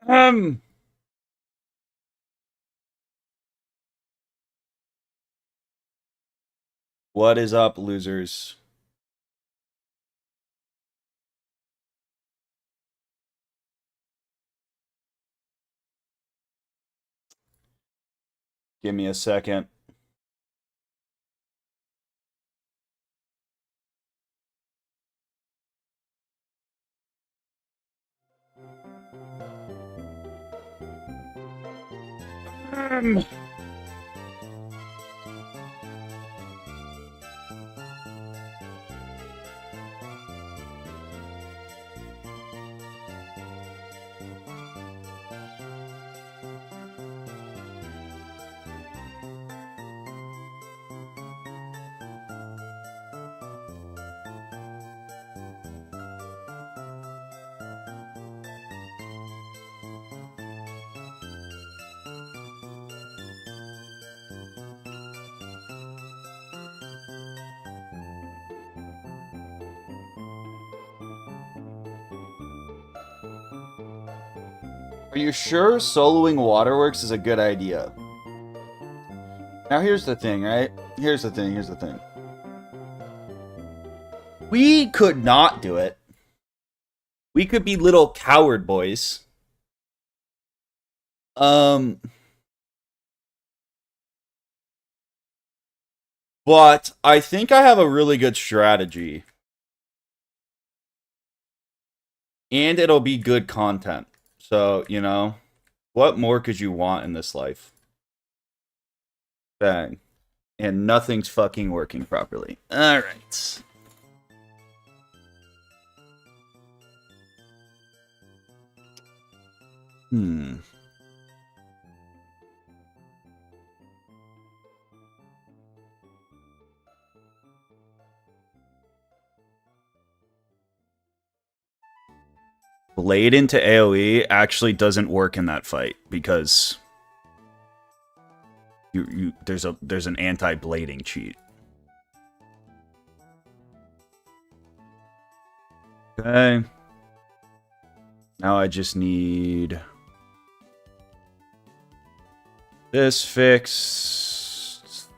Um. What is up, losers? Give me a second. Um. Are you sure soloing Waterworks is a good idea? Now here's the thing, right? Here's the thing. We could not do it. We could be little coward boys. But I think I have a really good strategy. And it'll be good content. So, you know, what more could you want in this life? Bang. And nothing's fucking working properly. Alright. Blade into AoE actually doesn't work in that fight because there's an anti-blading cheat. Okay. Now I just need this fixed.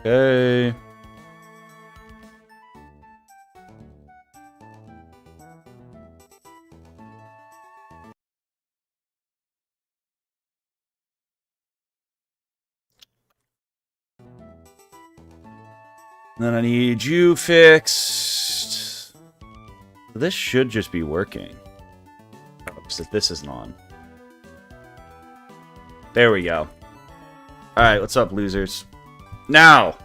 Okay. Then I need you fixed. This should just be working. Oh, except this isn't on. There we go. Alright, what's up, losers? Now,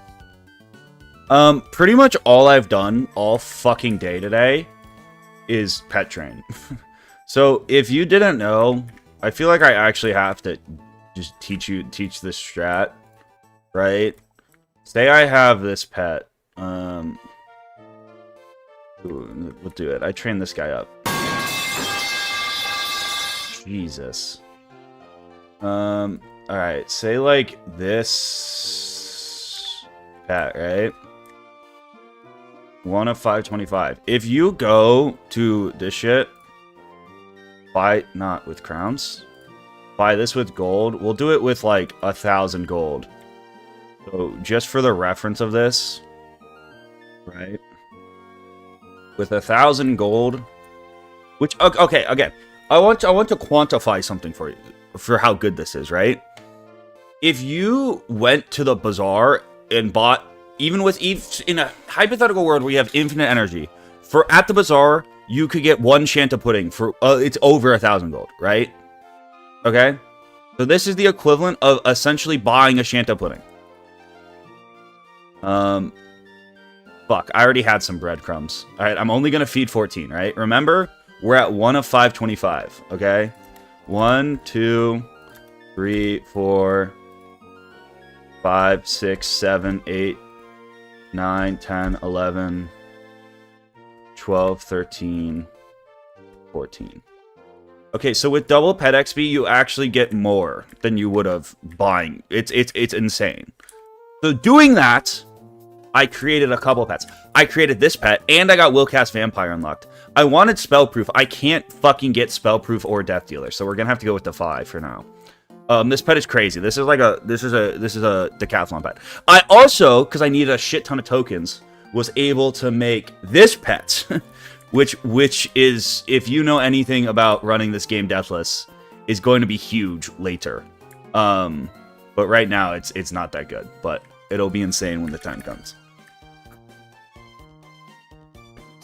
pretty much all I've done all fucking day today is pet train. So if you didn't know, I feel like I actually have to just teach this strat, right? Say I have this pet. Ooh, we'll do it. I trained this guy up. Jesus. Alright, say like this pet, right? 1 of 525. If you go to this shit, buy not with crowns. Buy this with gold. We'll do it with like 1,000 gold. So just for the reference of this, right? With 1,000 gold, which okay, again, I want to quantify something for you for how good this is, right? If you went to the Bazaar and bought, even in a hypothetical world where you have infinite energy, at the Bazaar you could get one Shanta pudding for it's over 1,000 gold, right? Okay, so this is the equivalent of essentially buying a Shanta pudding. Fuck, I already had some breadcrumbs. Alright, I'm only gonna feed 14, right? Remember, we're at 1 of 525, okay? 1, 2, 3, 4, 5, 6, 7, 8, 9, 10, 11, 12, 13, 14. Okay, so with double pet XP, you actually get more than you would have buying. It's insane. So doing that I created a couple pets. I created this pet, and I got Willcast Vampire unlocked. I wanted Spellproof. I can't fucking get Spellproof or Death Dealer, so we're gonna have to go with the 5 for now. This pet is crazy. This is like a this is a decathlon pet. I also, because I needed a shit ton of tokens, was able to make this pet, which is, if you know anything about running this game deathless, is going to be huge later. But right now it's not that good, but it'll be insane when the time comes.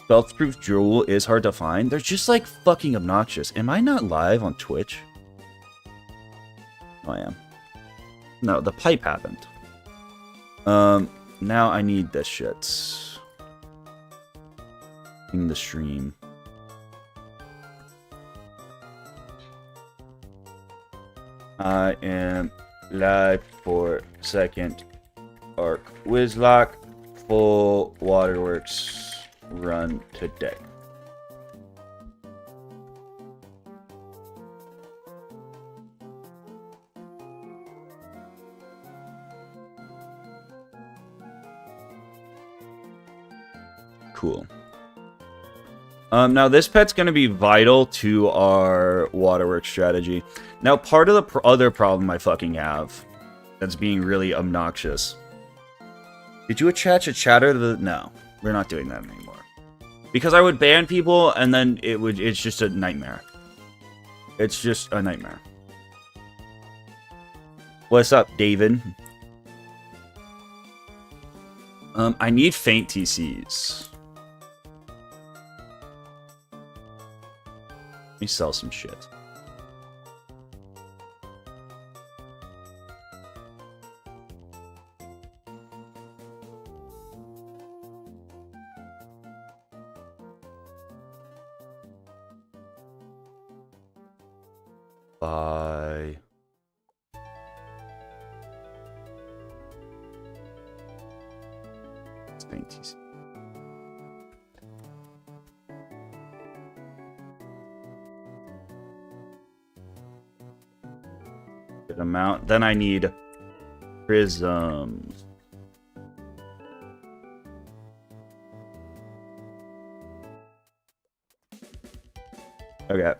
Spellproof Jewel is hard to find. They're just like fucking obnoxious. Am I not live on Twitch? Oh, I am. No, the pipe happened. Now I need this shit. In the stream. I am live for second arc Wizlocke full Waterworks run today. Cool. Now this pet's going to be vital to our Waterworks strategy. Now, part of the other problem I fucking have that's being really obnoxious. Did you attach a chatter to the... No, we're not doing that anymore. Because I would ban people, and then it's just a nightmare. It's just a nightmare. What's up, David? I need faint TCs. Let me sell some shit. Bye. It's painties. Good amount. Then I need prisms. Okay.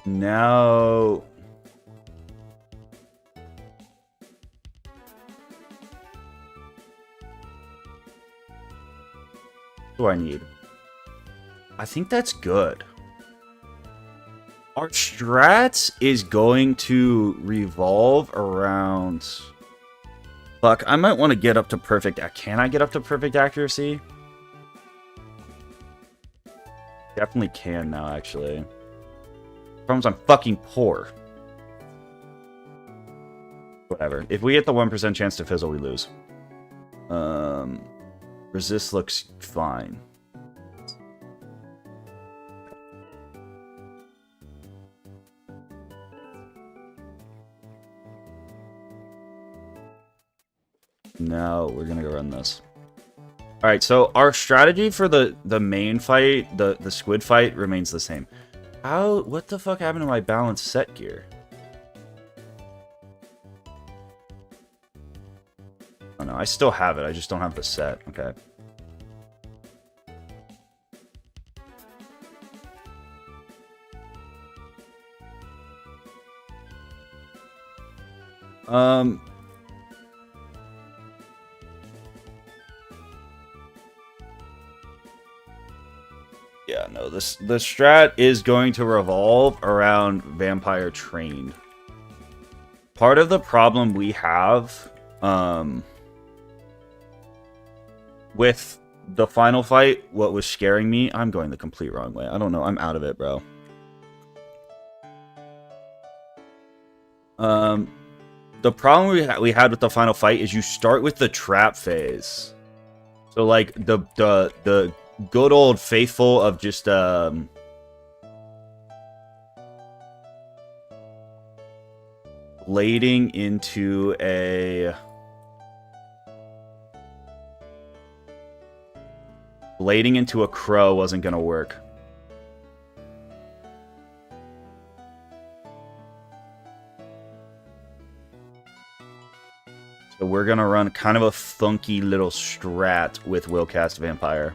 Now... What do I need? I think that's good. Our strats is going to revolve around... Fuck, I might want to get up to perfect... Can I get up to perfect accuracy? Definitely can now, actually. Problems, I'm fucking poor. Whatever. If we get the 1% chance to fizzle, we lose. Resist looks fine. Now we're gonna go run this. Alright, so our strategy for the main fight, the squid fight, remains the same. What the fuck happened to my balanced set gear? Oh no, I still have it, I just don't have the set. Okay. Yeah, no, the strat is going to revolve around Vampire Trained. Part of the problem we have, with the final fight, what was scaring me, I'm going the complete wrong way. I don't know, I'm out of it, bro. The problem we had with the final fight is you start with the trap phase. So, like, the good old faithful of just, blading into a blading into a crow wasn't going to work. So we're going to run kind of a funky little strat with Willcast Vampire.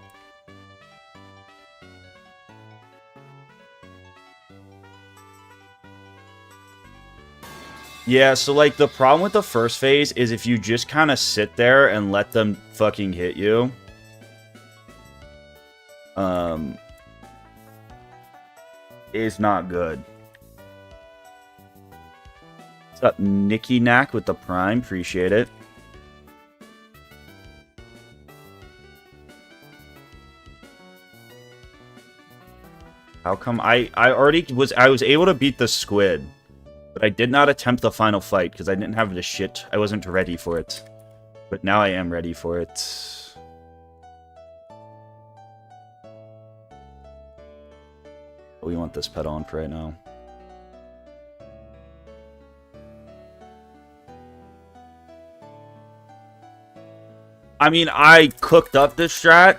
Yeah, so like the problem with the first phase is if you just kind of sit there and let them fucking hit you. Is not good. What's up, Nicky Knack with the Prime? Appreciate it. How come I was able to beat the squid, but I did not attempt the final fight because I didn't have the shit. I wasn't ready for it. But now I am ready for it. We want this pet on for right now. I mean, I cooked up this strat.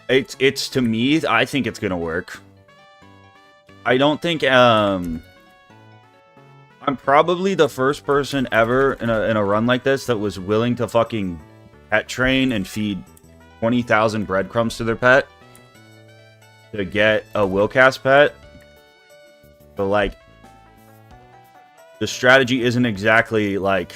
It's to me, I think it's gonna work. I don't think I'm probably the first person ever in a run like this that was willing to fucking pet train and feed 20,000 breadcrumbs to their pet to get a Willcast pet. But like, the strategy isn't exactly like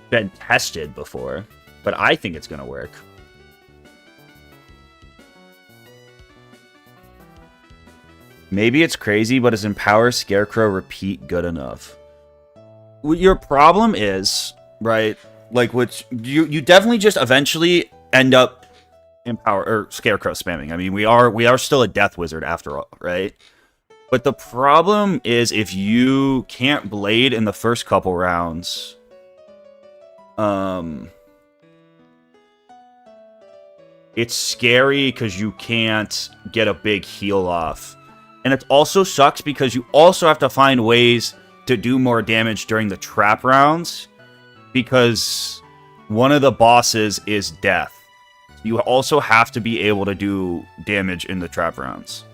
been tested before, but I think it's gonna work. Maybe it's crazy, but is Empower Scarecrow Repeat good enough? Your problem is, right, like, which you definitely just eventually end up Empower or Scarecrow spamming. I mean, we are still a Death Wizard after all, right? But the problem is if you can't blade in the first couple rounds, it's scary because you can't get a big heal off. And it also sucks because you also have to find ways to do more damage during the trap rounds because one of the bosses is death. You also have to be able to do damage in the trap rounds.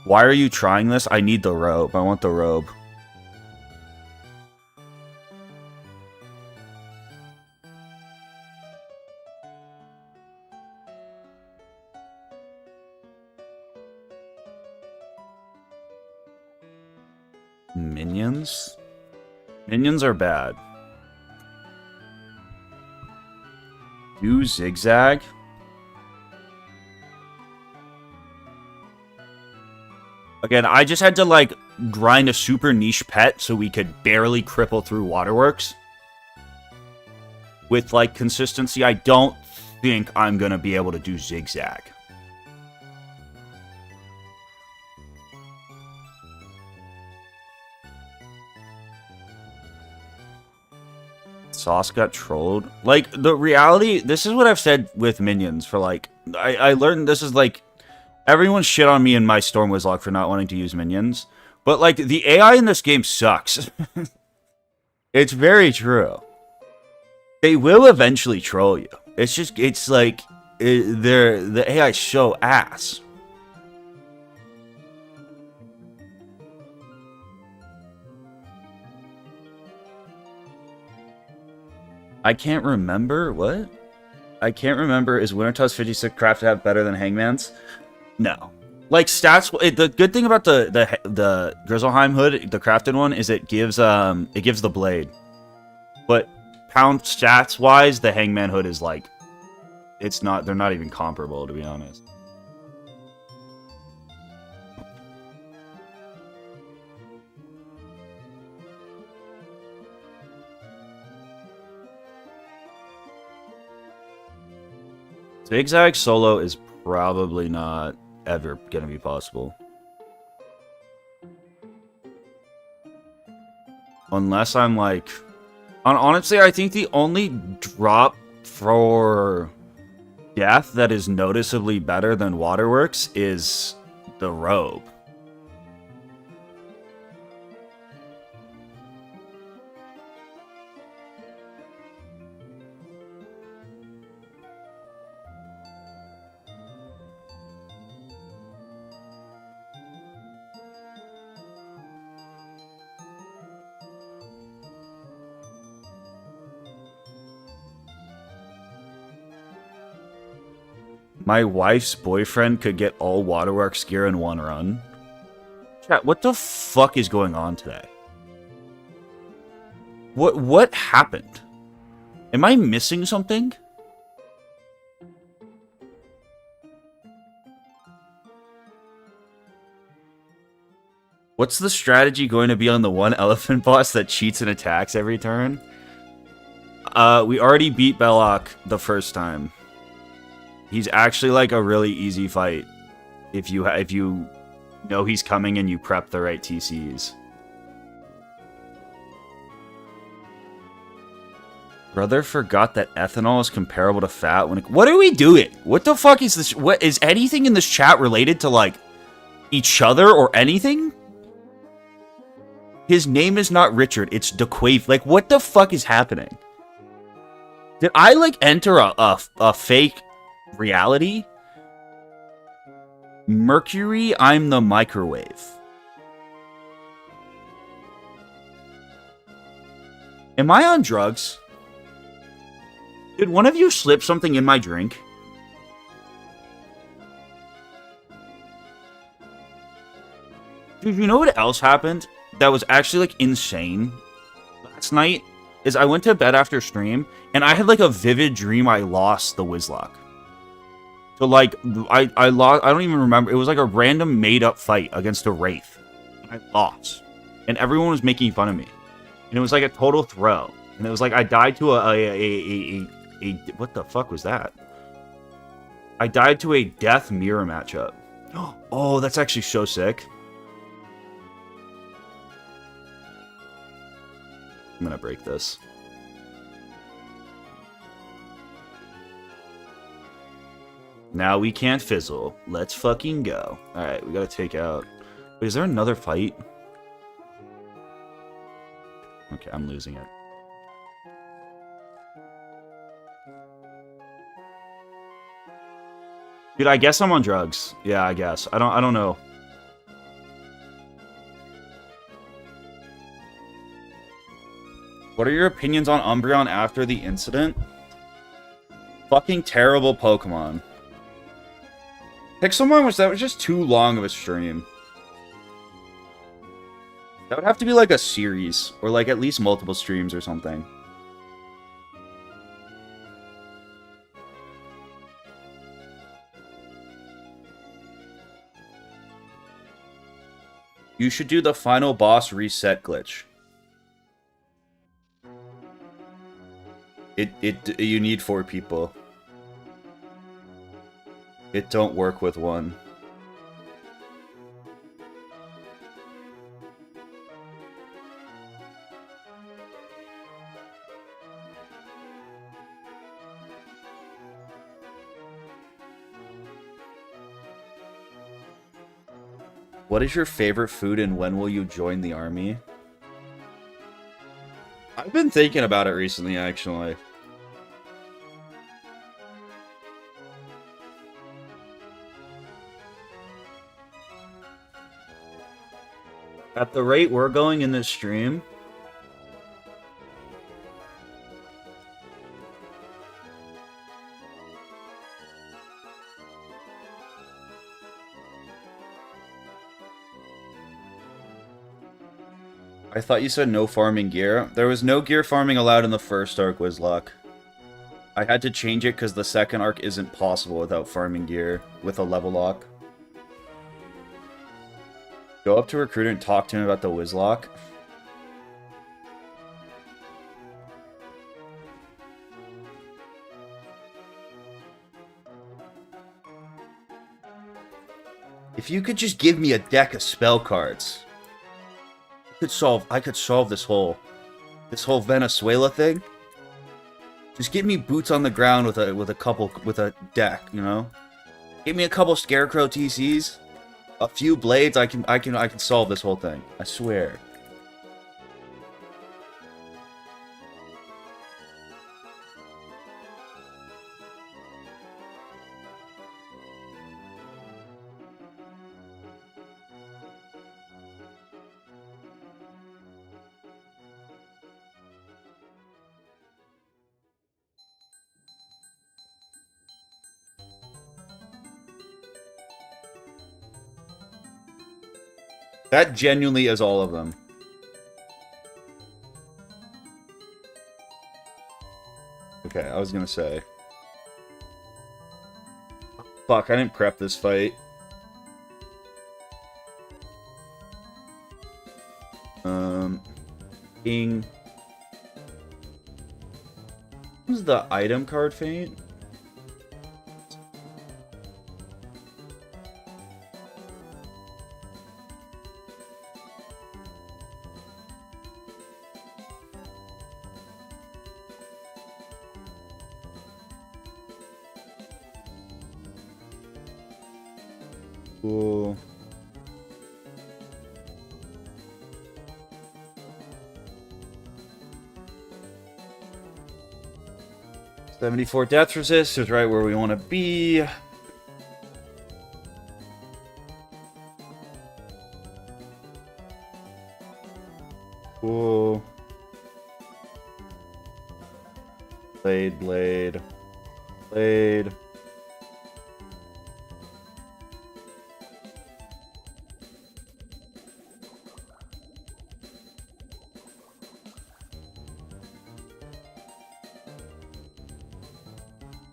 Why are you trying this? I need the robe. I want the robe. Minions? Minions are bad. Do zigzag? Again, I just had to, like, grind a super niche pet so we could barely cripple through Waterworks. With, like, consistency, I don't think I'm gonna be able to do zigzag. Sauce got trolled. Like, the reality, this is what I've said with minions for, like, I learned this is, like, everyone shit on me in my Storm Wizlocke for not wanting to use minions. But, like, the AI in this game sucks. It's very true. They will eventually troll you. It's just, it's like, the AI's so ass. I can't remember. What? I can't remember. Is Wintertusk 56 craft have better than Hangman's? No. Like, stats, the good thing about the Grizzleheim hood, the crafted one, is it gives the blade. But pound stats wise, the Hangman hood is like, it's not, they're not even comparable, to be honest. Zigzag solo is probably not ever gonna be possible. Unless I'm like... Honestly, I think the only drop for death that is noticeably better than Waterworks is the robe. My wife's boyfriend could get all Waterworks gear in one run. Chat, what the fuck is going on today? What happened? Am I missing something? What's the strategy going to be on the one elephant boss that cheats and attacks every turn? We already beat Belloc the first time. He's actually like a really easy fight if you know he's coming and you prep the right TCs. Brother forgot that ethanol is comparable to fat when what are we doing? What the fuck is this? What is anything in this chat related to like each other or anything? His name is not Richard, it's DeQuave. Like what the fuck is happening? Did I like enter a fake reality? Mercury, I'm the microwave. Am I on drugs? Did one of you slip something in my drink? Dude, you know what else happened that was actually like insane last night? Is I went to bed after stream and I had like a vivid dream I lost the Wizlocke. So like I lost, I don't even remember. It was like a random made up fight against a wraith. And I lost. And everyone was making fun of me. And it was like a total throw. And it was like I died to a what the fuck was that? I died to a death mirror matchup. Oh, that's actually so sick. I'm gonna break this. Now we can't fizzle. Let's fucking go. Alright, we gotta take out... Wait, is there another fight? Okay, I'm losing it. Dude, I guess I'm on drugs. Yeah, I guess. I don't know. What are your opinions on Umbreon after the incident? Fucking terrible Pokemon. Pixelmon that was just too long of a stream. That would have to be like a series, or like at least multiple streams or something. You should do the final boss reset glitch. You need 4 people. It don't work with 1. What is your favorite food and when will you join the army? I've been thinking about it recently, actually. At the rate we're going in this stream... I thought you said no farming gear. There was no gear farming allowed in the first arc, Wizlocke. I had to change it because the second arc isn't possible without farming gear with a level lock. Go up to Recruiter and talk to him about the Wizlocke. If you could just give me a deck of spell cards, I could solve this whole Venezuela thing. Just give me boots on the ground with a deck, you know? Give me a couple Scarecrow TCs. A few blades, I can solve this whole thing. I swear. That genuinely is all of them. Okay, I was gonna say. Fuck, I didn't prep this fight. King. Who's the item card feint? Cool. $74 death resist is right where we want to be. Cool. Blade, blade, blade.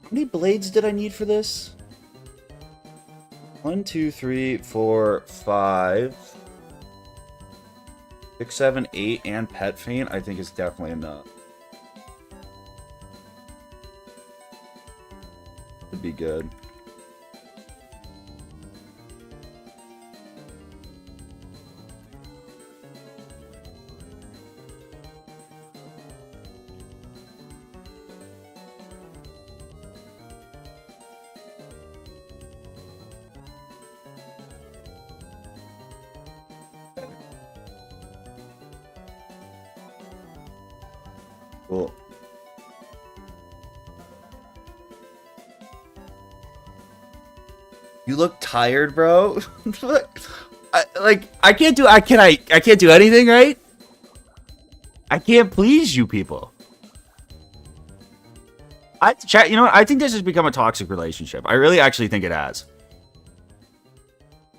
How many blades did I need for this? 1, 2, 3, 4, 5, 6, 7, 8, and pet feint, I think is definitely enough. Would be good. Cool. You look tired, bro. I can't do anything, right? I can't please you people. Chat, you know what? I think this has become a toxic relationship. I really actually think it has.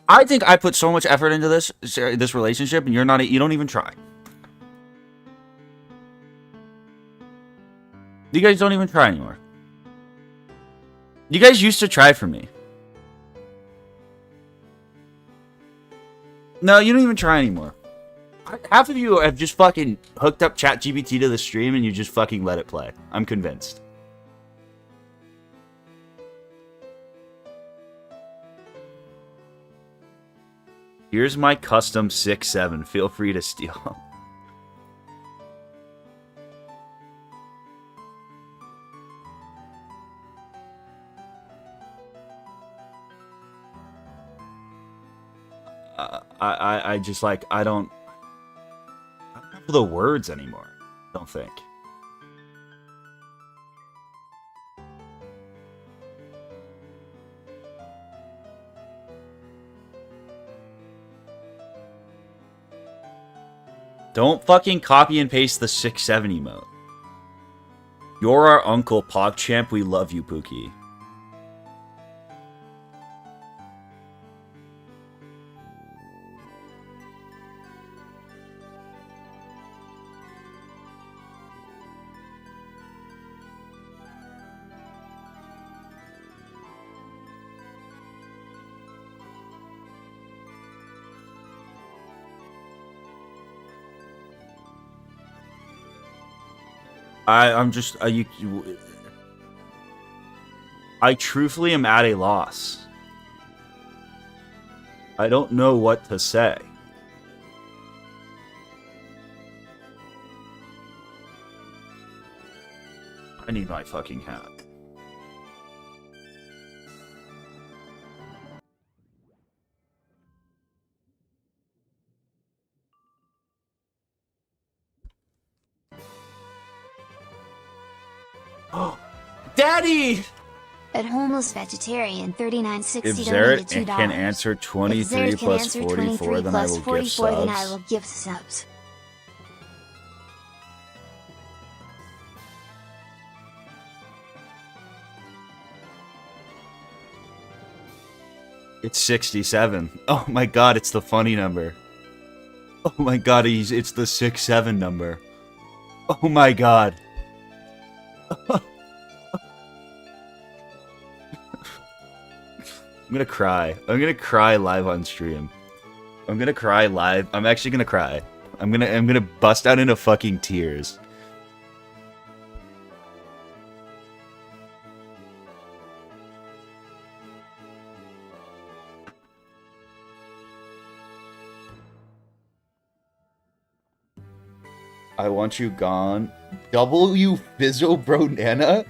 I think I put so much effort into this relationship, and you don't even try. You guys don't even try anymore. You guys used to try for me. No, you don't even try anymore. Half of you have just fucking hooked up ChatGPT to the stream and you just fucking let it play. I'm convinced. Here's my custom 6-7. Feel free to steal. I just like, I don't have the words anymore. I don't think. Don't fucking copy and paste the 6-7 emote. You're our uncle, PogChamp. We love you, Pookie. I truthfully am at a loss. I don't know what to say. I need my fucking hat. Daddy! At homeless vegetarian 3960 If donated Zaret $2. can answer 23 plus 44, then I will give subs. Then I will give subs. It's 67. Oh my god, it's the funny number. Oh my god, it's the 67 number. Oh my god. I'm gonna cry. I'm gonna cry live on stream. I'm gonna cry live. I'm actually gonna cry. I'm gonna bust out into fucking tears. I want you gone. W Fizzo Bro Nana?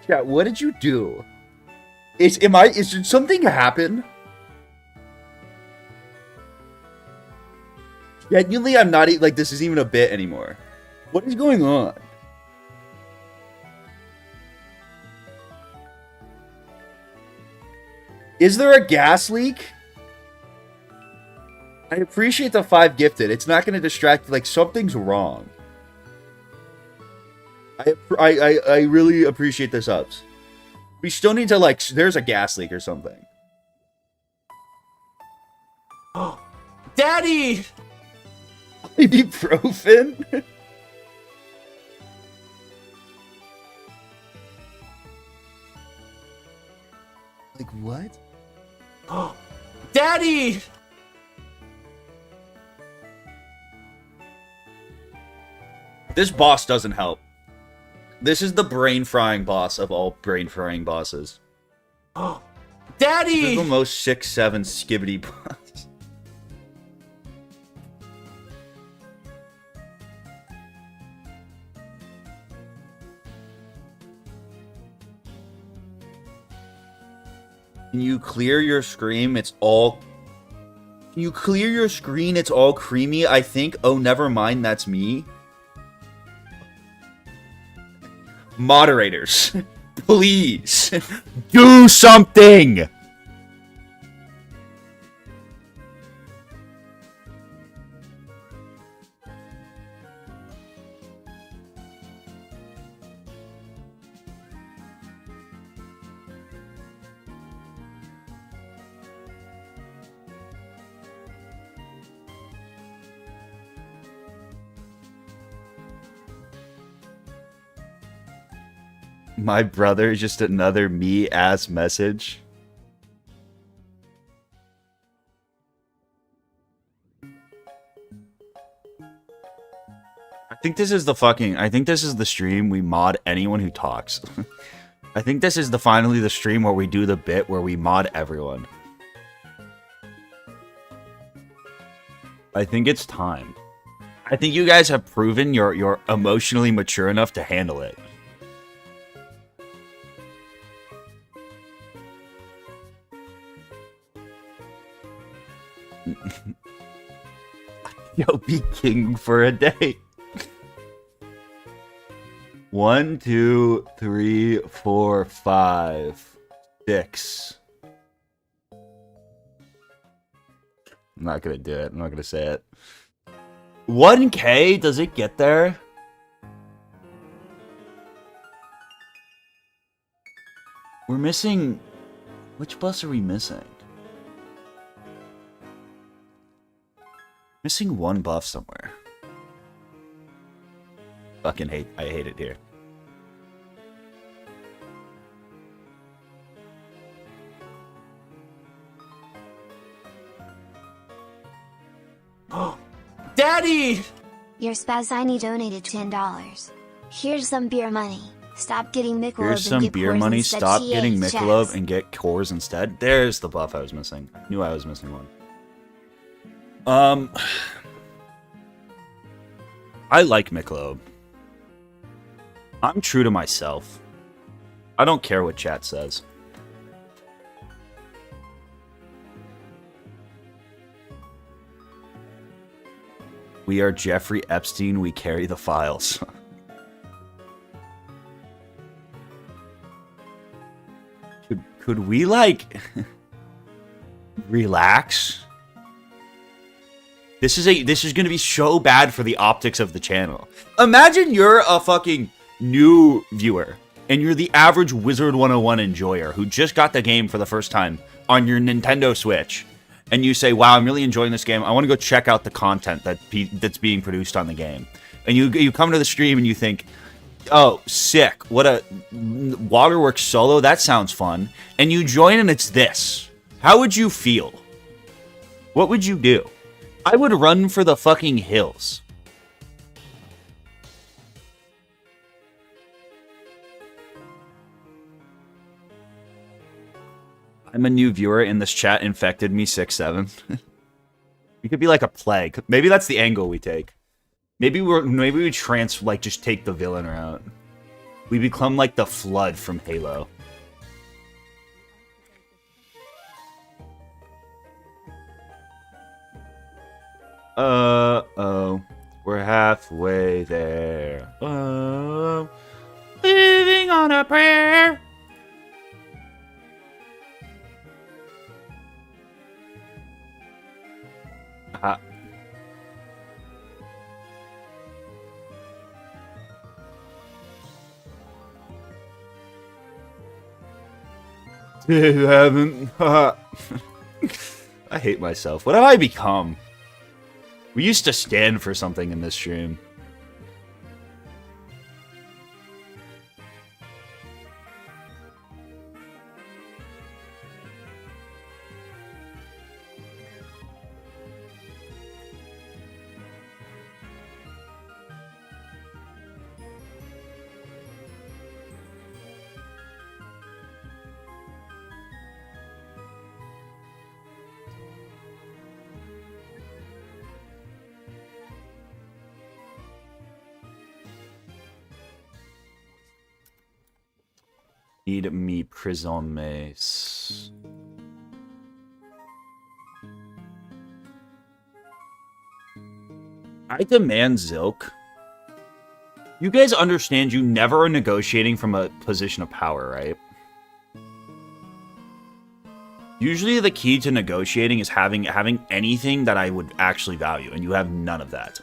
Yeah, what did you do? Is did something happen? Genuinely, I'm not like this isn't even a bit anymore. What is going on? Is there a gas leak? I appreciate the 5 gifted. It's not going to distract. Like, something's wrong. I really appreciate the subs. We still need to, like, there's a gas leak or something. Daddy! Ibuprofen? Like, what? Daddy! This boss doesn't help. This is the brain-frying boss of all brain-frying bosses. Daddy! This is the most 6-7 skibbity boss. Can you clear your screen? It's all... Can you clear your screen? It's all creamy, I think. Oh, never mind, that's me. Moderators, please do something. My brother is just another me-ass message. I think this is the stream we mod anyone who talks. I think this is finally the stream where we do the bit where we mod everyone. I think it's time. I think you guys have proven you're emotionally mature enough to handle it. Yo, be king for a day. 1, 2, 3, 4, 5, 6. I'm not gonna do it. I'm not gonna say it. 1K? Does it get there? We're missing... Which bus are we missing? Missing one buff somewhere. Fucking hate. I hate it here. Daddy! Your Spazini donated $10. Here's some beer money. Stop getting Michelob. Here's some beer money. Stop getting Michelob and get cores instead. There's the buff I was missing. Knew I was missing one. I like Michelob. I'm true to myself. I don't care what chat says. We are Jeffrey Epstein. We carry the files. Could we, like, relax? This is gonna be so bad for the optics of the channel. Imagine you're a fucking new viewer, and you're the average WIZARD101 enjoyer who just got the game for the first time on your Nintendo Switch, and you say, wow, I'm really enjoying this game. I want to go check out the content that's being produced on the game. And you come to the stream and you think, oh, sick. What a Waterworks solo. That sounds fun. And you join and it's this. How would you feel? What would you do? I would run for the fucking hills. I'm a new viewer in this chat. Infected me 6-7. We could be like a plague. Maybe that's the angle we take. Maybe we just take the villain route. We become like the Flood from Halo. Oh, we're halfway there. Oh, living on a prayer. You haven't. I hate myself. What have I become? We used to stand for something in this stream. Need me prison mace. I demand Zilk. You guys understand you never are negotiating from a position of power, right? Usually the key to negotiating is having anything that I would actually value, and you have none of that.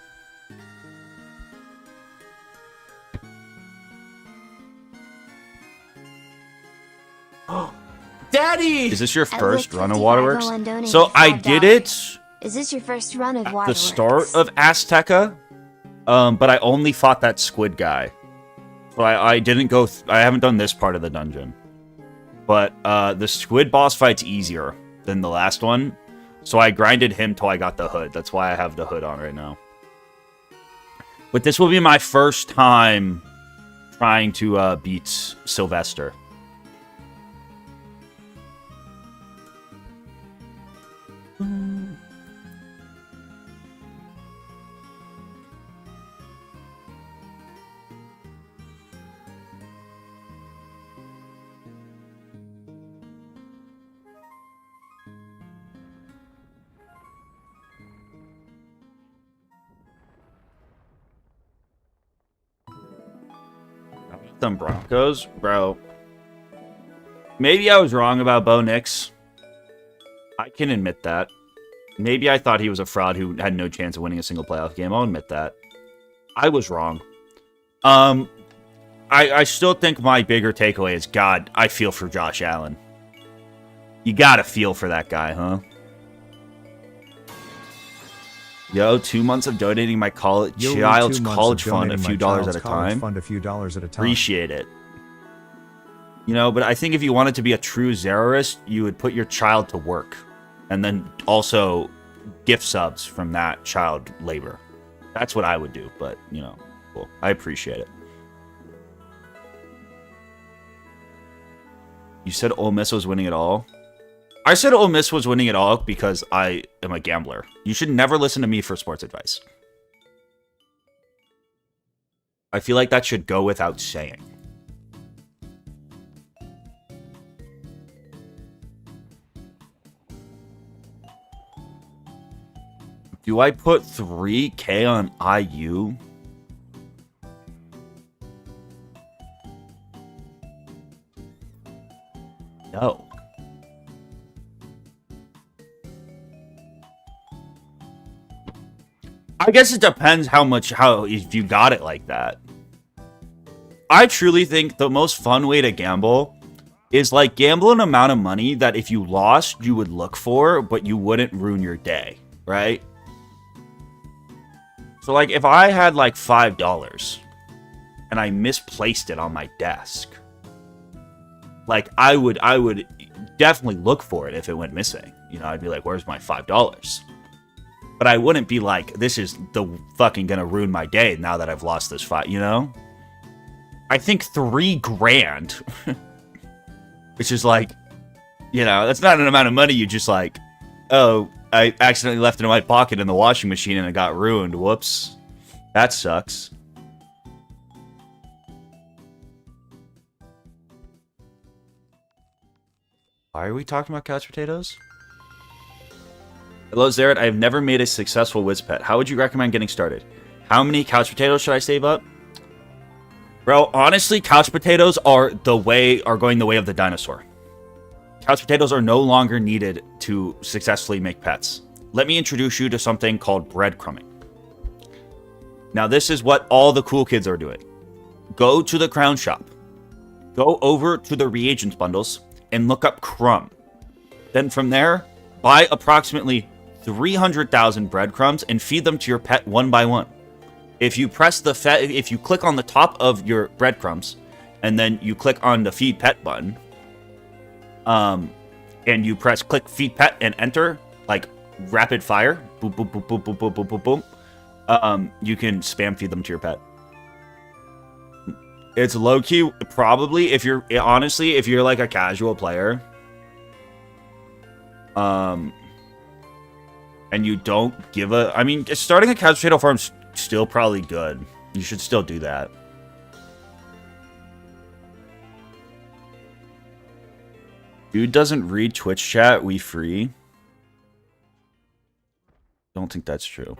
Daddy! Is this your first run of Waterworks? So I did it. Is this your first run of Waterworks? The start of Azteca, but I only fought that squid guy. So I didn't go. I haven't done this part of the dungeon. But the squid boss fight's easier than the last one, so I grinded him till I got the hood. That's why I have the hood on right now. But this will be my first time trying to beat Sylster. Them Broncos, bro. Maybe I was wrong about Bo Nix. I can admit that. Maybe I thought he was a fraud who had no chance of winning a single playoff game. I'll admit that. I was wrong. I still think my bigger takeaway is, God, I feel for Josh Allen. You gotta feel for that guy, huh? Yo, 2 months of donating my child's college fund a few dollars at a time. Appreciate it. You know, but I think if you wanted to be a true Zerorist, you would put your child to work. And then also gift subs from that child labor. That's what I would do, but, you know, cool. I appreciate it. You said Ole Miss was winning it all? I said Ole Miss was winning it all because I am a gambler. You should never listen to me for sports advice. I feel like that should go without saying. Do I put 3K on IU? No. I guess it depends if you got it like that. I truly think the most fun way to gamble is like gamble an amount of money that if you lost, you would look for, but you wouldn't ruin your day, right? So like if I had like $5 and I misplaced it on my desk, like I would definitely look for it if it went missing. You know, I'd be like, where's my $5? But I wouldn't be like, this is the fucking gonna ruin my day now that I've lost this fight, you know? I think $3,000, which is like, you know, that's not an amount of money you just like, oh, I accidentally left it in my pocket in the washing machine and it got ruined. Whoops. That sucks. Why are we talking about couch potatoes? Hello, Zaret. I have never made a successful Wiz pet. How would you recommend getting started? How many couch potatoes should I save up? Bro, honestly, couch potatoes are going the way of the dinosaur. Couch potatoes are no longer needed to successfully make pets. Let me introduce you to something called breadcrumbing. Now, this is what all the cool kids are doing. Go to the crown shop. Go over to the reagents bundles and look up crumb. Then from there, buy approximately 300,000 breadcrumbs and feed them to your pet one by one. If you click on the top of your breadcrumbs and then you click on the feed pet button, and you click feed pet and enter, like rapid fire, boom, boom, boom, boom, boom, boom, boom, boom, boom, you can spam feed them to your pet. It's low-key, probably, if you're like a casual player, and you don't give a... I mean, starting a couch potato farm's still probably good. You should still do that. Dude doesn't read Twitch chat, we free. Don't think that's true.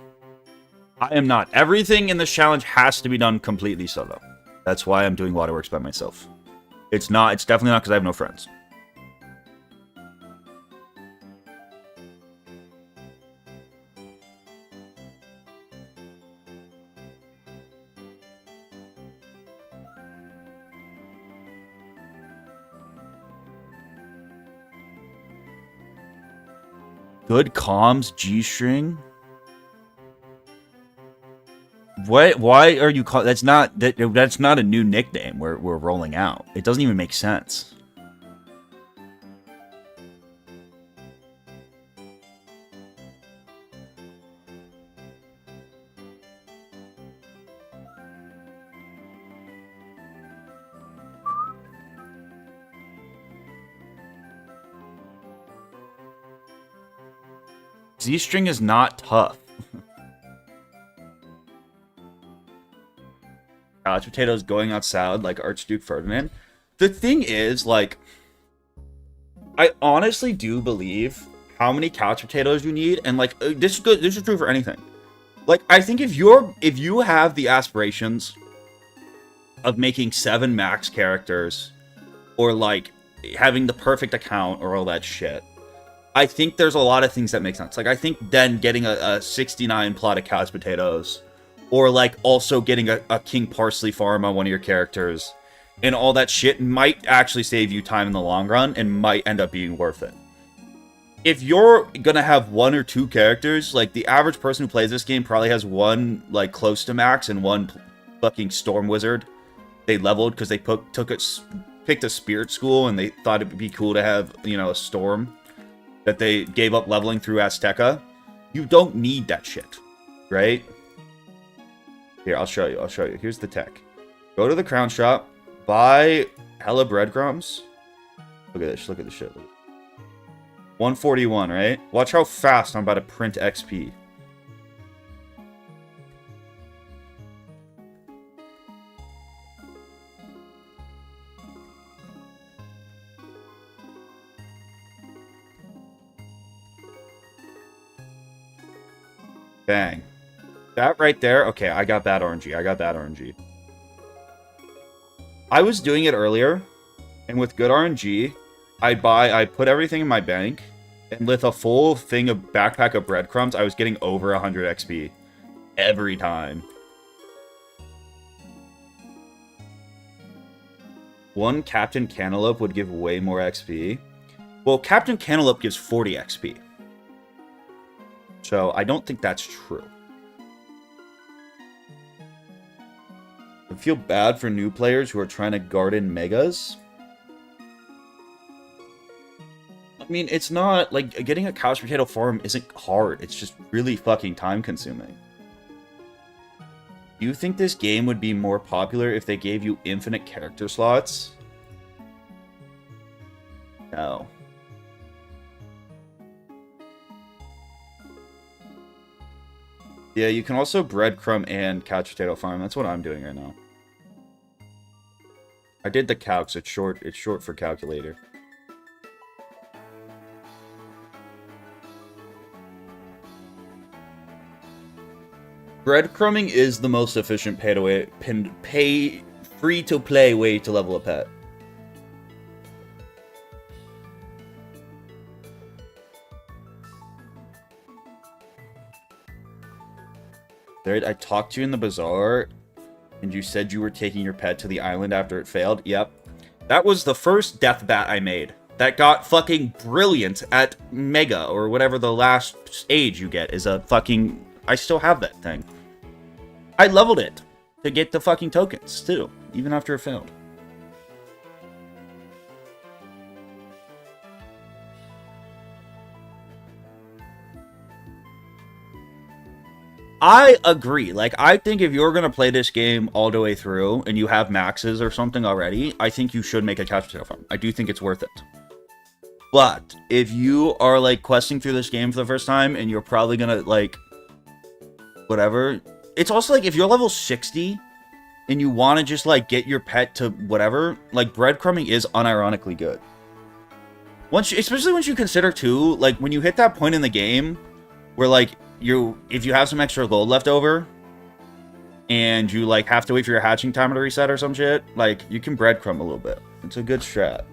I am not. Everything in this challenge has to be done completely solo. That's why I'm doing Waterworks by myself. It's definitely not because I have no friends. Good comms, G-string. What? Why are you call? That's not a new nickname we're rolling out. It doesn't even make sense. Z-string is not tough. Couch potatoes going out salad like Archduke Ferdinand. The thing is, like, I honestly do believe how many couch potatoes you need, and like this is good. This is true for anything. Like, I think if you have the aspirations of making 7 max characters, or like having the perfect account or all that shit, I think there's a lot of things that make sense. Like, I think then getting a 69 plot of couch potatoes, or like also getting a King Parsley farm on one of your characters, and all that shit might actually save you time in the long run and might end up being worth it. If you're gonna have 1 or 2 characters, like the average person who plays this game probably has 1 like close to max and 1 fucking storm wizard they leveled because they picked a spirit school and they thought it'd be cool to have, you know, a storm that they gave up leveling through Azteca. You don't need that shit, right? Here, I'll show you. Here's the tech. Go to the crown shop, buy hella breadcrumbs. Look at this. Look at this shit. 141, right? Watch how fast I'm about to print XP. Bang. That right there, okay, I got bad RNG. I was doing it earlier, and with good RNG, I put everything in my bank, and with a full backpack of breadcrumbs, I was getting over 100 XP. Every time. One Captain Cantaloupe would give way more XP. Well, Captain Cantaloupe gives 40 XP. So, I don't think that's true. I feel bad for new players who are trying to garden megas. I mean, it's not, like, getting a couch potato farm isn't hard. It's just really fucking time-consuming. Do you think this game would be more popular if they gave you infinite character slots? No. Yeah, you can also breadcrumb and couch potato farm. That's what I'm doing right now. I did the calcs. It's short for calculator. Breadcrumbing is the most efficient free-to-play way to level a pet. I talked to you in the bazaar, and you said you were taking your pet to the island after it failed. Yep. That was the first death bat I made. That got fucking brilliant at Mega, or whatever the last stage you get is a fucking... I still have that thing. I leveled it to get the fucking tokens, too, even after it failed. I agree. Like, I think if you're going to play this game all the way through, and you have maxes or something already, I think you should make a couch potato farm. I do think it's worth it. But, if you are, like, questing through this game for the first time, and you're probably going to, like... whatever. It's also like if you're level 60 and you want to just like get your pet to whatever, like breadcrumbing is unironically good. Especially once you consider too, like when you hit that point in the game where like if you have some extra gold left over and you like have to wait for your hatching timer to reset or some shit, like you can breadcrumb a little bit. It's a good strat.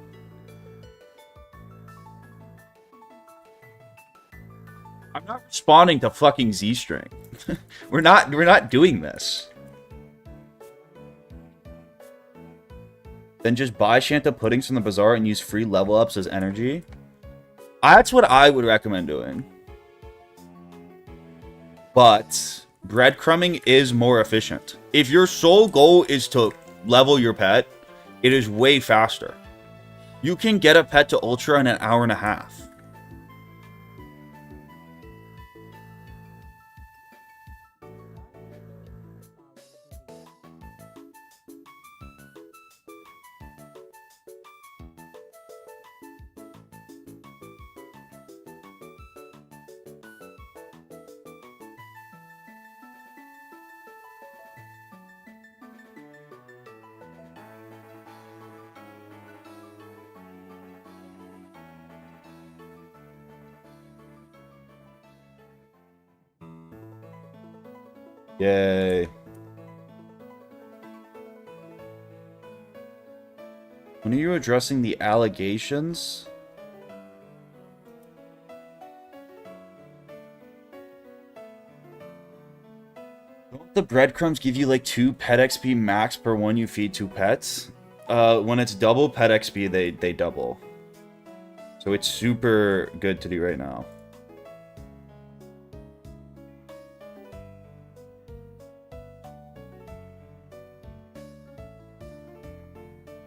I'm not responding to fucking Z-string. We're not doing this. Then just buy Shanta puddings from the bazaar and use free level ups as energy. That's what I would recommend doing. But breadcrumbing is more efficient. If your sole goal is to level your pet, it is way faster. You can get a pet to Ultra in an hour and a half. Yay. When are you addressing the allegations? Don't the breadcrumbs give you like 2 pet XP max per one you feed 2 pets? When it's double pet XP, they double. So it's super good to do right now.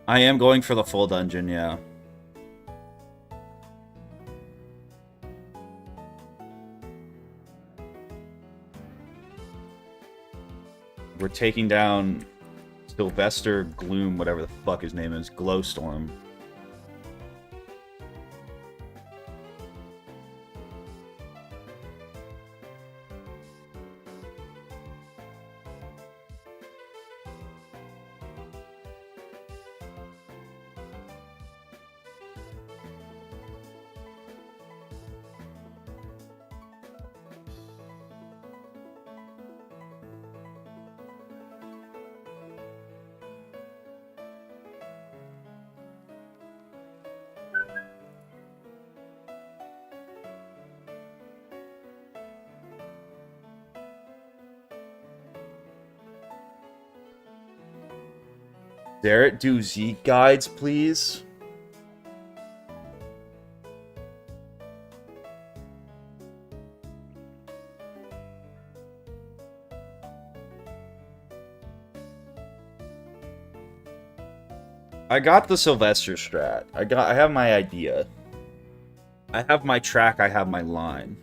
I am going for the full dungeon, yeah. We're taking down Sylster Gloom, whatever the fuck his name is, Glowstorm. Barrett, do Z guides, please. I got the Sylvester strat. I have my idea. I have my track, I have my line.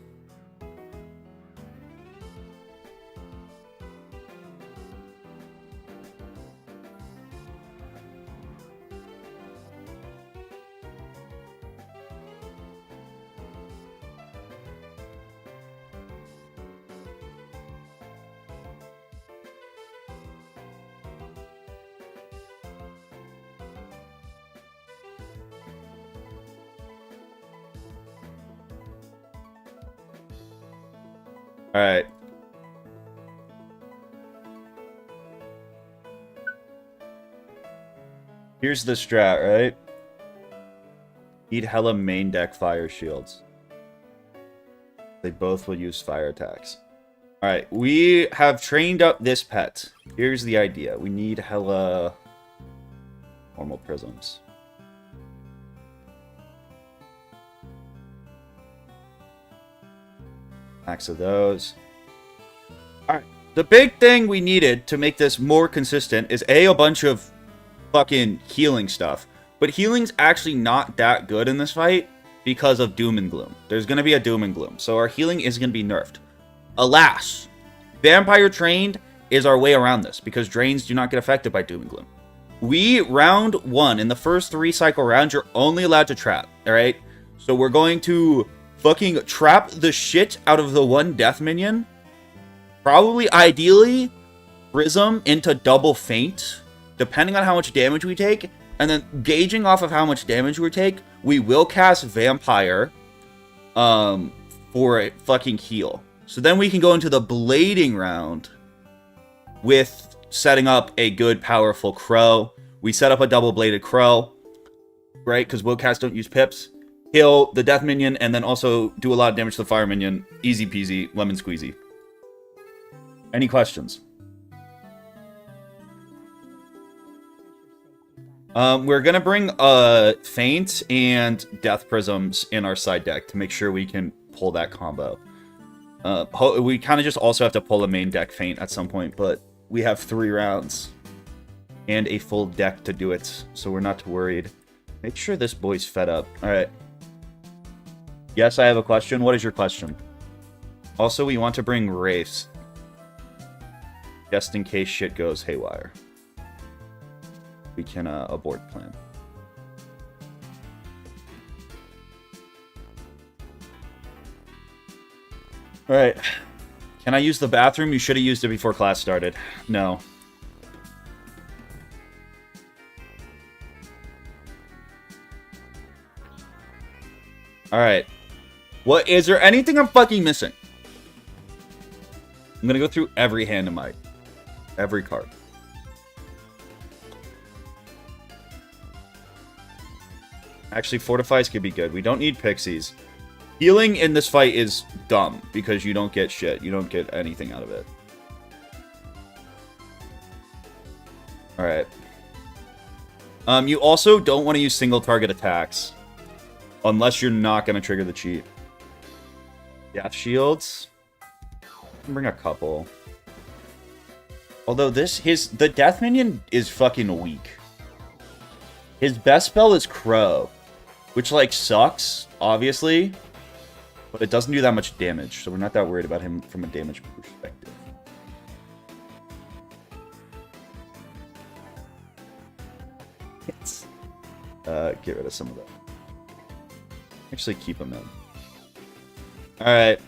Alright. Here's the strat, right? Need hella main deck fire shields. They both will use fire attacks. Alright, we have trained up this pet. Here's the idea. We need hella normal prisms. Max of those. Alright. The big thing we needed to make this more consistent is a bunch of fucking healing stuff. But healing's actually not that good in this fight because of Doom and Gloom. There's going to be a Doom and Gloom. So our healing is going to be nerfed. Alas, Vampire Trained is our way around this because Drains do not get affected by Doom and Gloom. Round 1, in the first 3 cycle rounds, you're only allowed to trap. Alright? So we're going to fucking trap the shit out of the one death minion. Probably, ideally, Prism into double feint, depending on how much damage we take. And then, gauging off of how much damage we take, we will cast Vampire for a fucking heal. So then we can go into the blading round with setting up a good, powerful Crow. We set up a double-bladed Crow, right? Because Willcast don't use pips. Heal the death minion, and then also do a lot of damage to the fire minion. Easy peasy, lemon squeezy. Any questions? We're gonna bring Feint and Death Prisms in our side deck to make sure we can pull that combo. We kind of just also have to pull a main deck Feint at some point, but we have 3 rounds and a full deck to do it, so we're not too worried. Make sure this boy's fed up. Alright. Yes, I have a question. What is your question? Also, we want to bring Wraiths. Just in case shit goes haywire. We can abort plan. Alright. Can I use the bathroom? You should have used it before class started. No. Alright. Is there anything I'm fucking missing? I'm gonna go through every hand in my... every card. Actually, Fortifies could be good. We don't need Pixies. Healing in this fight is dumb, because you don't get shit. You don't get anything out of it. Alright. You also don't want to use single target attacks. Unless you're not going to trigger the cheat. Death Shields. Bring a couple. Although the Death Minion is fucking weak. His best spell is Crow. Which, like, sucks, obviously. But it doesn't do that much damage, so we're not that worried about him from a damage perspective. Yes. Get rid of some of that. Actually, keep him in. Alright.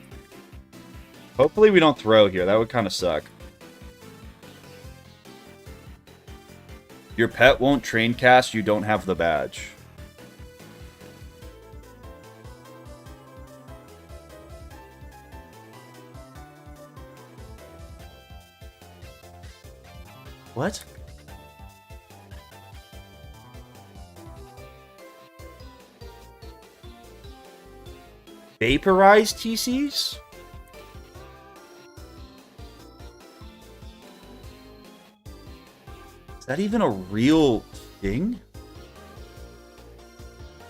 Hopefully we don't throw here. That would kind of suck. Your pet won't train cast. You don't have the badge. What? Vaporized TCs? Is that even a real thing?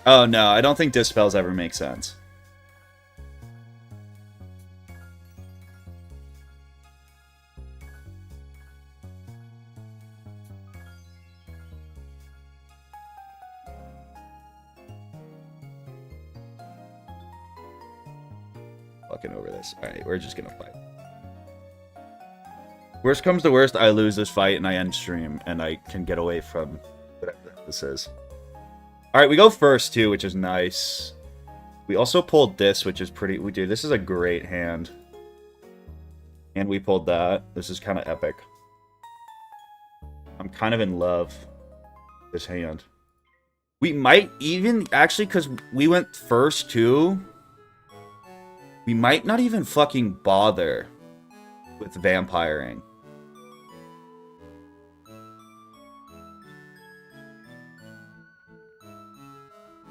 Oh no, I don't think dispels ever make sense. Fucking over this. Alright, we're just gonna fight. Worst comes to worst, I lose this fight and I end stream, and I can get away from whatever this is. Alright, we go first too, which is nice. We also pulled this, which is pretty... Dude, this is a great hand. And we pulled that. This is kind of epic. I'm kind of in love with this hand. We might even... Actually, because we went first too... We might not even fucking bother with vampiring.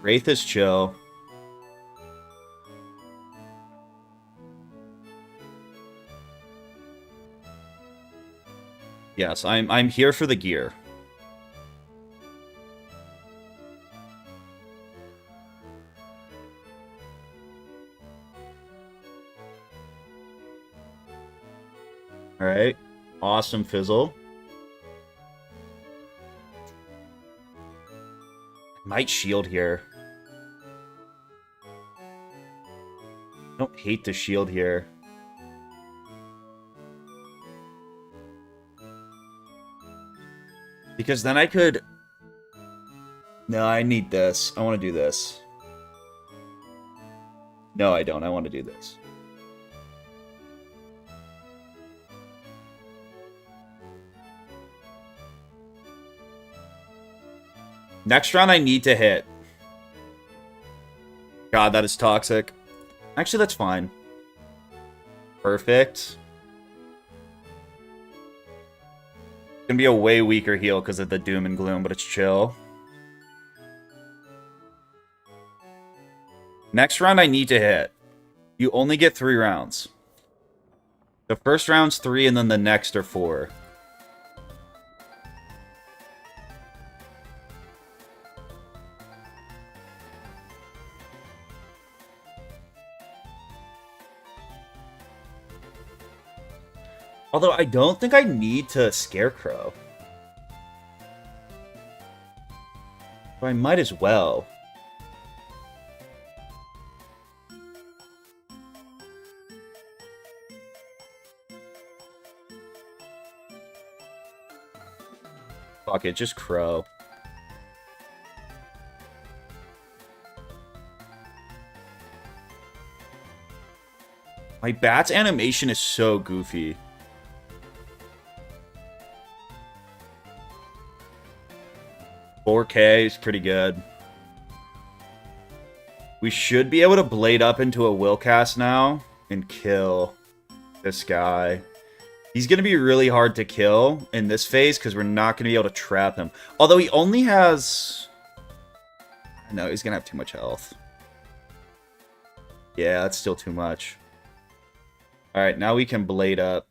Wraith is chill. Yes, I'm here for the gear. Alright. Awesome fizzle. Might shield here. I don't hate the shield here. Because then I could... No, I need this. I want to do this. No, I don't. I want to do this. Next round I need to hit. God, that is toxic. Actually, that's fine. Perfect. Gonna be a way weaker heal because of the doom and gloom, but it's chill. Next round I need to hit. You only get 3 rounds. The first round's 3 and then the next are 4. Although I don't think I need to Scarecrow. But I might as well. Fuck it, just Crow. My bat's animation is so goofy. $4K is pretty good. We should be able to blade up into a will cast now and kill this guy. He's going to be really hard to kill in this phase because we're not going to be able to trap him. Although he only has... No, he's going to have too much health. Yeah, that's still too much. Alright, now we can blade up.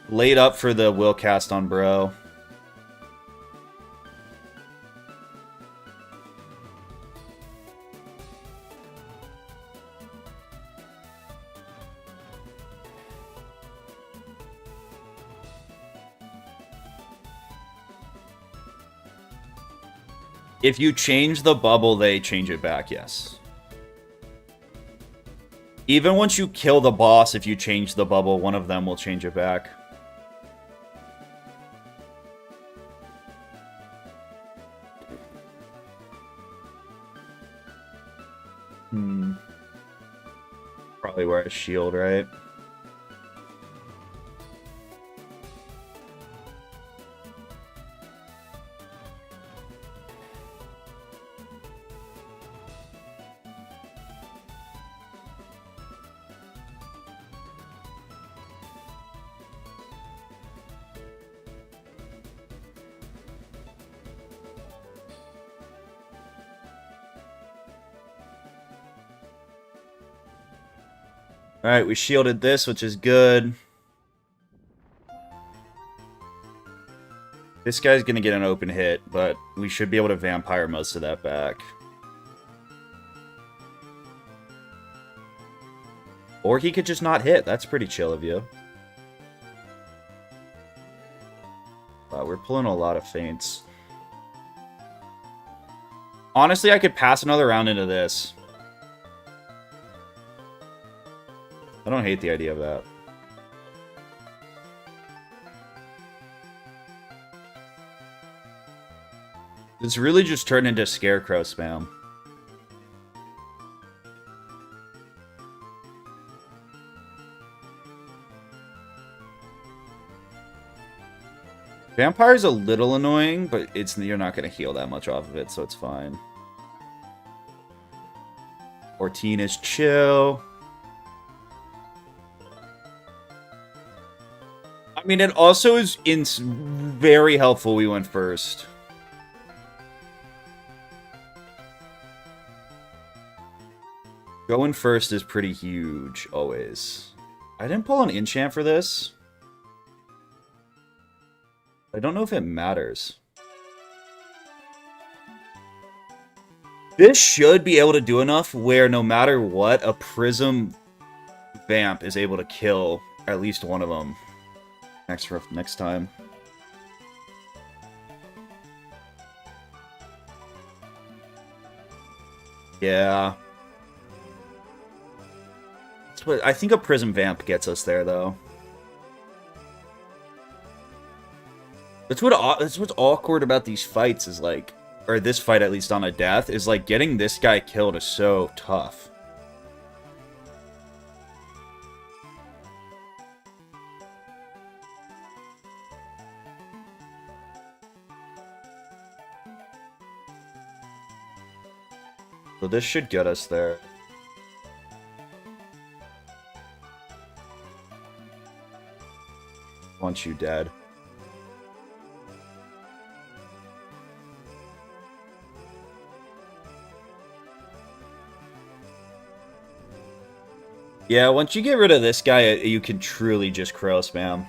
Laid up for the will cast on bro. If you change the bubble, they change it back, yes. Even once you kill the boss, if you change the bubble, one of them will change it back. Probably wear a shield, right? Alright, we shielded this, which is good. This guy's gonna get an open hit, but we should be able to vampire most of that back. Or he could just not hit. That's pretty chill of you. Wow, we're pulling a lot of feints. Honestly, I could pass another round into this. I don't hate the idea of that. It's really just turned into Scarecrow spam. Vampire's a little annoying, but you're not going to heal that much off of it, so it's fine. 14 is chill. I mean, it also is very helpful we went first. Going first is pretty huge, always. I didn't pull an enchant for this. I don't know if it matters. This should be able to do enough where no matter what, a Prism Vamp is able to kill at least one of them next time. Yeah. I think a Prism Vamp gets us there, though. That's what's awkward about these fights is like, or this fight at least on a death, is like getting this guy killed is so tough. So this should get us there. Want you dead. Yeah, once you get rid of this guy, you can truly just crow spam.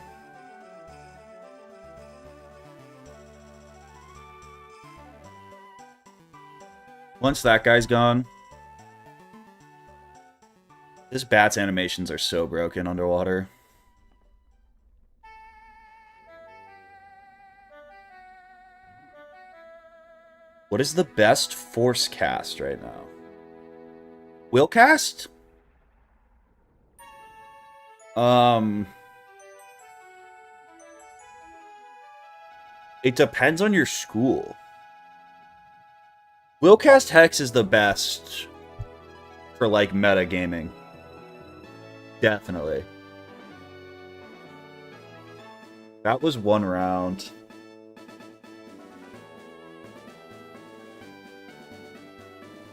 Once that guy's gone... This bat's animations are so broken underwater. What is the best force cast right now? Will cast? It depends on your school. Willcast Hex is the best for, like, metagaming. Definitely. That was one round.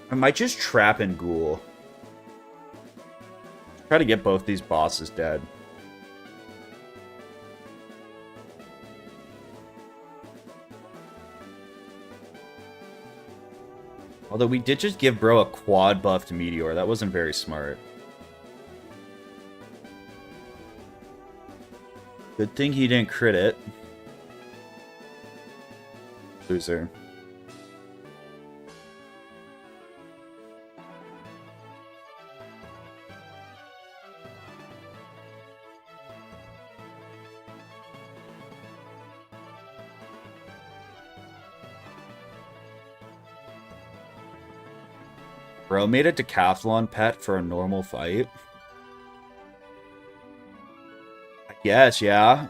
I might just trap and ghoul. Try to get both these bosses dead. Although we did just give bro a quad buffed meteor. That wasn't very smart. Good thing he didn't crit it. Loser. Bro made a decathlon pet for a normal fight. I guess, yeah.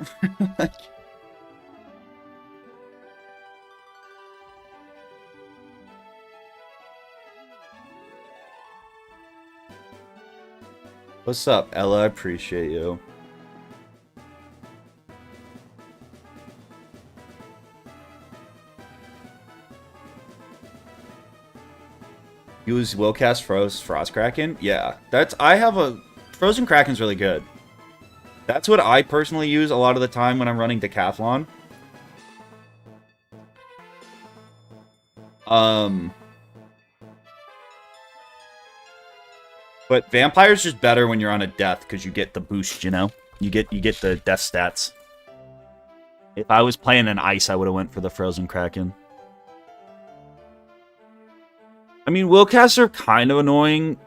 What's up, Ella? I appreciate you. Use Willcast Frost Kraken? Yeah. I have a... Frozen Kraken's really good. That's what I personally use a lot of the time when I'm running Decathlon. But Vampire's just better when you're on a death, because you get the boost, you know? You get the death stats. If I was playing an Ice, I would have went for the Frozen Kraken. I mean, Willcasts are kind of annoying.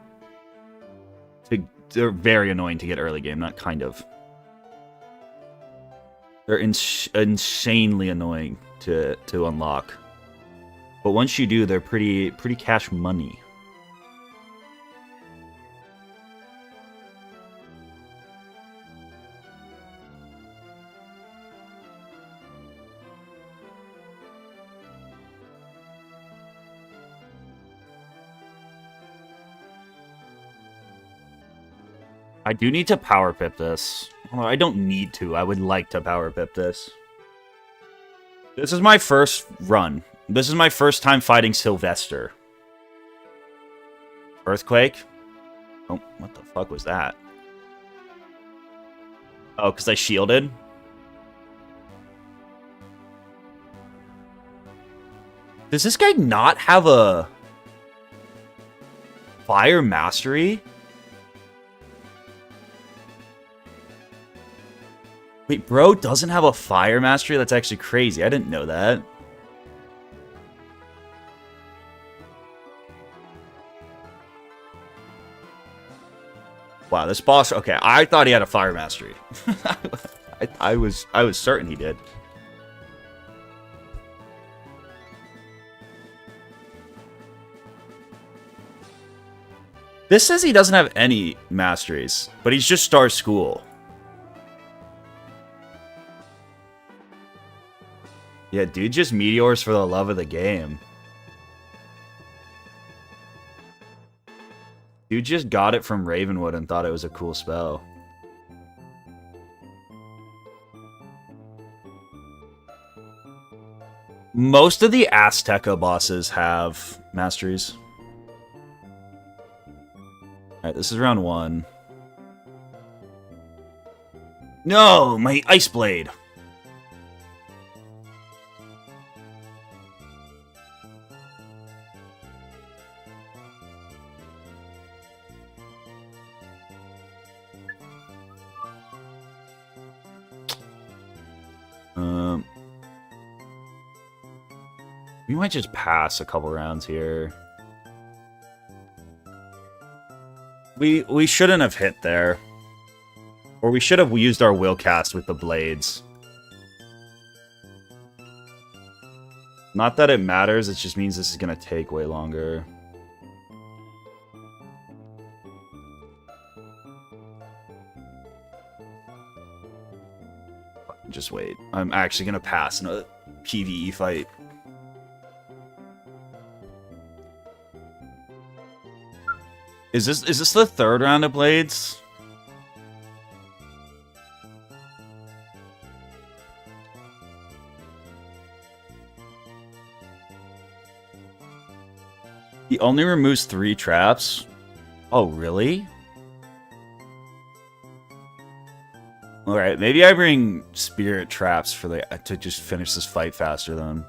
They're very annoying to get early game, not kind of. They're insanely annoying to unlock. But once you do, they're pretty cash money. I do need to power pip this. Well, I don't need to. I would like to power pip this. This is my first run. This is my first time fighting Sylvester. Earthquake? Oh, what the fuck was that? Oh, because I shielded? Does this guy not have a fire mastery? Wait, bro doesn't have a fire mastery? That's actually crazy. I didn't know that. Wow, this boss... Okay, I thought he had a fire mastery. I was certain he did. This says he doesn't have any masteries, but he's just Star School. Yeah, dude just meteors for the love of the game. Dude just got it from Ravenwood and thought it was a cool spell. Most of the Azteca bosses have masteries. Alright, this is round 1. No! My Ice Blade! We might just pass a couple rounds here. We shouldn't have hit there. Or we should have used our will cast with the blades. Not that it matters, it just means this is gonna take way longer. Just wait. I'm actually gonna pass in a PvE fight. Is this the third round of blades? He only removes 3 traps? Oh, really? Alright, maybe I bring spirit traps for to just finish this fight faster then.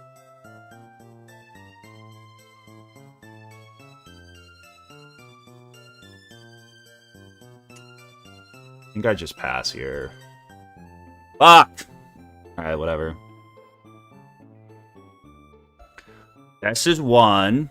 I think I just pass here. Fuck! Alright, whatever. This is 1.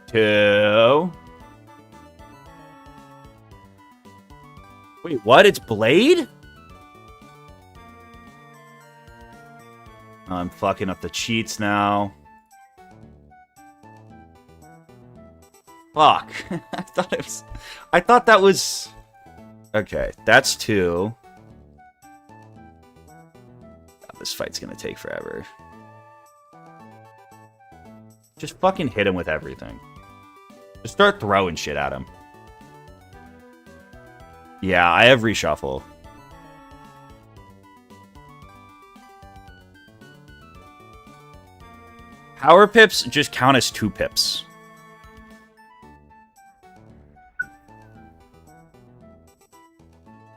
Two. Wait, what? It's Blade? I'm fucking up the cheats now. Fuck. I thought that was... Okay, that's 2. God, this fight's gonna take forever. Just fucking hit him with everything. Just start throwing shit at him. Yeah, I have reshuffle. Power pips just count as 2 pips.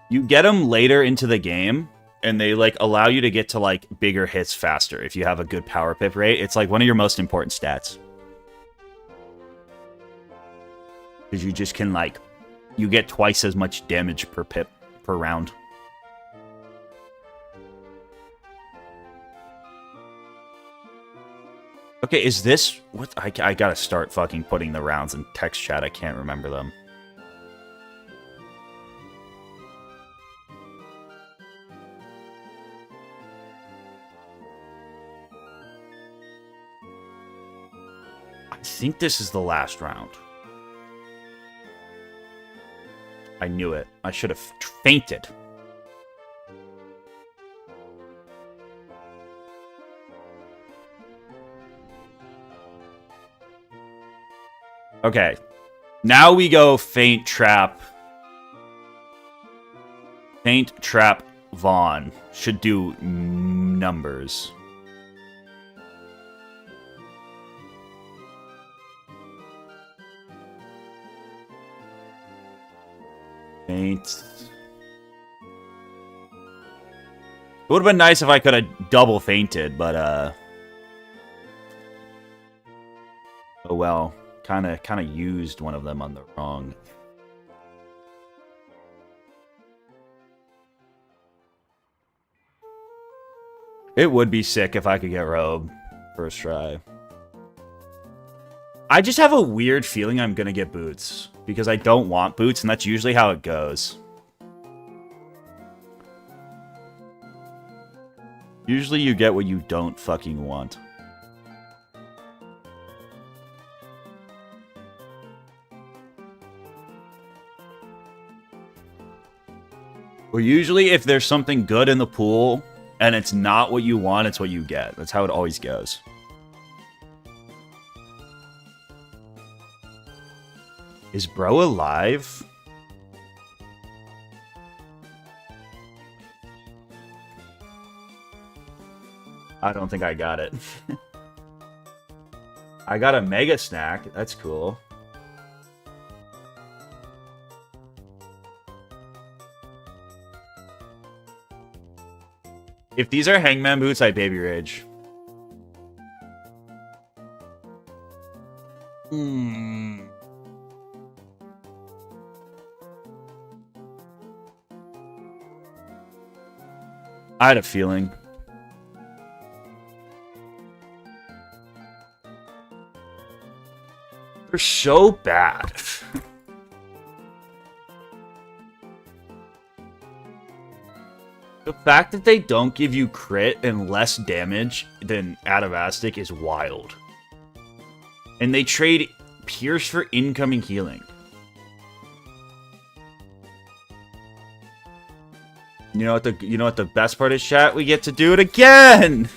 You get them later into the game, and they like allow you to get to like bigger hits faster if you have a good power pip rate. It's like one of your most important stats. Because you just can like, you get twice as much damage per pip per round. Okay, is this... What? I gotta start fucking putting the rounds in text chat. I can't remember them. I think this is the last round. I knew it. I should have fainted. Okay. Now we go Feint Trap. Feint Trap Vaughn. Should do numbers. Feint. It would have been nice if I could have double fainted, but oh well. Kind of used one of them on the wrong. It would be sick if I could get robe first try. I just have a weird feeling I'm gonna get boots because I don't want boots, and that's usually how it goes. Usually you get what you don't fucking want. Well, usually if there's something good in the pool and it's not what you want, it's what you get. That's how it always goes. Is bro alive? I don't think I got it. I got a mega snack. That's cool. If these are Hangman boots, I baby rage. I had a feeling. They're so bad. The fact that they don't give you crit and less damage than Adavastic is wild. And they trade Pierce for incoming healing. You know what the best part is, chat? We get to do it again!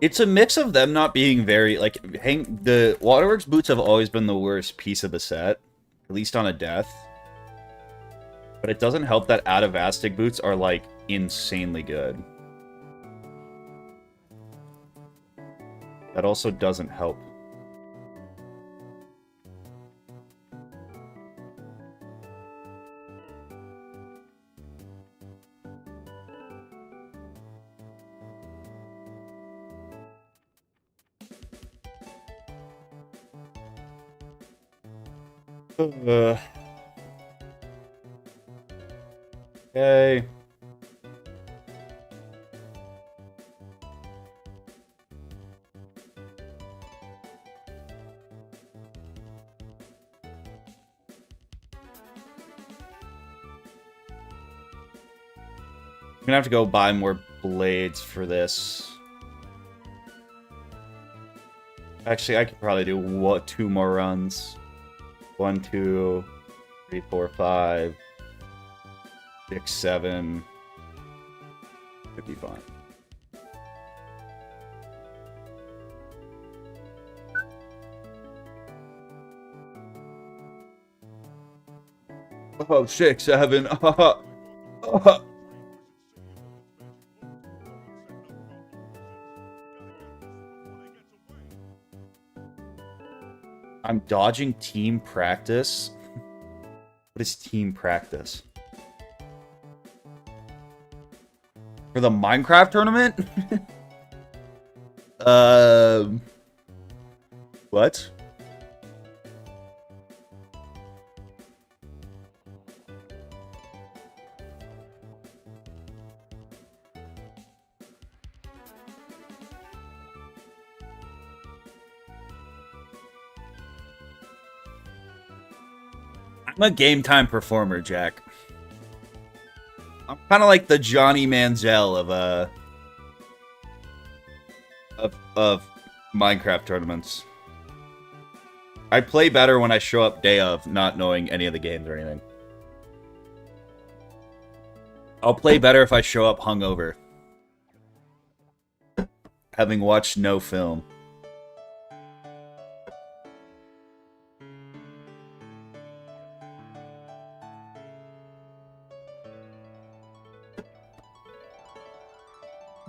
It's a mix of them not being very, like, the Waterworks boots have always been the worst piece of the set, at least on a death. But it doesn't help that Adavastic boots are, like, insanely good. That also doesn't help. Okay. I'm gonna have to go buy more blades for this. Actually, I could probably do 2 more runs. 1, 2, 3, 4, 5, 6, 7. Could be fine. Oh, 6, 7. I'm dodging team practice. What is team practice? For the Minecraft tournament? What? I'm a game time performer, Jack. I'm kind of like the Johnny Manziel of Minecraft tournaments. I play better when I show up day of, not knowing any of the games or anything. I'll play better if I show up hungover, having watched no film.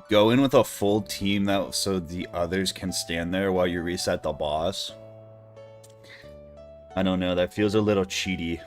Go in with a full team so the others can stand there while you reset the boss. I don't know, that feels a little cheaty.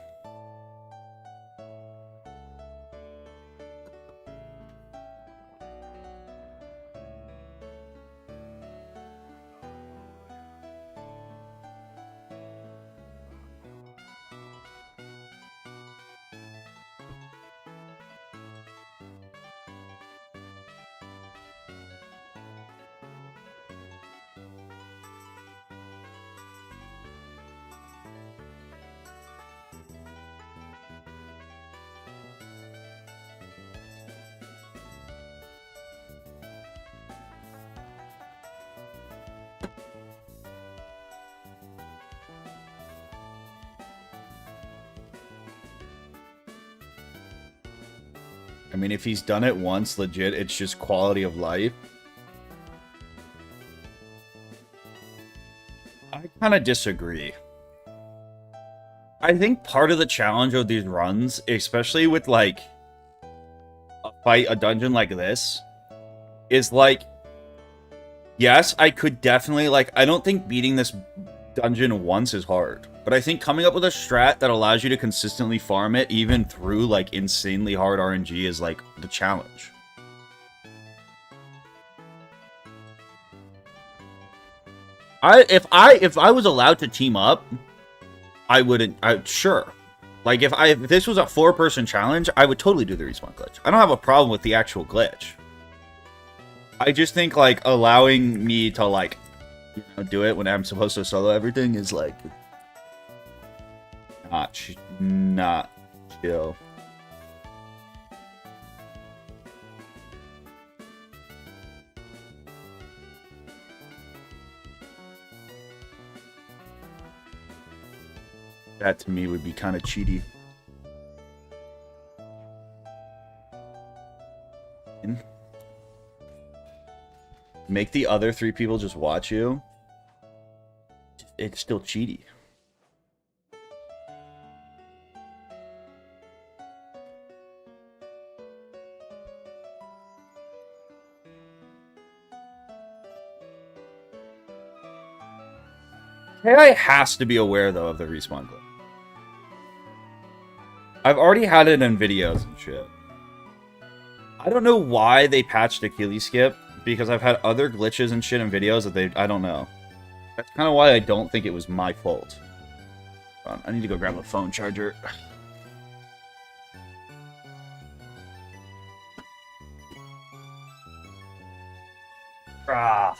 I mean, if he's done it once, legit, it's just quality of life. I kind of disagree. I think part of the challenge of these runs, especially with, like, a dungeon like this, is, like, yes, I could definitely, like, I don't think beating this dungeon once is hard. But I think coming up with a strat that allows you to consistently farm it, even through, like, insanely hard RNG, is, like, the challenge. If I was allowed to team up, I wouldn't. Sure. Like, if this was a 4-person challenge, I would totally do the respawn glitch. I don't have a problem with the actual glitch. I just think, like, allowing me to, like, you know, do it when I'm supposed to solo everything is, like, not chill. That to me would be kind of cheaty. Make the other 3 people just watch you. It's still cheaty. AI has to be aware, though, of the respawn glitch. I've already had it in videos and shit. I don't know why they patched Achilles skip, because I've had other glitches and shit in videos that I don't know. That's kind of why I don't think it was my fault. I need to go grab a phone charger. Ah.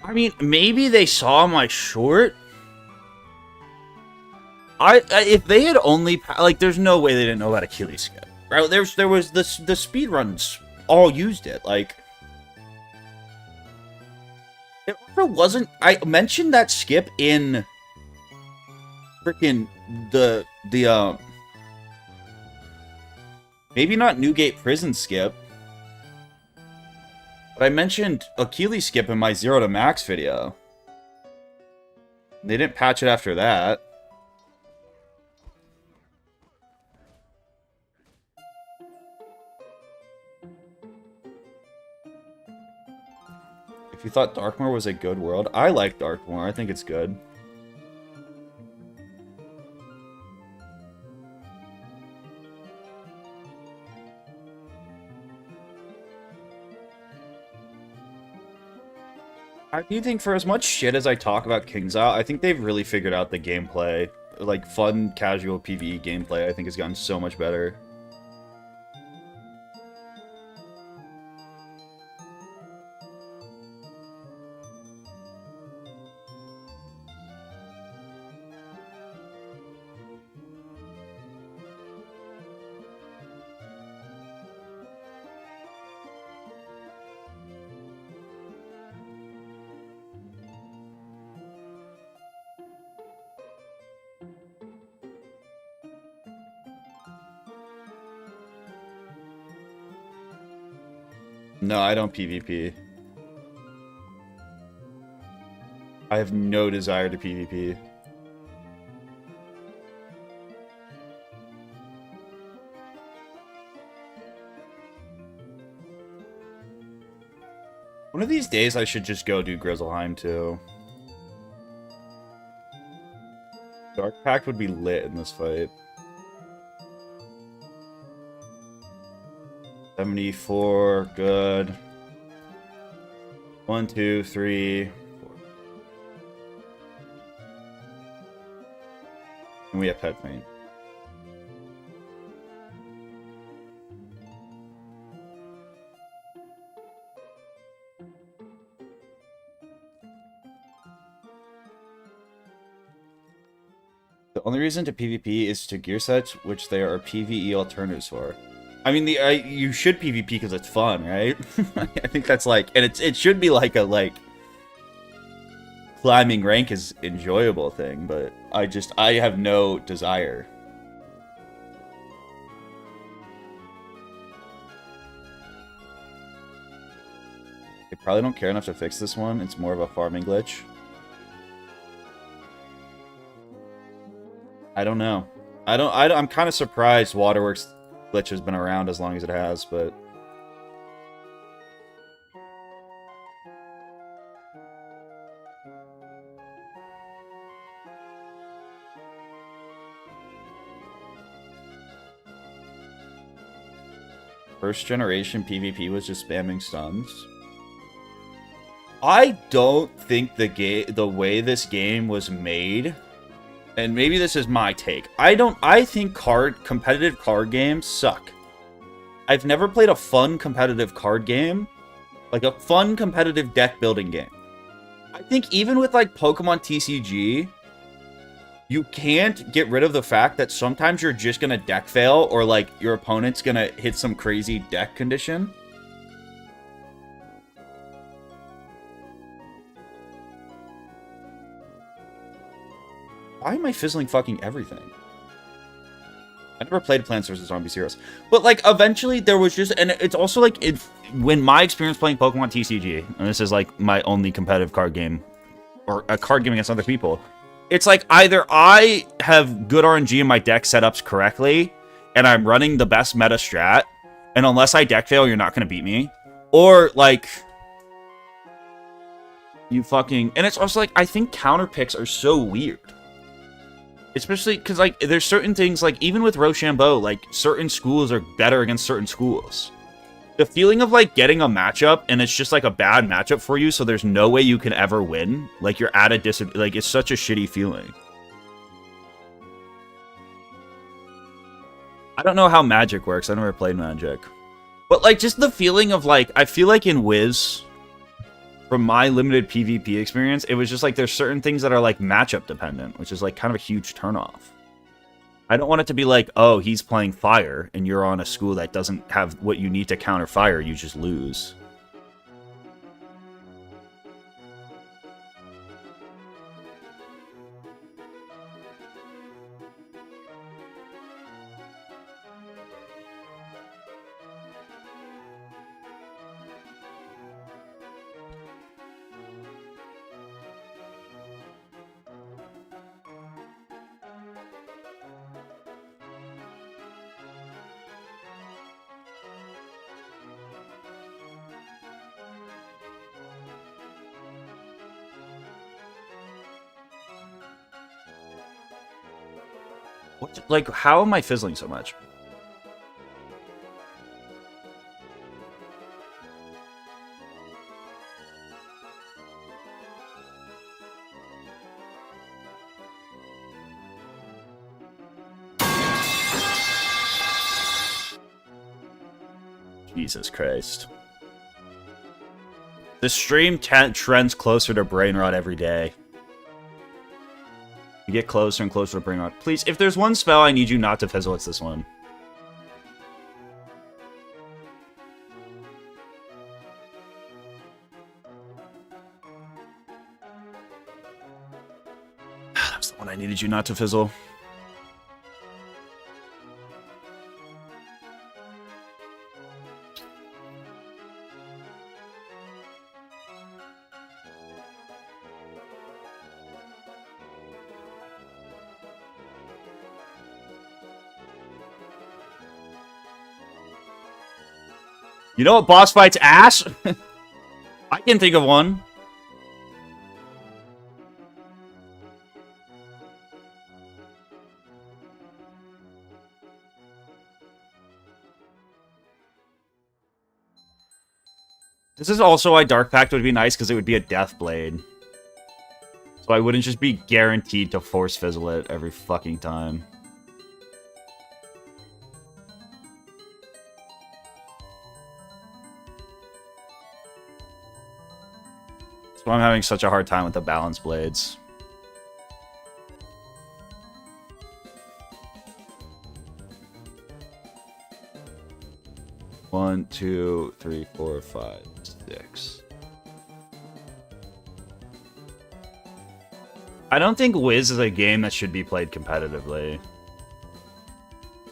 I mean, maybe they saw my short. If they had only, like, there's no way they didn't know about Achilles skip, right? There was the speedruns all used it. Like, It also wasn't. I mentioned that skip in freaking the maybe not Newgate Prison skip, but I mentioned Achilles skip in my 0 to max video. They didn't patch it after that. If you thought Darkmoor was a good world, I like Darkmoor. I think it's good. I do think for as much shit as I talk about King's Isle, I think they've really figured out the gameplay. Like, fun, casual PvE gameplay, I think has gotten so much better. No, I don't PvP. I have no desire to PvP. One of these days I should just go do Grizzleheim too. Dark Pact would be lit in this fight. 74, good. 1, 2, 3, 4. And we have Pet Paint. The only reason to PvP is to gear sets, which there are PvE alternatives for. I mean, you should PvP because it's fun, right? I think that's like, and it should be like a climbing rank is enjoyable thing, but I have no desire. They probably don't care enough to fix this one. It's more of a farming glitch. I don't know. I'm kind of surprised Waterworks glitch has been around as long as it has, but first generation PvP was just spamming stuns. I don't think the way this game was made, and maybe this is my take, I think competitive card games suck. I've never played a fun competitive card game, like a fun competitive deck building game. I think even with like Pokemon TCG, you can't get rid of the fact that sometimes you're just gonna deck fail, or like your opponent's gonna hit some crazy deck condition. Why am I fizzling fucking everything? I never played Plants vs. Zombies Heroes. But, like, eventually there was just... And it's also, like, when my experience playing Pokemon TCG, and this is, like, my only competitive card game, or a card game against other people, it's like either I have good RNG in my deck setups correctly, and I'm running the best meta strat, and unless I deck fail, you're not going to beat me. Or, like... You fucking... And it's also, like, I think counter picks are so weird. Especially because, like, there's certain things, like, even with Rochambeau, like, certain schools are better against certain schools. The feeling of, like, getting a matchup, and it's just, like, a bad matchup for you, so there's no way you can ever win. Like, you're at a disadvantage. Like, it's such a shitty feeling. I don't know how Magic works. I never played Magic. But, like, just the feeling of, like, I feel like in Wiz, from my limited PvP experience, it was just like there's certain things that are like matchup dependent, which is like kind of a huge turnoff. I don't want it to be like, oh, he's playing fire and you're on a school that doesn't have what you need to counter fire, you just lose. What, like, how am I fizzling so much? Jesus Christ. The stream trends closer to brain rot every day. You get closer and closer to brain rot. Please, if there's one spell I need you not to fizzle, it's this one. That's the one I needed you not to fizzle. You know what boss fights ass? I can think of one. This is also why Dark Pact would be nice, because it would be a Death Blade. So I wouldn't just be guaranteed to force fizzle it every fucking time. That's why I'm having such a hard time with the balance blades. One, two, three, four, five, six. I don't think Wiz is a game that should be played competitively.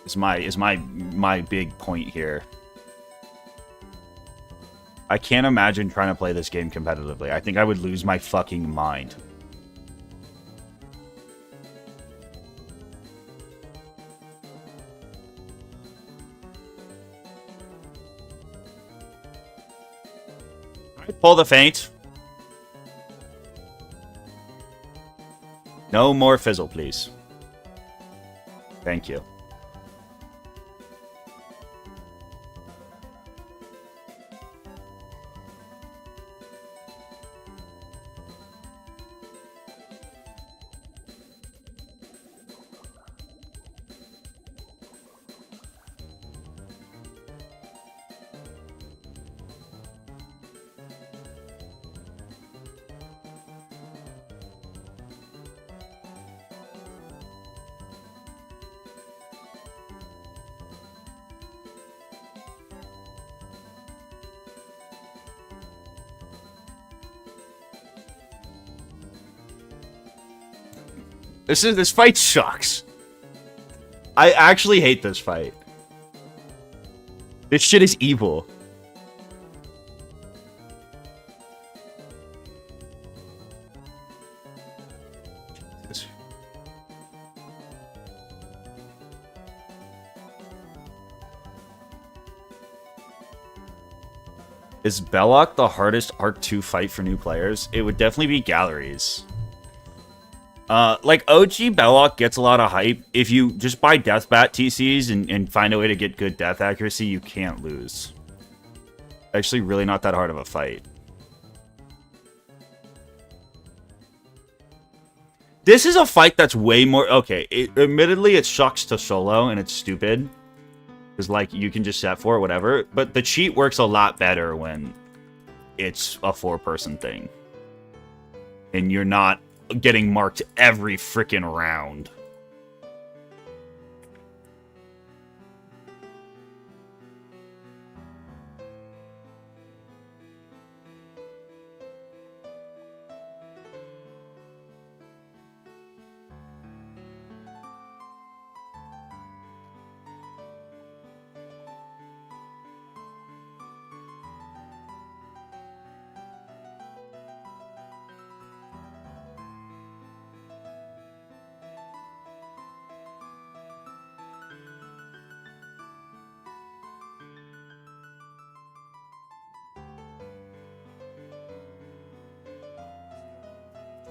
Is my big point here. I can't imagine trying to play this game competitively. I think I would lose my fucking mind. Pull the feint. No more fizzle, please. Thank you. This fight sucks. I actually hate this fight. This shit is evil. Is Belloc the hardest Arc 2 fight for new players? It would definitely be Galleries. Like, OG Belloc gets a lot of hype. If you just buy Deathbat TCs and find a way to get good death accuracy, you can't lose. Actually, really not that hard of a fight. This is a fight that's way more... Okay, admittedly, it sucks to solo, and it's stupid. Because, like, you can just set for it, whatever. But the cheat works a lot better when it's a 4-person thing. And you're not getting marked every freaking round.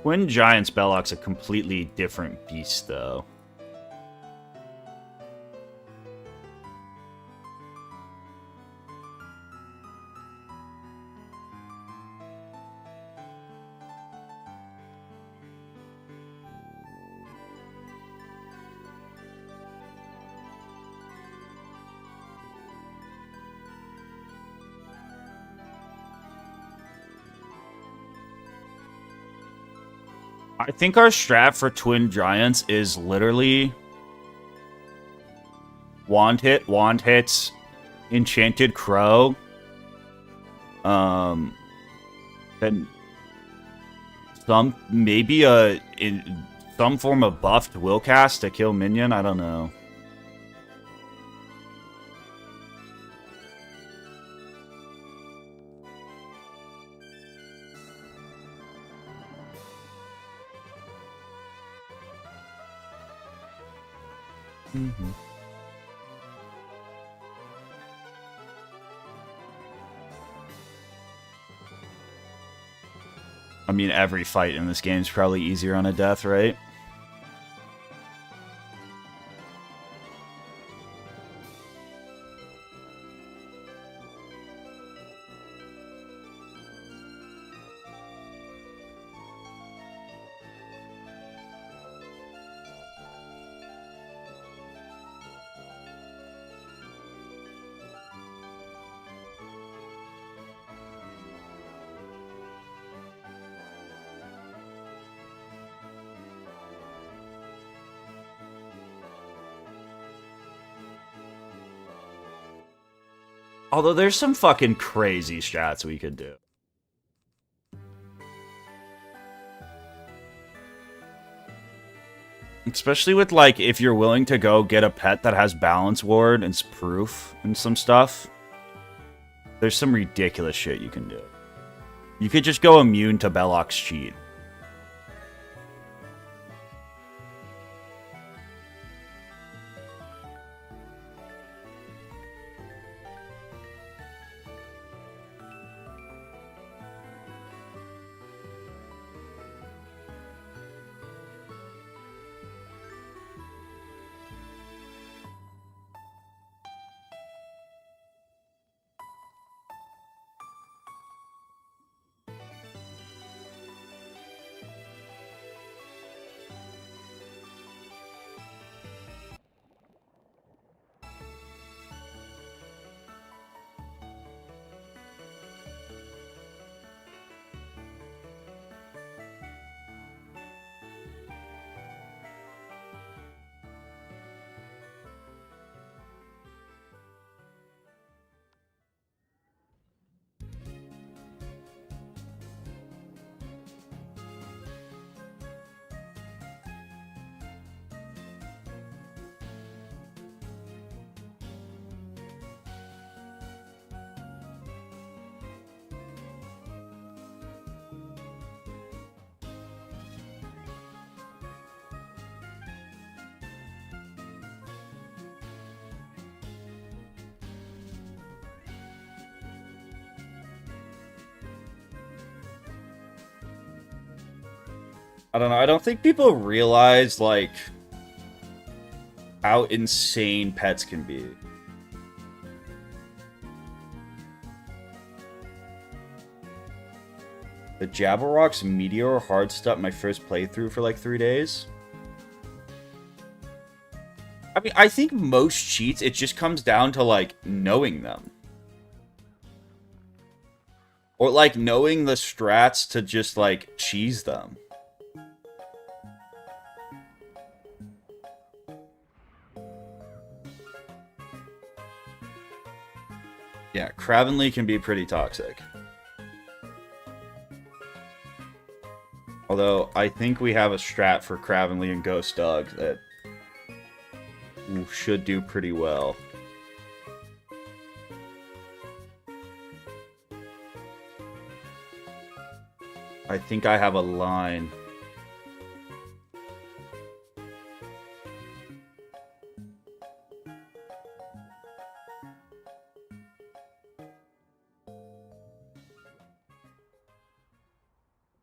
Twin Giants Belloc's a completely different beast, though. I think our strat for Twin Giants is literally wand hits, Enchanted Crow, then maybe some form of buffed Willcast to kill minion. I don't know. Mm-hmm. I mean, every fight in this game is probably easier on a death, right? Although there's some fucking crazy strats we could do. Especially with, like, if you're willing to go get a pet that has Balance Ward and Proof and some stuff. There's some ridiculous shit you can do. You could just go immune to Belloq's cheat. I don't know. I don't think people realize, like, how insane pets can be. The Jabberwock's Meteor hard stopped my first playthrough for like 3 days. I mean, I think most cheats, it just comes down to, like, knowing them. Or, like, knowing the strats to just, like, cheese them. Yeah, Cravenly can be pretty toxic. Although, I think we have a strat for Cravenly and Ghost Dog that should do pretty well. I think I have a line.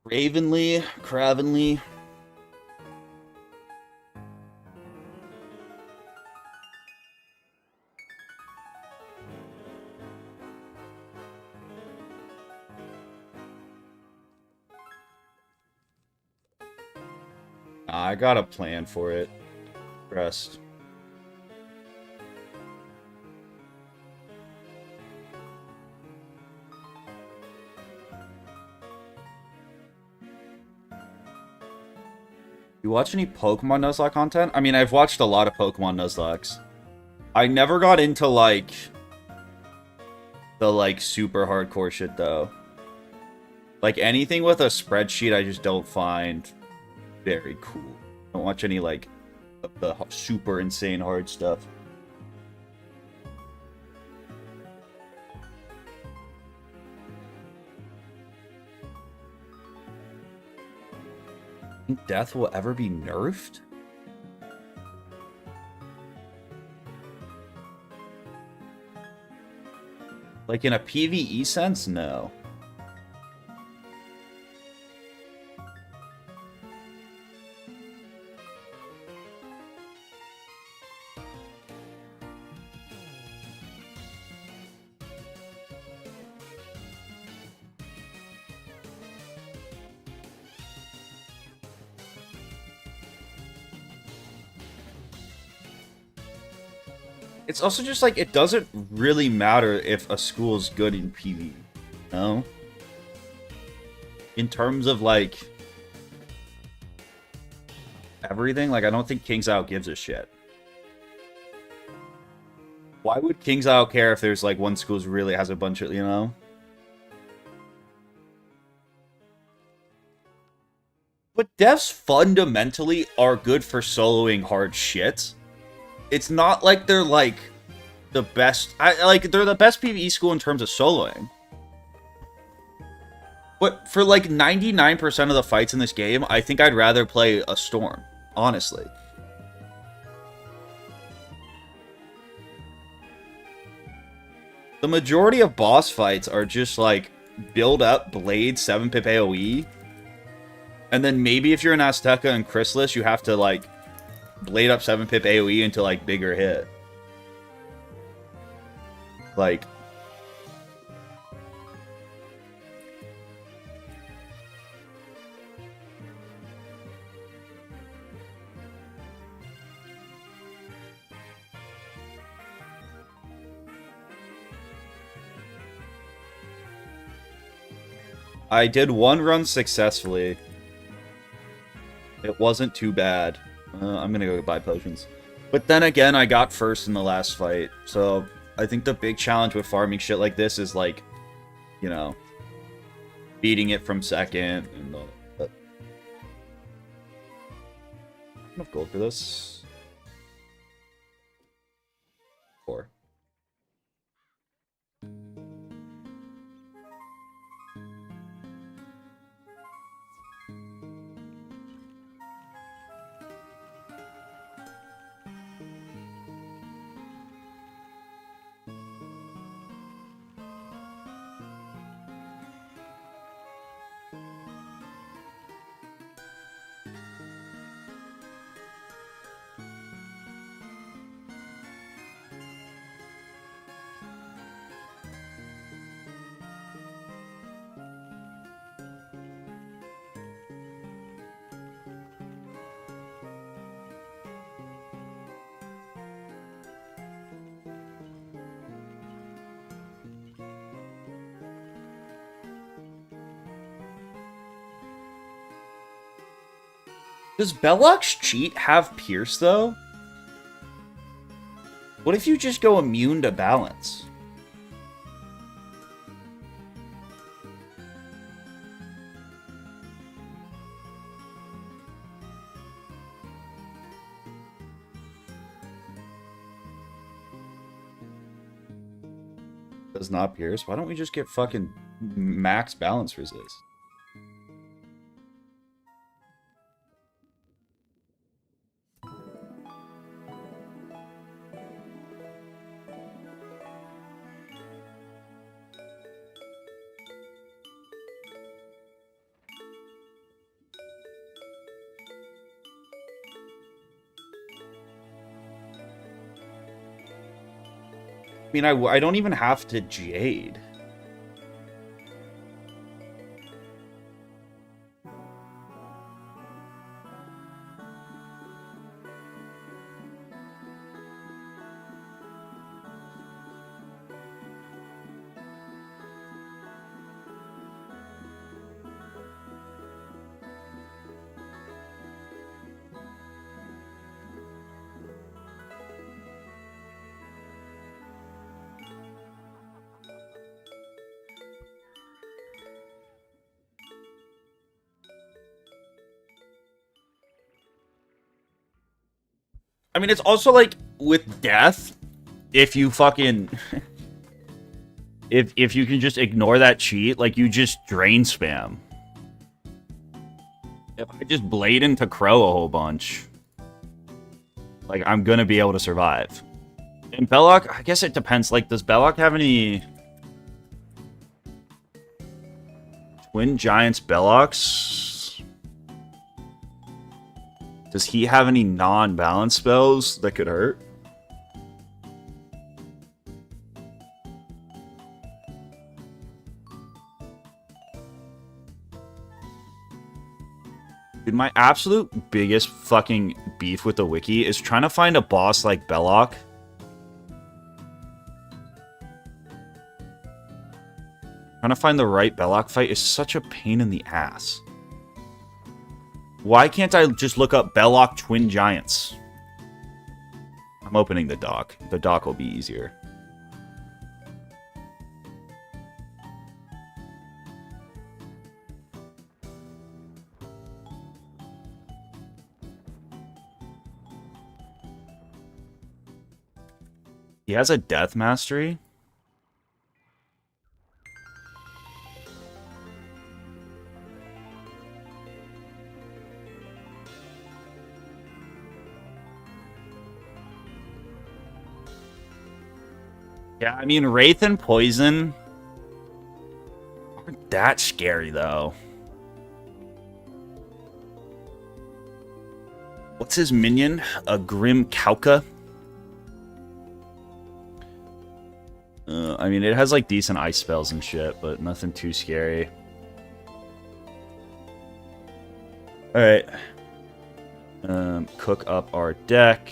Ravenly, Cravenly. I got a plan for it. Rest. You watch any Pokemon Nuzlocke content? I mean, I've watched a lot of Pokemon Nuzlockes. I never got into, like, the, like, super hardcore shit, though. Like, anything with a spreadsheet, I just don't find very cool. I don't watch any, like, the super insane hard stuff. Think death will ever be nerfed? Like, in a PvE sense, no. It's also just like, it doesn't really matter if a school is good in PvE, you know? In terms of, like, everything, like, I don't think King's Isle gives a shit. Why would King's Isle care if there's, like, one school really has a bunch of, you know? But devs fundamentally are good for soloing hard shit. It's not like they're, like, the best... they're the best PvE school in terms of soloing. But for, like, 99% of the fights in this game, I think I'd rather play a Storm. Honestly. The majority of boss fights are just, like, build up Blade 7-pip AoE. And then maybe if you're an Azteca and Chrysalis, you have to, like, Blade up 7-pip AoE into, like, bigger hit. Like... I did one run successfully. It wasn't too bad. I'm gonna go buy potions. But then again, I got first in the last fight. So, I think the big challenge with farming shit like this is, like, you know, beating it from second. And enough gold for this. 4. Does Belloq's cheat have Pierce, though? What if you just go immune to balance? Does not Pierce? Why don't we just get fucking max balance resist? I mean, I don't even have to Jade. I mean, it's also like with death, if you fucking if you can just ignore that cheat, like you just drain spam. If I just blade into Crow a whole bunch, like I'm gonna be able to survive. And Belloc, I guess it depends. Like, does Belloc have any Twin Giants Bellocs? Does he have any non-balance spells that could hurt? Dude, my absolute biggest fucking beef with the wiki is trying to find a boss like Belloc. Trying to find the right Belloc fight is such a pain in the ass. Why can't I just look up Belloc Twin Giants? I'm opening the doc. The doc will be easier. He has a death mastery? Yeah, I mean, Wraith and Poison aren't that scary, though. What's his minion? A Grim Kauka? I mean, it has, like, decent ice spells and shit, but nothing too scary. Alright. Cook up our deck.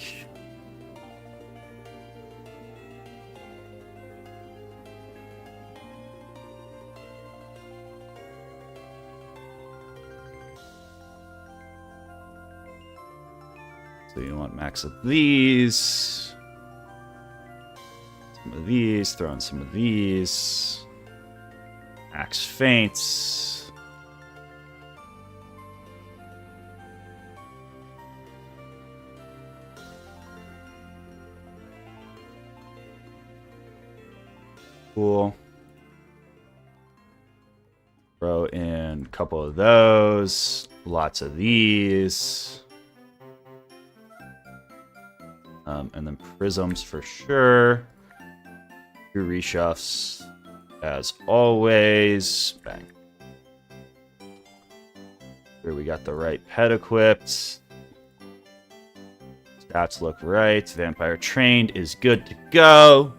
So you want max of these. Some of these, throw in some of these. Axe Feints. Cool. Throw in a couple of those. Lots of these. And then prisms for sure. 2 reshuffs, as always. Bang. Here we got the right pet equipped. Stats look right. Vampire trained is good to go.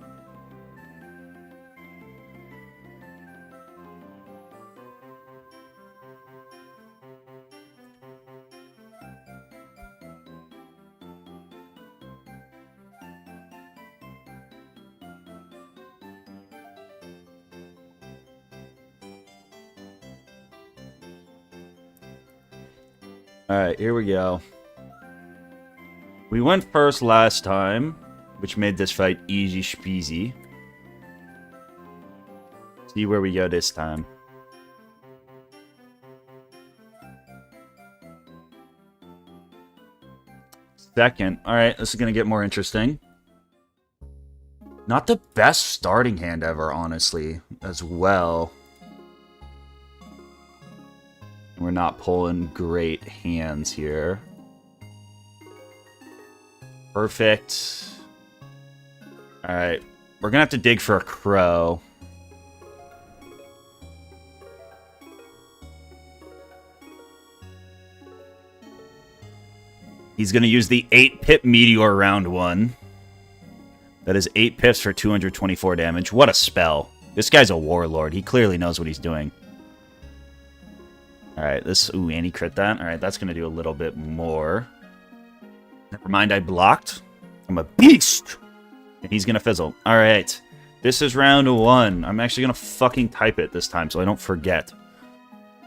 Alright, here we go. We went first last time, which made this fight easy speasy. See where we go this time. Second. Alright, this is going to get more interesting. Not the best starting hand ever, honestly, as well. We're not pulling great hands here. Perfect. Alright. We're gonna have to dig for a crow. He's gonna use the 8-pip Meteor round 1. That is 8 pips for 224 damage. What a spell. This guy's a warlord. He clearly knows what he's doing. Alright, this... Ooh, and he crit that. Alright, that's going to do a little bit more. Never mind, I blocked. I'm a beast! And he's going to fizzle. Alright. This is round 1. I'm actually going to fucking type it this time so I don't forget.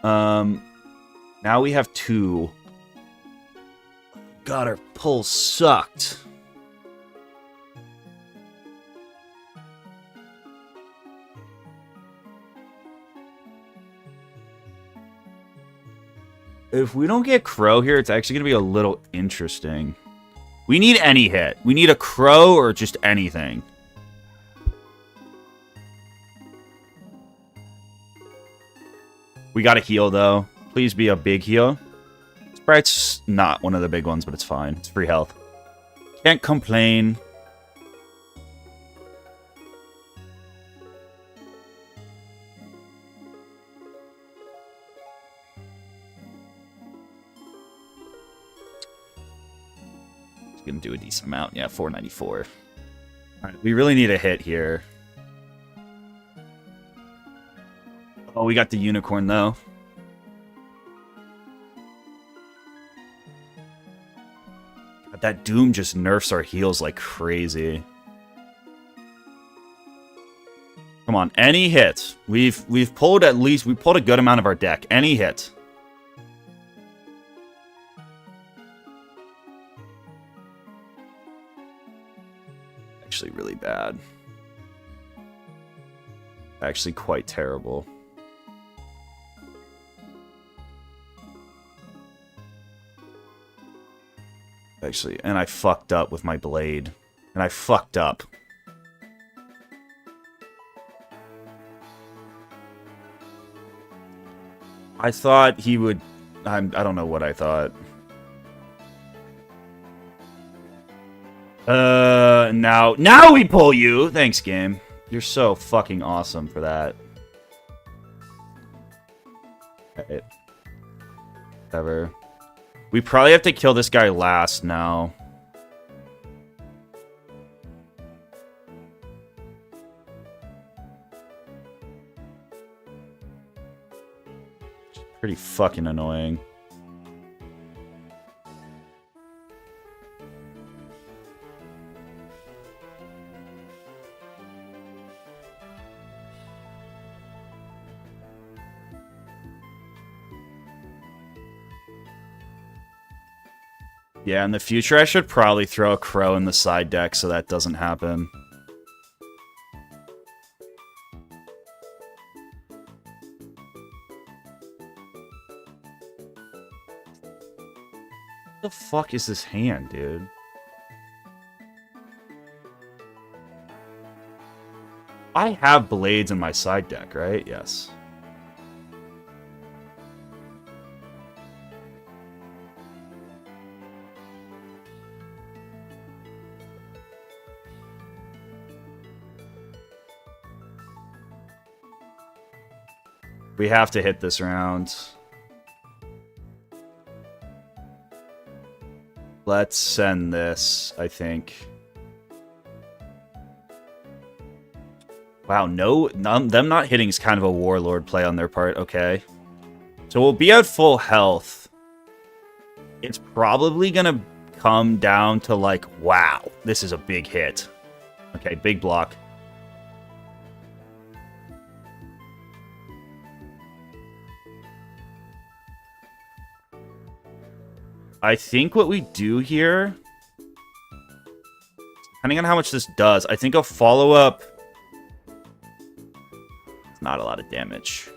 Now we have 2. God, our pull sucked. If we don't get Crow here, it's actually going to be a little interesting. We need any hit. We need a crow or just anything. We got to heal, though. Please be a big heal. Sprite's not one of the big ones, but it's fine. It's free health. Can't complain. Gonna do a decent amount. Yeah, 494. Alright, we really need a hit here. Oh, we got the unicorn, though. God, that Doom just nerfs our heals like crazy. Come on, any hit. We've pulled at least... We pulled a good amount of our deck. Any hit. Actually really bad. Actually quite terrible. Actually, and I fucked up with my blade. And I fucked up. I thought he would... I don't know what I thought. Now we pull you! Thanks, game. You're so fucking awesome for that. Okay. Whatever. We probably have to kill this guy last now. Pretty fucking annoying. Yeah, in the future, I should probably throw a crow in the side deck so that doesn't happen. What the fuck is this hand, dude? I have blades in my side deck, right? Yes. We have to hit this round. Let's send this, I think. Wow, them not hitting is kind of a warlord play on their part. Okay. So we'll be at full health. It's probably going to come down to like, wow, this is a big hit. Okay, big block. I think what we do here, depending on how much this does, I think a follow-up... It's not a lot of damage.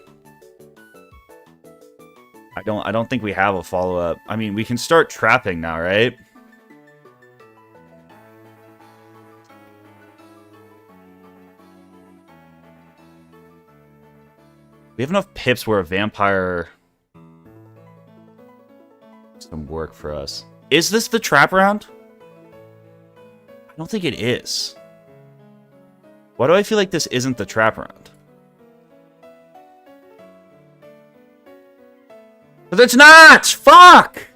I don't think we have a follow-up. I mean, we can start trapping now, right? We have enough pips where a vampire... some work for us. Is this the trap round? I don't think it is. Why do I feel like this isn't the trap round? But it's not! Fuck!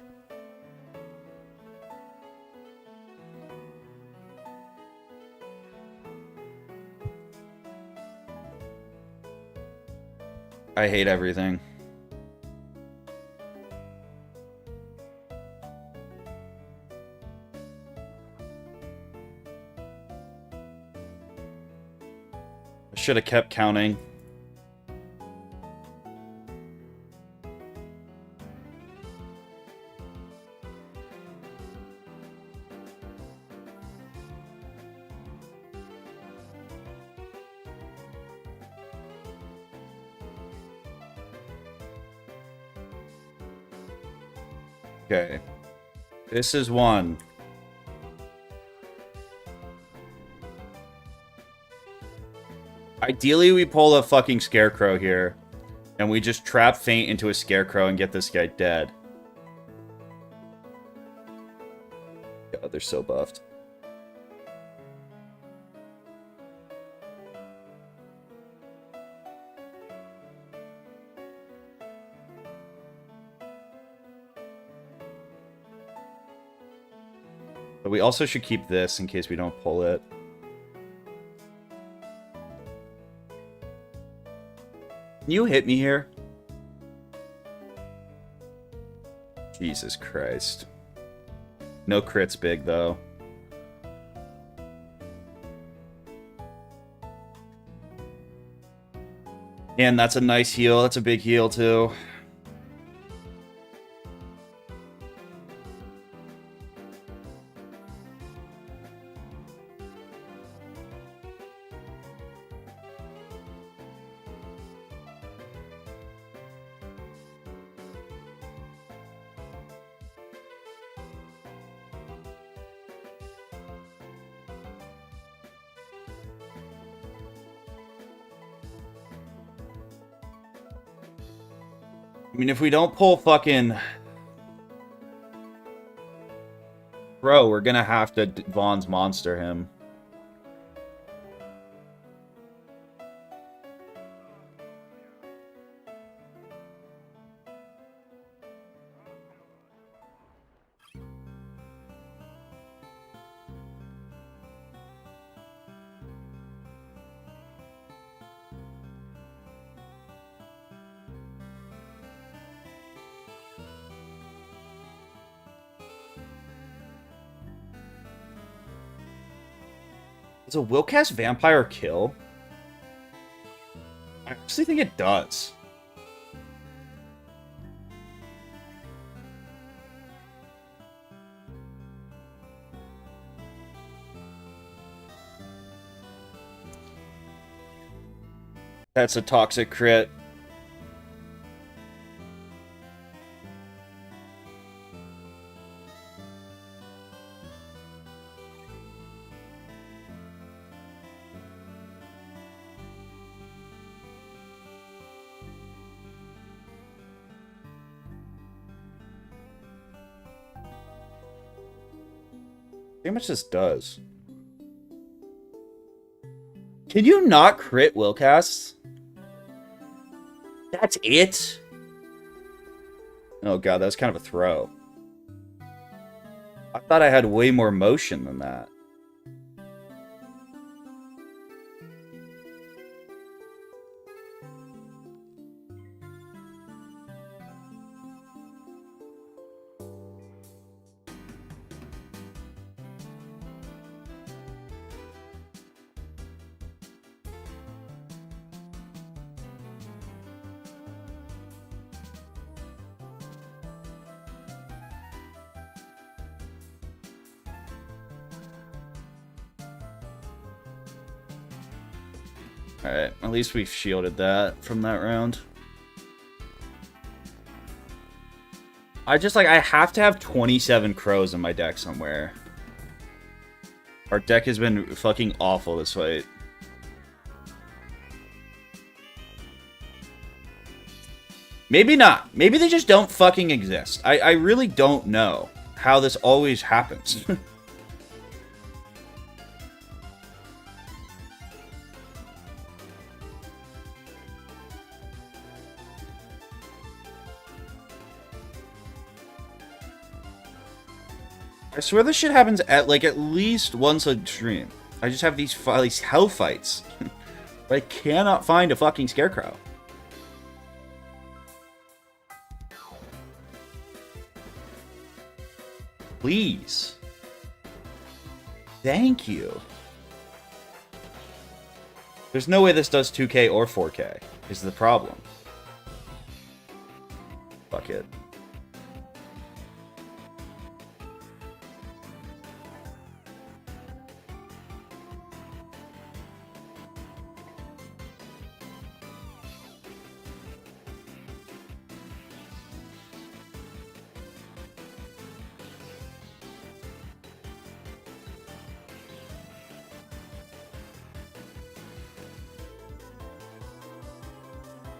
I hate everything. Should have kept counting. Okay. This is one. Ideally, we pull a fucking Scarecrow here. And we just trap Feint into a Scarecrow and get this guy dead. God, they're so buffed. But we also should keep this in case we don't pull it. Can you hit me here? Jesus Christ. No crits big, though. And that's a nice heal. That's a big heal, too. I mean, if we don't pull fucking... Bro, we're gonna have to Vaughn's Monster him. Does a Willcast Vampire kill? I actually think it does. That's a toxic crit. How much this does? Can you not crit Willcasts? That's it? Oh god, that was kind of a throw. I thought I had way more motion than that. Alright, at least we've shielded that from that round. I have to have 27 crows in my deck somewhere. Our deck has been fucking awful this fight. Maybe not. Maybe they just don't fucking exist. I really don't know how this always happens. I swear this shit happens at least once a stream. I just have these hell fights. But I cannot find a fucking Scarecrow. Please. Thank you. There's no way this does 2K or 4K, is the problem. Fuck it.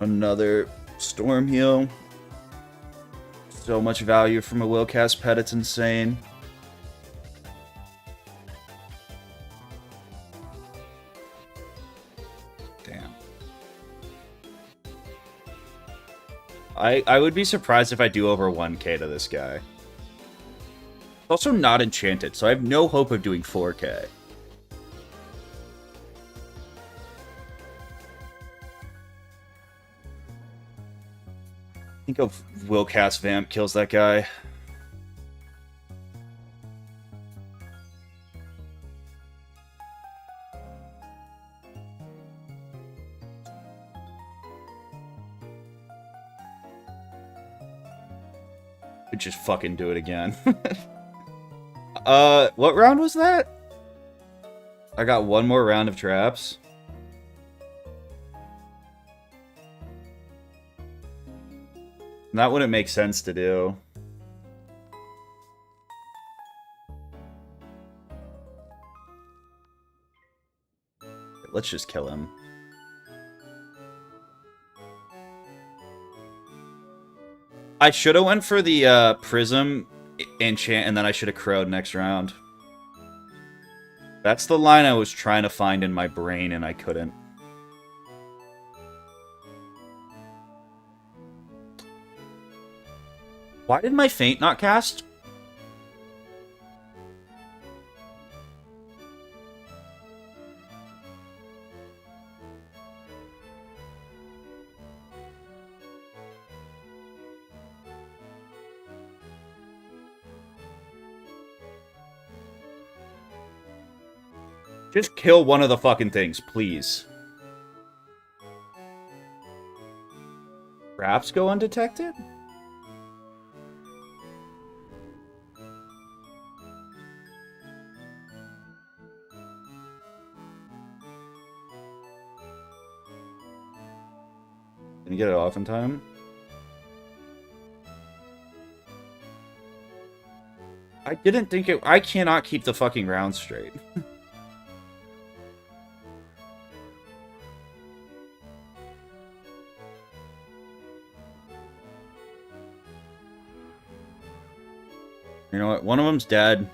Another storm heal. So much value from a will cast pet, it's insane. Damn. I would be surprised if I do over 1k to this guy. It's also not enchanted, so I have no hope of doing 4k. I think a will cast vamp kills that guy. Could just fucking do it again. What round was that? I got one more round of traps. That wouldn't make sense to do. Let's just kill him. I should have went for the prism enchant, and then I should have crowed next round. That's the line I was trying to find in my brain, and I couldn't. Why did my feint not cast? Just kill one of the fucking things, please. Traps go undetected? Can you get it off in time? I didn't think it... I cannot keep the fucking round straight. You know what? One of them's dead.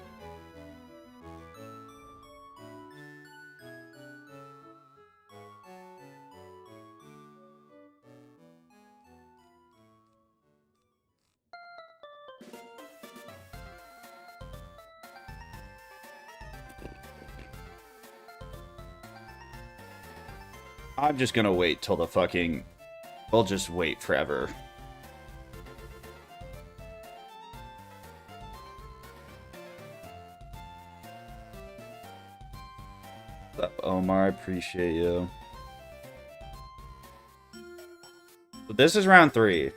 I'm just gonna wait till the fucking... We'll just wait forever. What's up, Omar? I appreciate you. So this is round 3.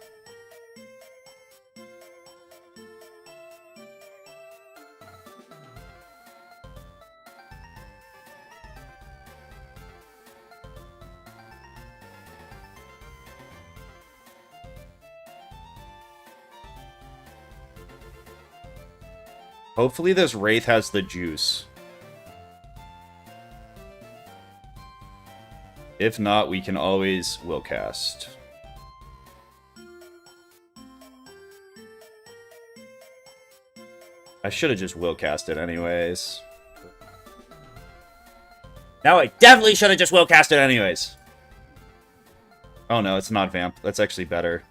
Hopefully this Wraith has the juice. If not, we can always will cast. I should have just will cast it anyways. Now I definitely should have just will cast it anyways. Oh no, it's not vamp. That's actually better.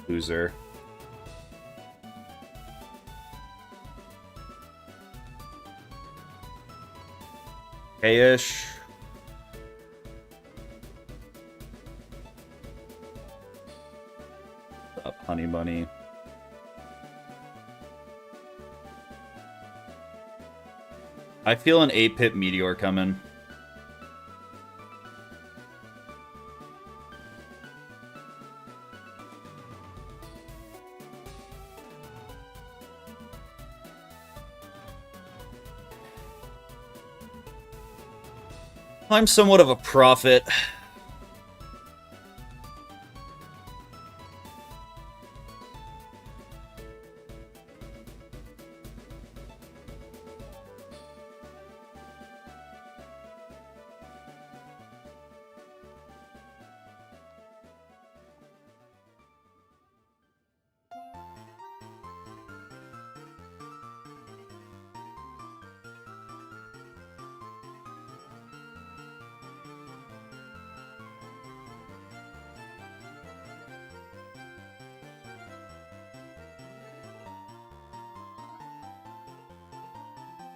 Loser. Hey-ish. What's up, honey bunny? I feel an 8-pip meteor coming. I'm somewhat of a prophet.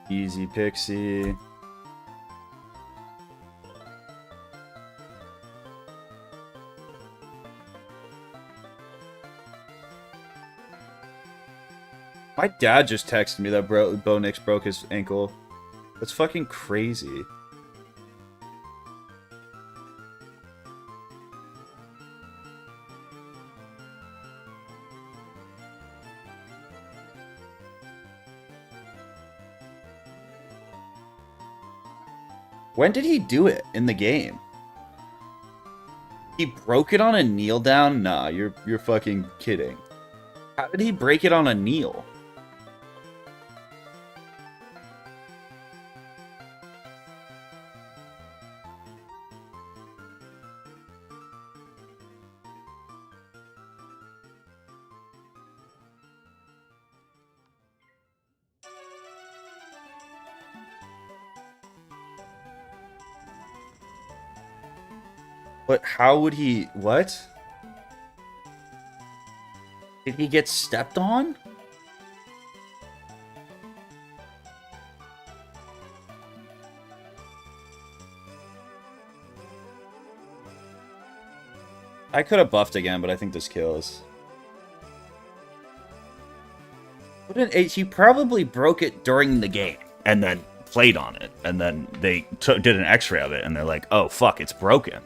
Easy Pixie. My dad just texted me that Bo Nix broke his ankle. That's fucking crazy. When did he do it in the game? He broke it on a kneel down? Nah, you're fucking kidding. How did he break it on a kneel? But how would he... What? Did he get stepped on? I could have buffed again, but I think this kills. He probably broke it during the game and then played on it. And then they did an x-ray of it and they're like, oh, fuck, it's broken.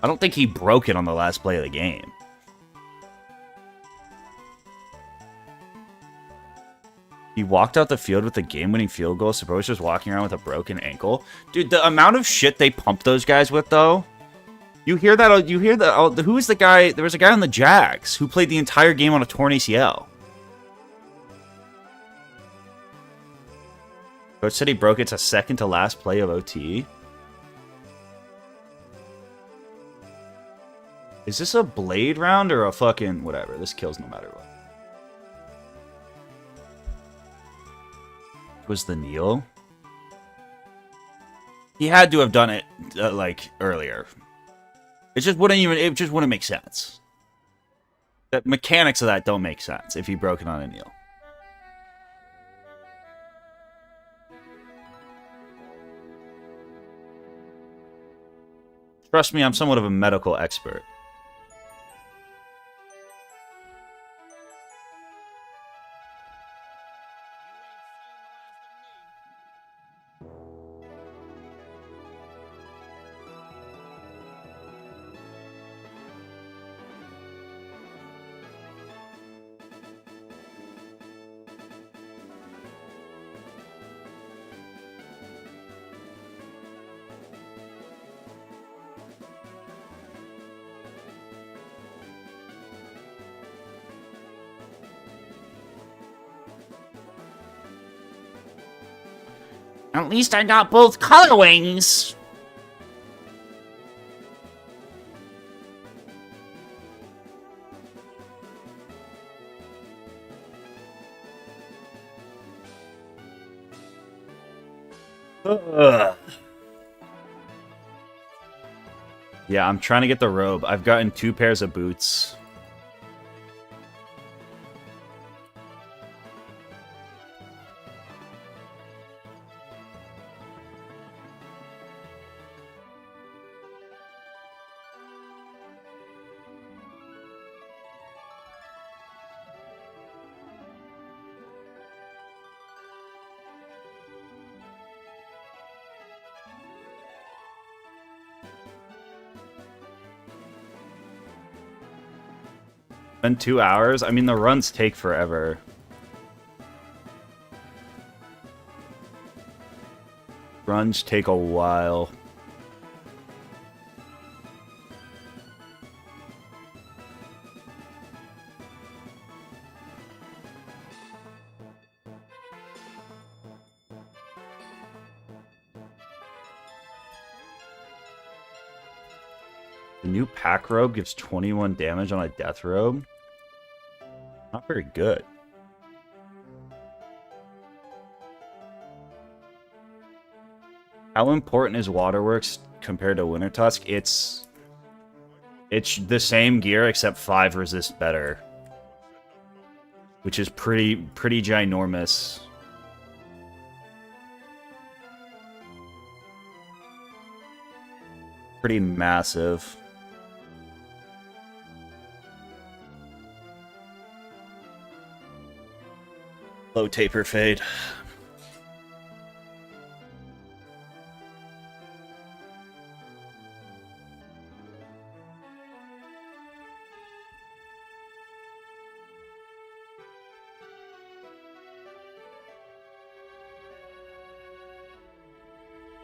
I don't think he broke it on the last play of the game. He walked out the field with the game-winning field goal. Suppose just walking around with a broken ankle. Dude, the amount of shit they pump those guys with, though. You hear that? You hear that? Oh, who is the guy? There was a guy on the Jags who played the entire game on a torn ACL. Coach said he broke it to second to last play of OT. Is this a blade round or a fucking whatever? This kills no matter what. Was the kneel? He had to have done it like earlier. It just wouldn't make sense. The mechanics of that don't make sense if he broke it on a kneel. Trust me, I'm somewhat of a medical expert. At least I got both colorwings. Ugh. Yeah, I'm trying to get the robe. I've gotten 2 pairs of boots. Been 2 hours? I mean, the runs take forever. Runs take a while. The new pack robe gives 21 damage on a death robe. Not very good. How important is Waterworks compared to Winter Tusk? It's the same gear except 5 resist better, which is pretty ginormous. Pretty massive. Low taper fade.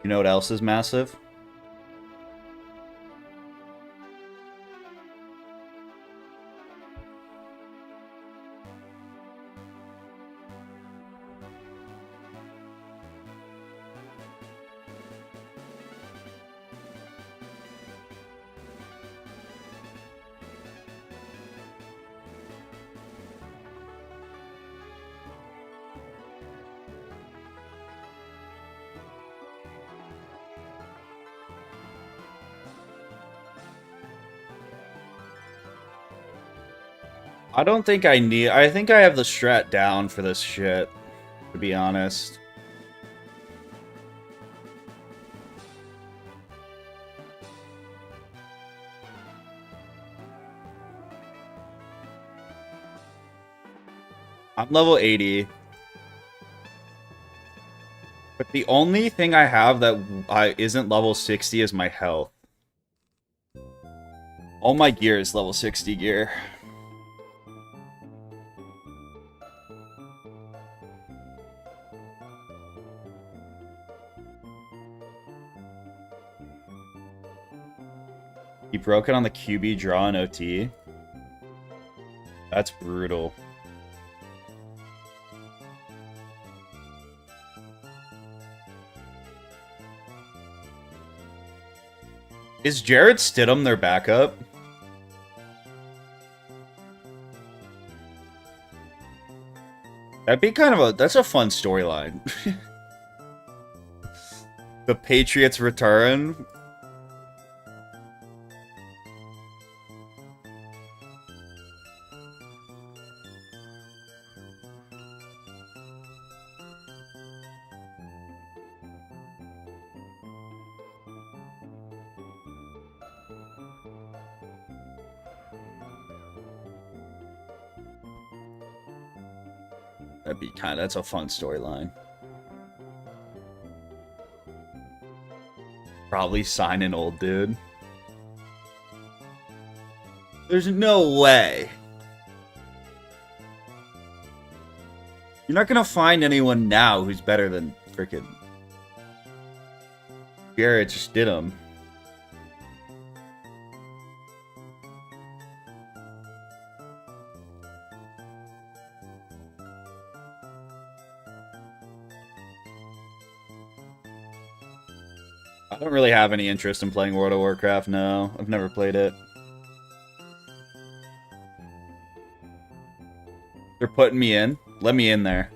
You know what else is massive? I don't think I need... I think I have the strat down for this shit, to be honest. I'm level 80. But the only thing I have that isn't level 60 is my health. All my gear is level 60 gear. He broke it on the QB draw in OT. That's brutal. Is Jared Stidham their backup? That'd be kind of a... That's a fun storyline. The Patriots return. That'd be kind of... That's a fun storyline. Probably sign an old dude. There's no way. You're not gonna find anyone now who's better than frickin' Garrett just did him. I don't really have any interest in playing World of Warcraft, no. I've never played it. They're putting me in. Let me in there.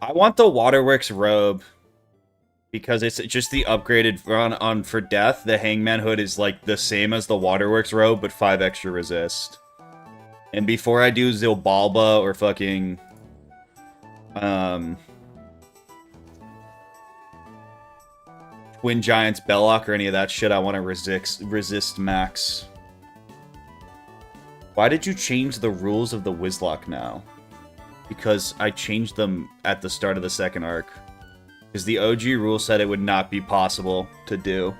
I want the Waterworks robe because it's just the upgraded run on for death. The Hangman hood is like the same as the Waterworks robe, but 5 extra resist. And before I do Zilbalba or fucking Twin Giants Belloc or any of that shit, I want to resist max. Why did you change the rules of the Wizlocke now? Because I changed them at the start of the second arc. Because the OG rule said it would not be possible to do.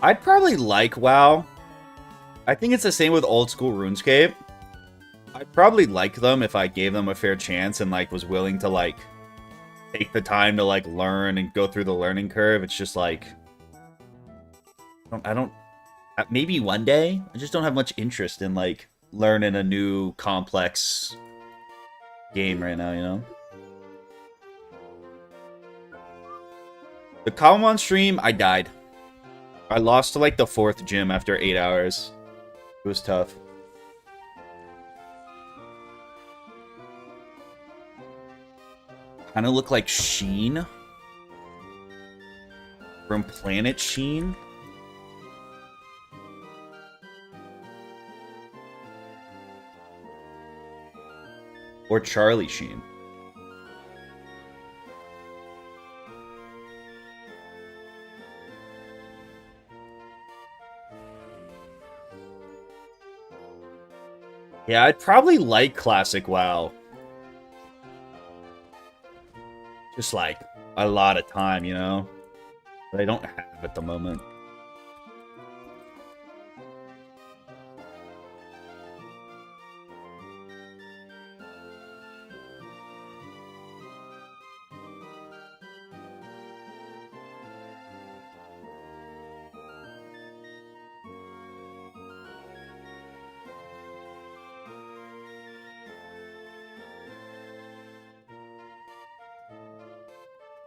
I'd probably like WoW. I think it's the same with old school RuneScape. I'd probably like them if I gave them a fair chance and, like, was willing to, like, take the time to, like, learn and go through the learning curve. It's just, like... I don't... Maybe one day? I just don't have much interest in, like, learning a new, complex game right now, you know? The Kalman stream, I died. I lost to, like, the 4th gym after 8 hours. It was tough. Kind of look like Sheen. From Planet Sheen. Or Charlie Sheen. Yeah, I'd probably like Classic WoW. Just like a lot of time, you know? But I don't have at the moment.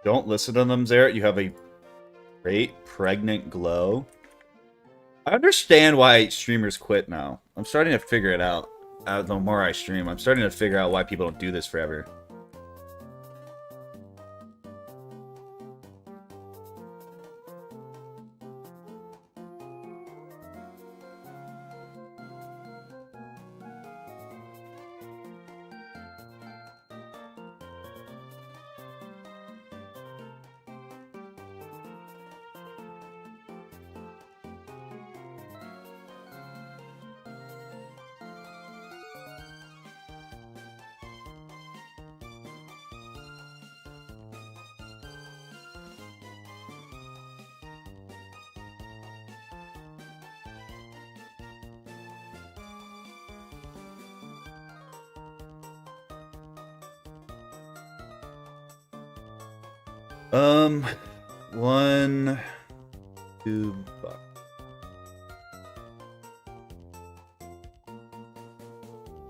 Don't listen to them, Zareth. You have a great pregnant glow. I understand why streamers quit now. I'm starting to figure it out. The more I stream, I'm starting to figure out why people don't do this forever. $1, $2.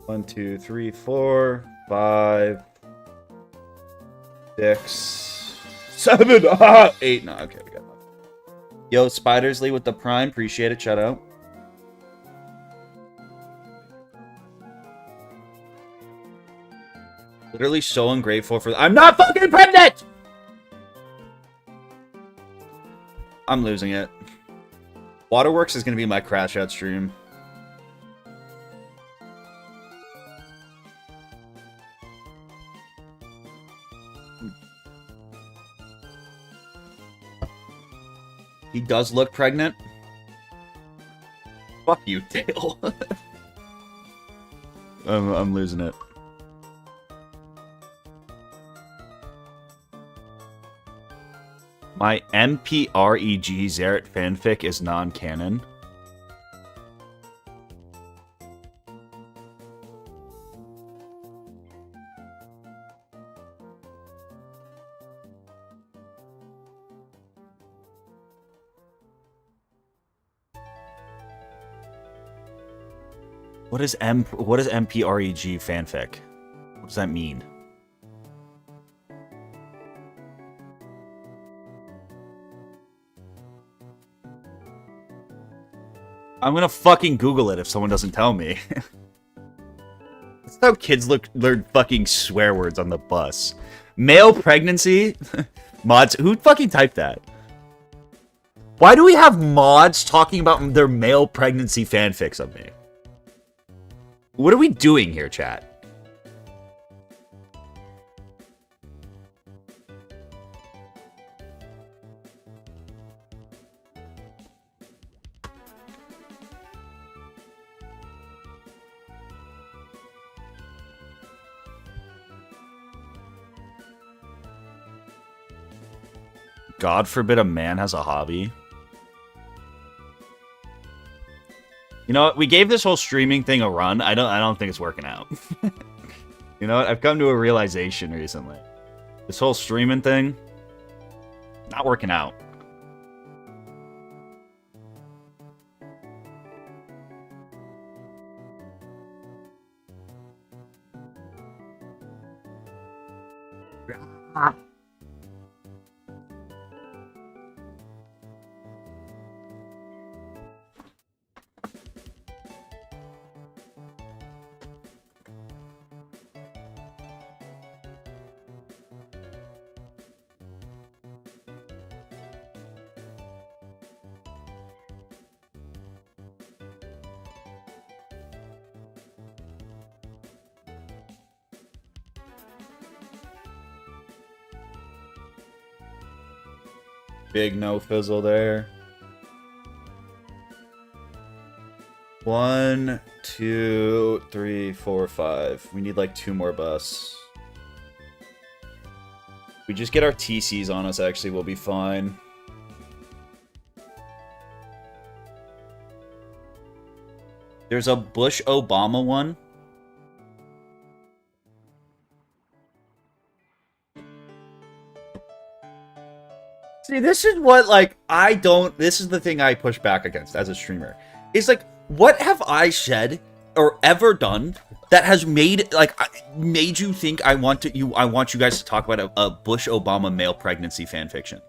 1, 2, 3, 4, 5, 6, 7, 8. No, okay, we got that. Yo, Spidersley with the Prime, appreciate it. Shout out. Literally so ungrateful for. I'm not fucking pregnant. I'm losing it. Waterworks is gonna be my crash out stream. He does look pregnant. Fuck you, Dale. I'm losing it. My MPREG Zareth fanfic is non-canon. What is MPREG fanfic? What does that mean? I'm gonna fucking Google it if someone doesn't tell me. That's how kids learn fucking swear words on the bus. Male pregnancy? Mods? Who fucking typed that? Why do we have mods talking about their male pregnancy fanfics of me? What are we doing here, chat? God forbid a man has a hobby. You know what? We gave this whole streaming thing a run. I don't think it's working out. You know what? I've come to a realization recently. This whole streaming thing, not working out. Big no fizzle there. 1, 2, 3, 4, 5. We need like 2 more busts. We just get our TCs on us, actually, we'll be fine. There's a Bush Obama one. See, this is what, like, this is the thing I push back against as a streamer. It's like, what have I said or ever done that has made you think I want you guys to talk about a Bush Obama male pregnancy fanfiction?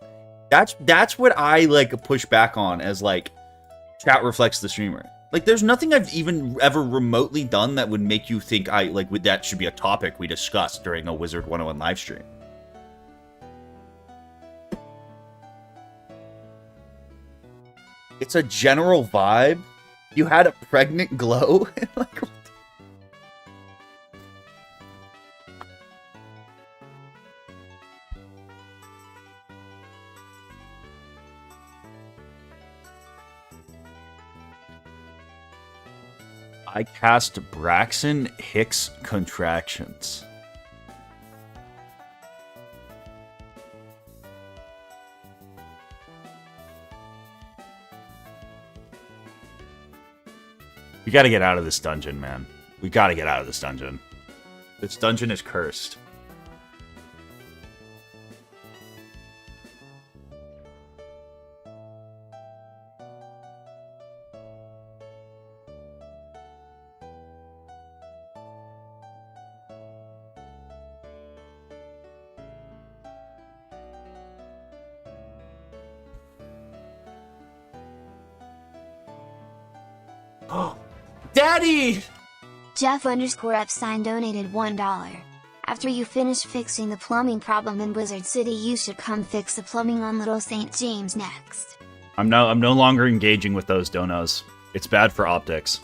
That's what I, like, push back on as, like, chat reflects the streamer. Like, there's nothing I've even ever remotely done that would make you think that should be a topic we discuss during a WIZARD101 live stream. It's a general vibe. You had a pregnant glow. Like, I cast Braxton Hicks contractions. We gotta get out of this dungeon, man. We gotta get out of this dungeon. This dungeon is cursed. Daddy! Jeff_Epstein donated $1. After you finish fixing the plumbing problem in Wizard City, you should come fix the plumbing on Little St. James next. I'm no longer engaging with those donos. It's bad for optics.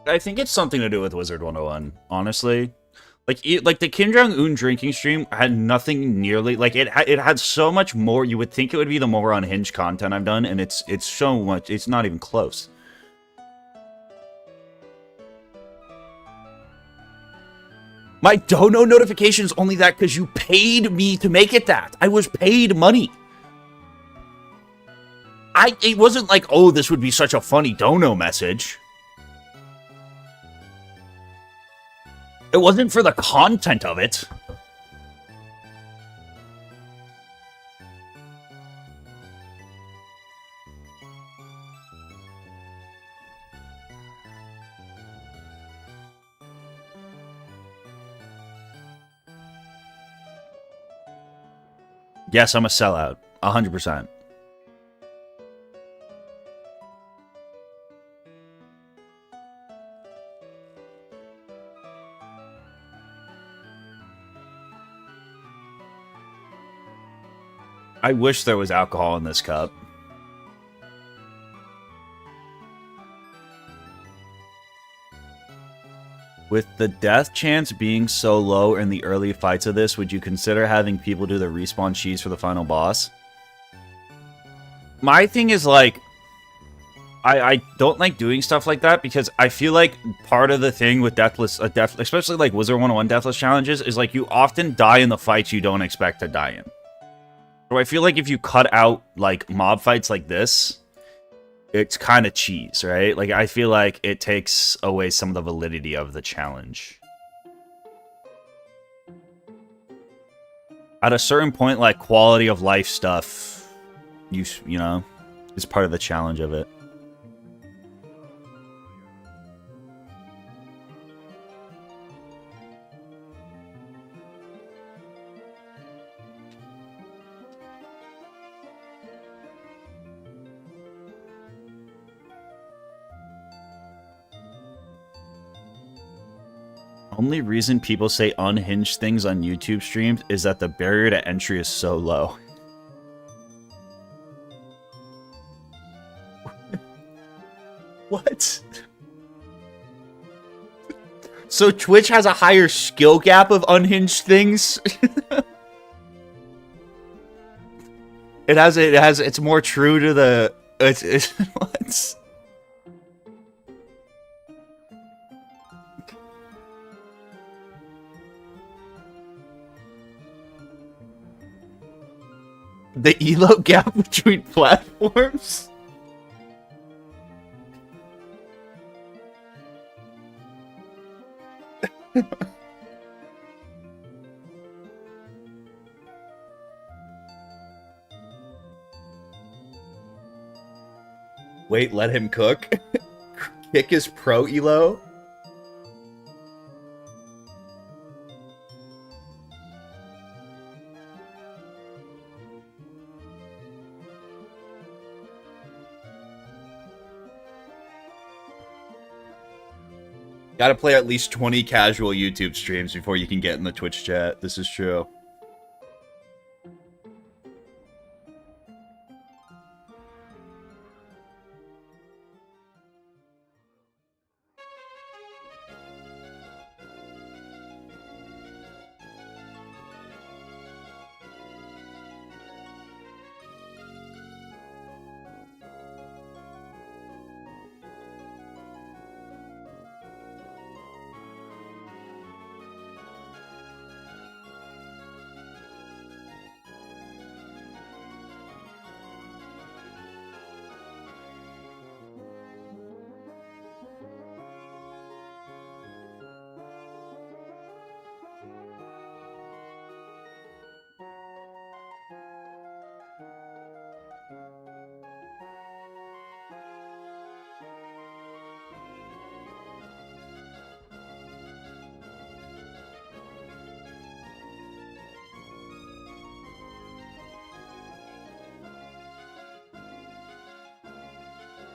I think it's something to do with WIZARD101, honestly. Like the Kim Jong-un drinking stream had nothing nearly... Like, it had so much more... You would think it would be the more unhinged content I've done, and it's so much... It's not even close. My dono notification's only that because you paid me to make it that. I was paid money. It wasn't like, oh, this would be such a funny dono message. It wasn't for the content of it. Yes, I'm a sellout. 100%. I wish there was alcohol in this cup. With the death chance being so low in the early fights of this, would you consider having people do the respawn cheese for the final boss? My thing is, like, I don't like doing stuff like that because I feel like part of the thing with especially like WIZARD101 deathless challenges, is like you often die in the fights you don't expect to die in. So I feel like if you cut out like mob fights like this, it's kind of cheese, right? Like, I feel like it takes away some of the validity of the challenge. At a certain point, like, quality of life stuff, you know, is part of the challenge of it. Only reason people say unhinged things on YouTube streams is that the barrier to entry is so low. What? So Twitch has a higher skill gap of unhinged things? It's more true to the... What? The elo gap between platforms? Wait, let him cook? Kick his pro elo? Gotta play at least 20 casual YouTube streams before you can get in the Twitch chat. This is true.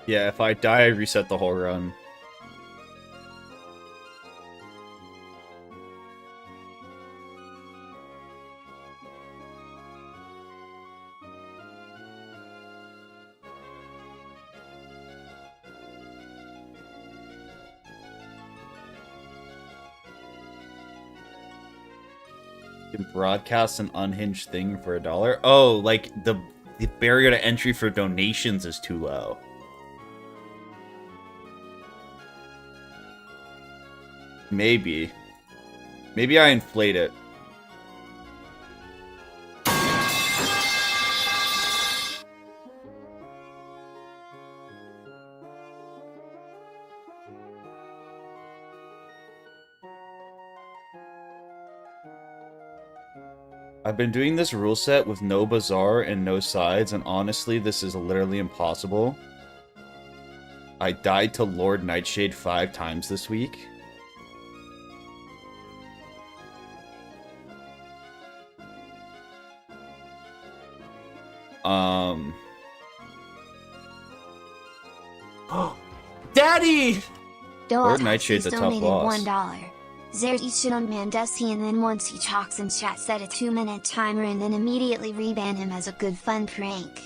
Yeah, if I die, I reset the whole run. You can broadcast an unhinged thing for $1. Oh, like the barrier to entry for donations is too low. Maybe. Maybe I inflate it. I've been doing this rule set with no Bazaar and no sides, and honestly, this is literally impossible. I died to Lord Nightshade 5 times this week. Daddy! Lord Nightshade's a tough boss. $1. Zerd you should unban Dusty, and then once he talks in chat set a 2-minute timer and then immediately reban him as a good fun prank.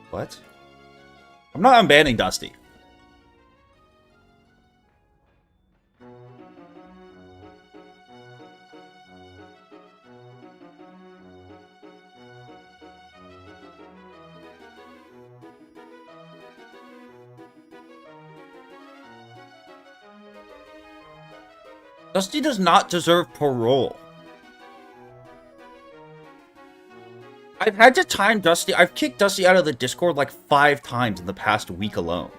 What? I'm not unbanning Dusty. Dusty does not deserve parole. I've had to time Dusty. I've kicked Dusty out of the Discord like 5 times in the past week alone.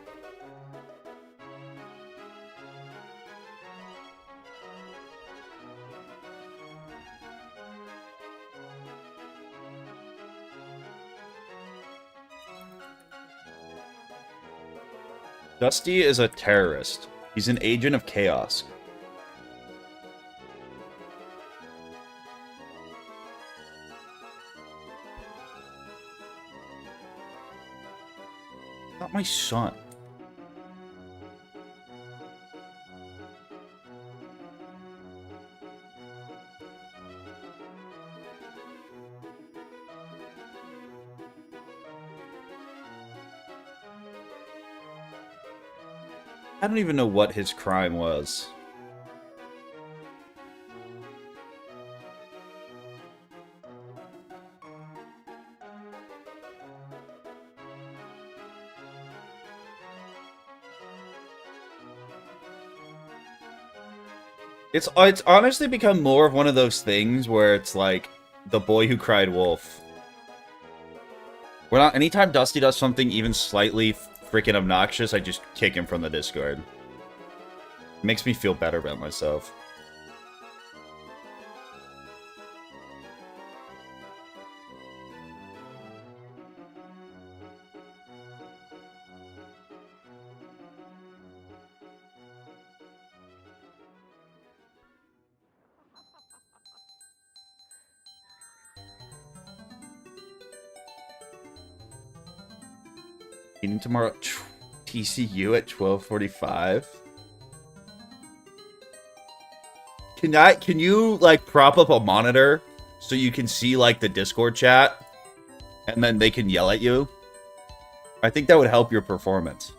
Dusty is a terrorist. He's an agent of chaos. Not my son. I don't even know what his crime was. It's honestly become more of one of those things where it's like the boy who cried wolf. Anytime Dusty does something even slightly freaking obnoxious, I just kick him from the Discord. It makes me feel better about myself. Meeting tomorrow at TCU at 12:45. Can you like prop up a monitor so you can see like the Discord chat and then they can yell at you? I think that would help your performance.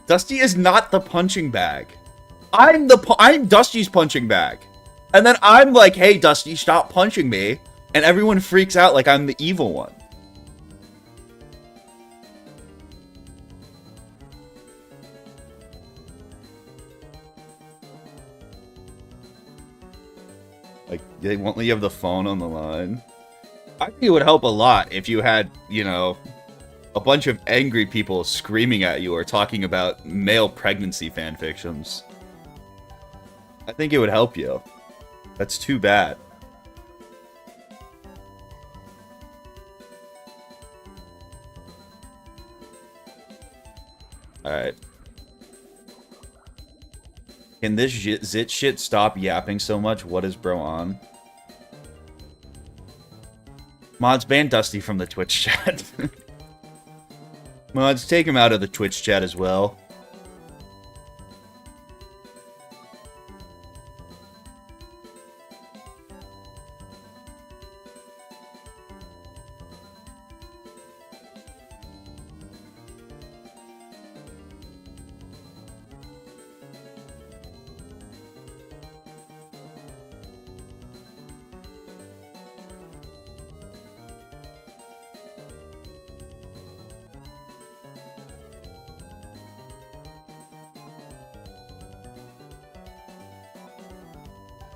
Dusty is not the punching bag. I'm Dusty's punching bag. And then I'm like, hey, Dusty, stop punching me. And everyone freaks out like I'm the evil one. Like, they won't let you have the phone on the line. I think it would help a lot if you had, you know, a bunch of angry people screaming at you or talking about male pregnancy fanfictions. I think it would help you. That's too bad. Alright. Can this zit shit stop yapping so much? What is bro on? Mods, ban Dusty from the Twitch chat. Mods, take him out of the Twitch chat as well.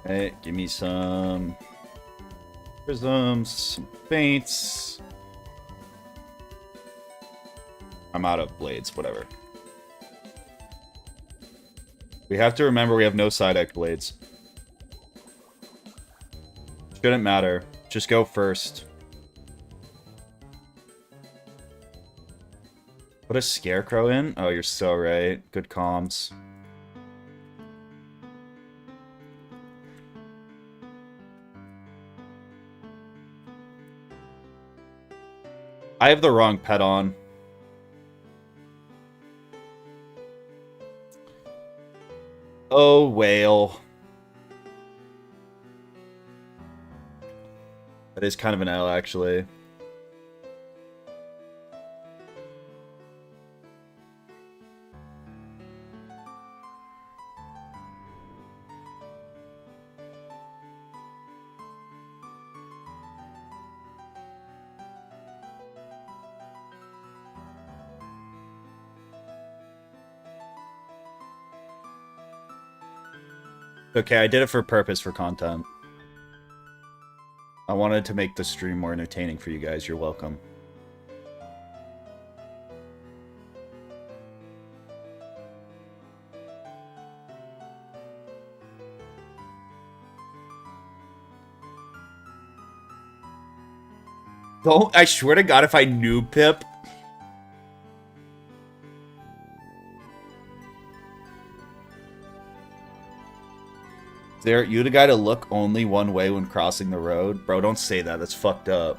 Hey, give me some prisms, some paints. I'm out of blades, whatever. We have to remember we have no side deck blades. Shouldn't matter. Just go first. Put a scarecrow in? Oh, you're so right. Good comms. I have the wrong pet on. Oh, whale. That is kind of an L, actually. Okay, I did it for purpose, for content. I wanted to make the stream more entertaining for you guys. You're welcome. Don't, I swear to God, if I knew Pip... There, you the guy to look only one way when crossing the road? Bro, don't say that. That's fucked up.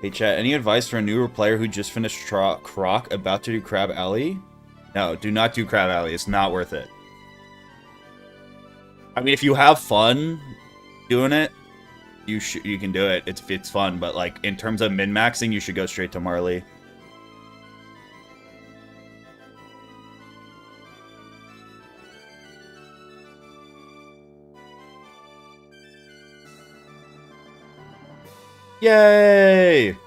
Hey, chat, any advice for a newer player who just finished Croc about to do Crab Alley? No, do not do Crab Alley. It's not worth it. I mean, if you have fun doing it, you can do it. It's fun, but like in terms of min-maxing, you should go straight to Marley. Yay!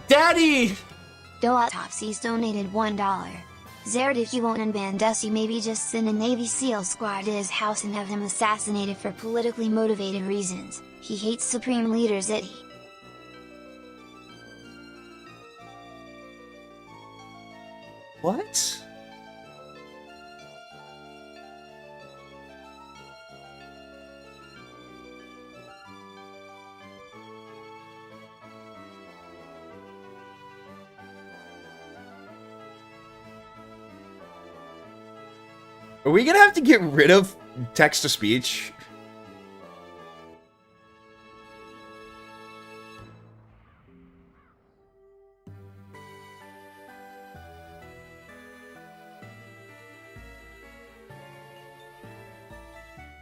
Daddy! Doatopsies donated $1. Zerd, if you won't unban Dusty, maybe just send a Navy SEAL squad to his house and have him assassinated for politically motivated reasons. He hates Supreme Leader Zeddy. What? Are we gonna have to get rid of text-to-speech?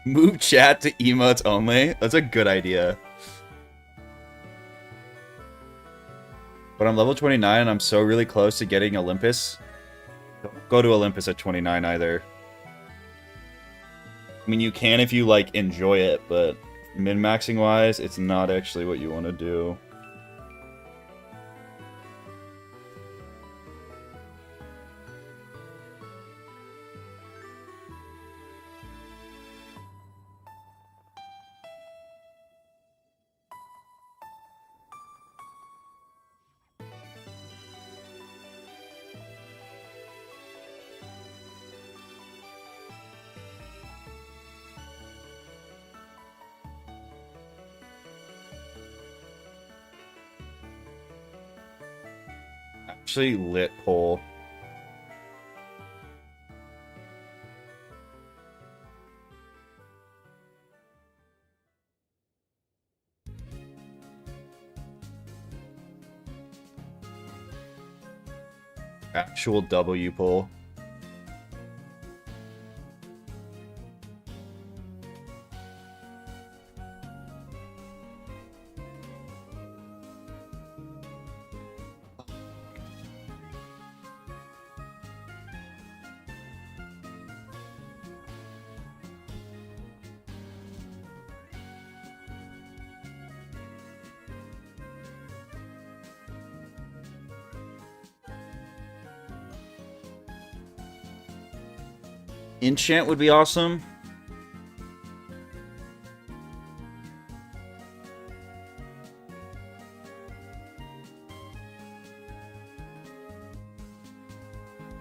Move chat to emotes only? That's a good idea. But I'm level 29 and I'm so really close to getting Olympus. Don't go to Olympus at 29 either. I mean, you can if you, like, enjoy it, but min-maxing wise, it's not actually what you want to do. Actually lit poll. Actual W poll. Enchant would be awesome.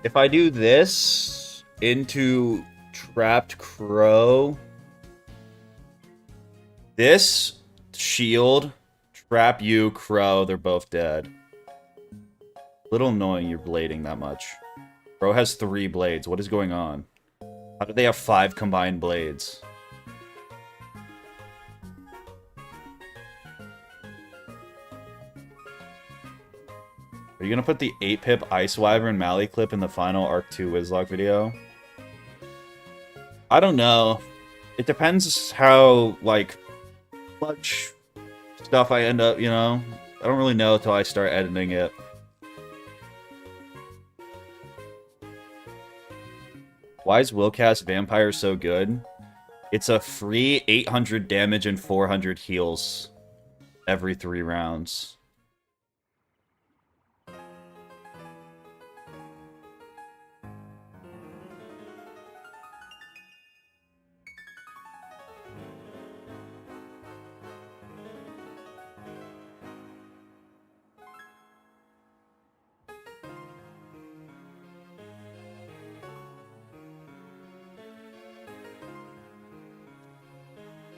If I do this into Trapped Crow, this shield, trap you, Crow, they're both dead. Little annoying you're blading that much. Bro has 3 blades. What is going on? How do they have 5 combined blades? Are you gonna put the 8-pip Ice Wyvern Mally clip in the final Arc 2 Wizlocke video? I don't know. It depends how, like, much stuff I end up, you know? I don't really know until I start editing it. Why is Willcast Vampire so good? It's a free 800 damage and 400 heals every 3 rounds.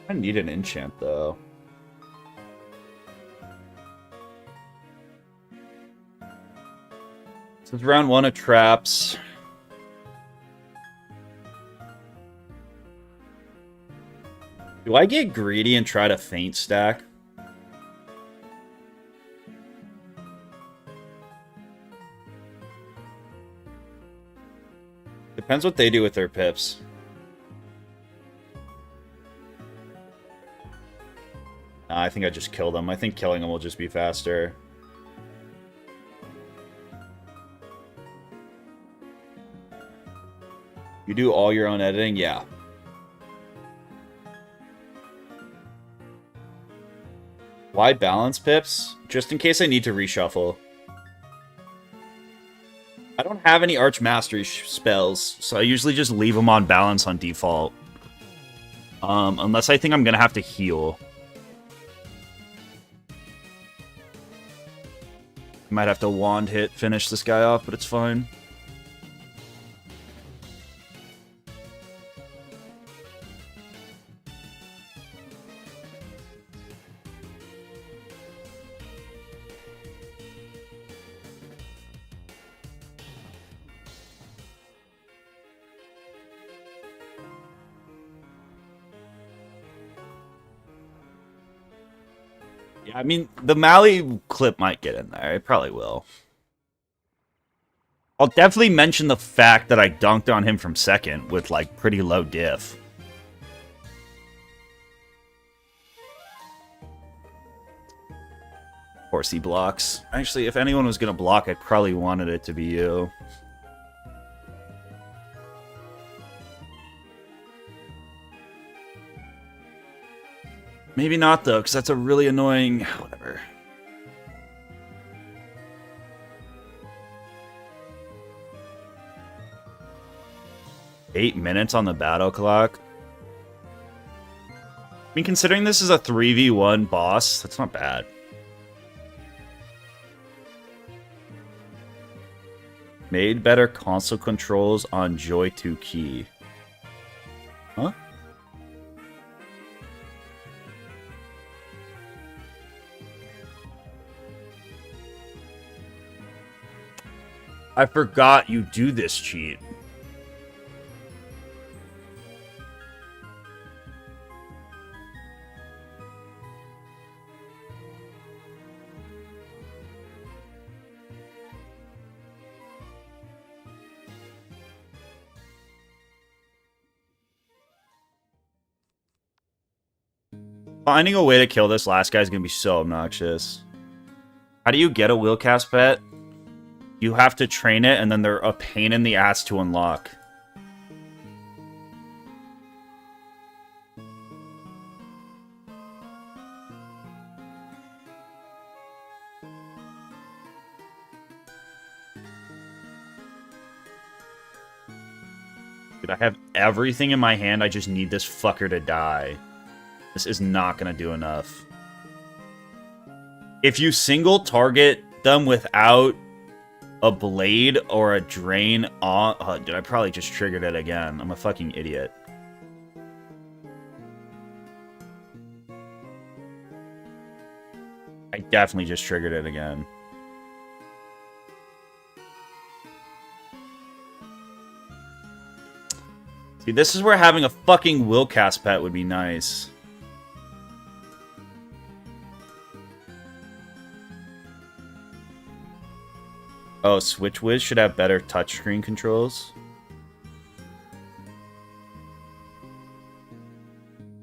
I need an enchant, though. This is round 1 of traps. Do I get greedy and try to feint stack? Depends what they do with their pips. I think I just kill them. I think killing them will just be faster. You do all your own editing? Yeah. Why balance pips? Just in case I need to reshuffle. I don't have any Archmastery spells, so I usually just leave them on balance on default. Unless I think I'm gonna have to heal. Might have to wand hit, finish this guy off, but it's fine. I mean, the Mally clip might get in there. It probably will. I'll definitely mention the fact that I dunked on him from second with, like, pretty low diff. Of course he blocks. Actually, if anyone was going to block, I probably wanted it to be you. Maybe not, though, because that's a really annoying... Whatever. Eight minutes on the battle clock? I mean, considering this is a 3v1 boss, that's not bad. Made better console controls on Joy 2 key. Huh? I forgot you do this cheat. Finding a way to kill this last guy is going to be so obnoxious. How do you get a Willcast pet? You have to train it, and then they're a pain in the ass to unlock. Dude, I have everything in my hand. I just need this fucker to die. This is not going to do enough. If you single target them without a blade or a drain on... Oh, dude, I probably just triggered it again. I'm a fucking idiot. I definitely just triggered it again. See, this is where having a fucking Willcast pet would be nice. Oh, Switch Wiz should have better touchscreen controls.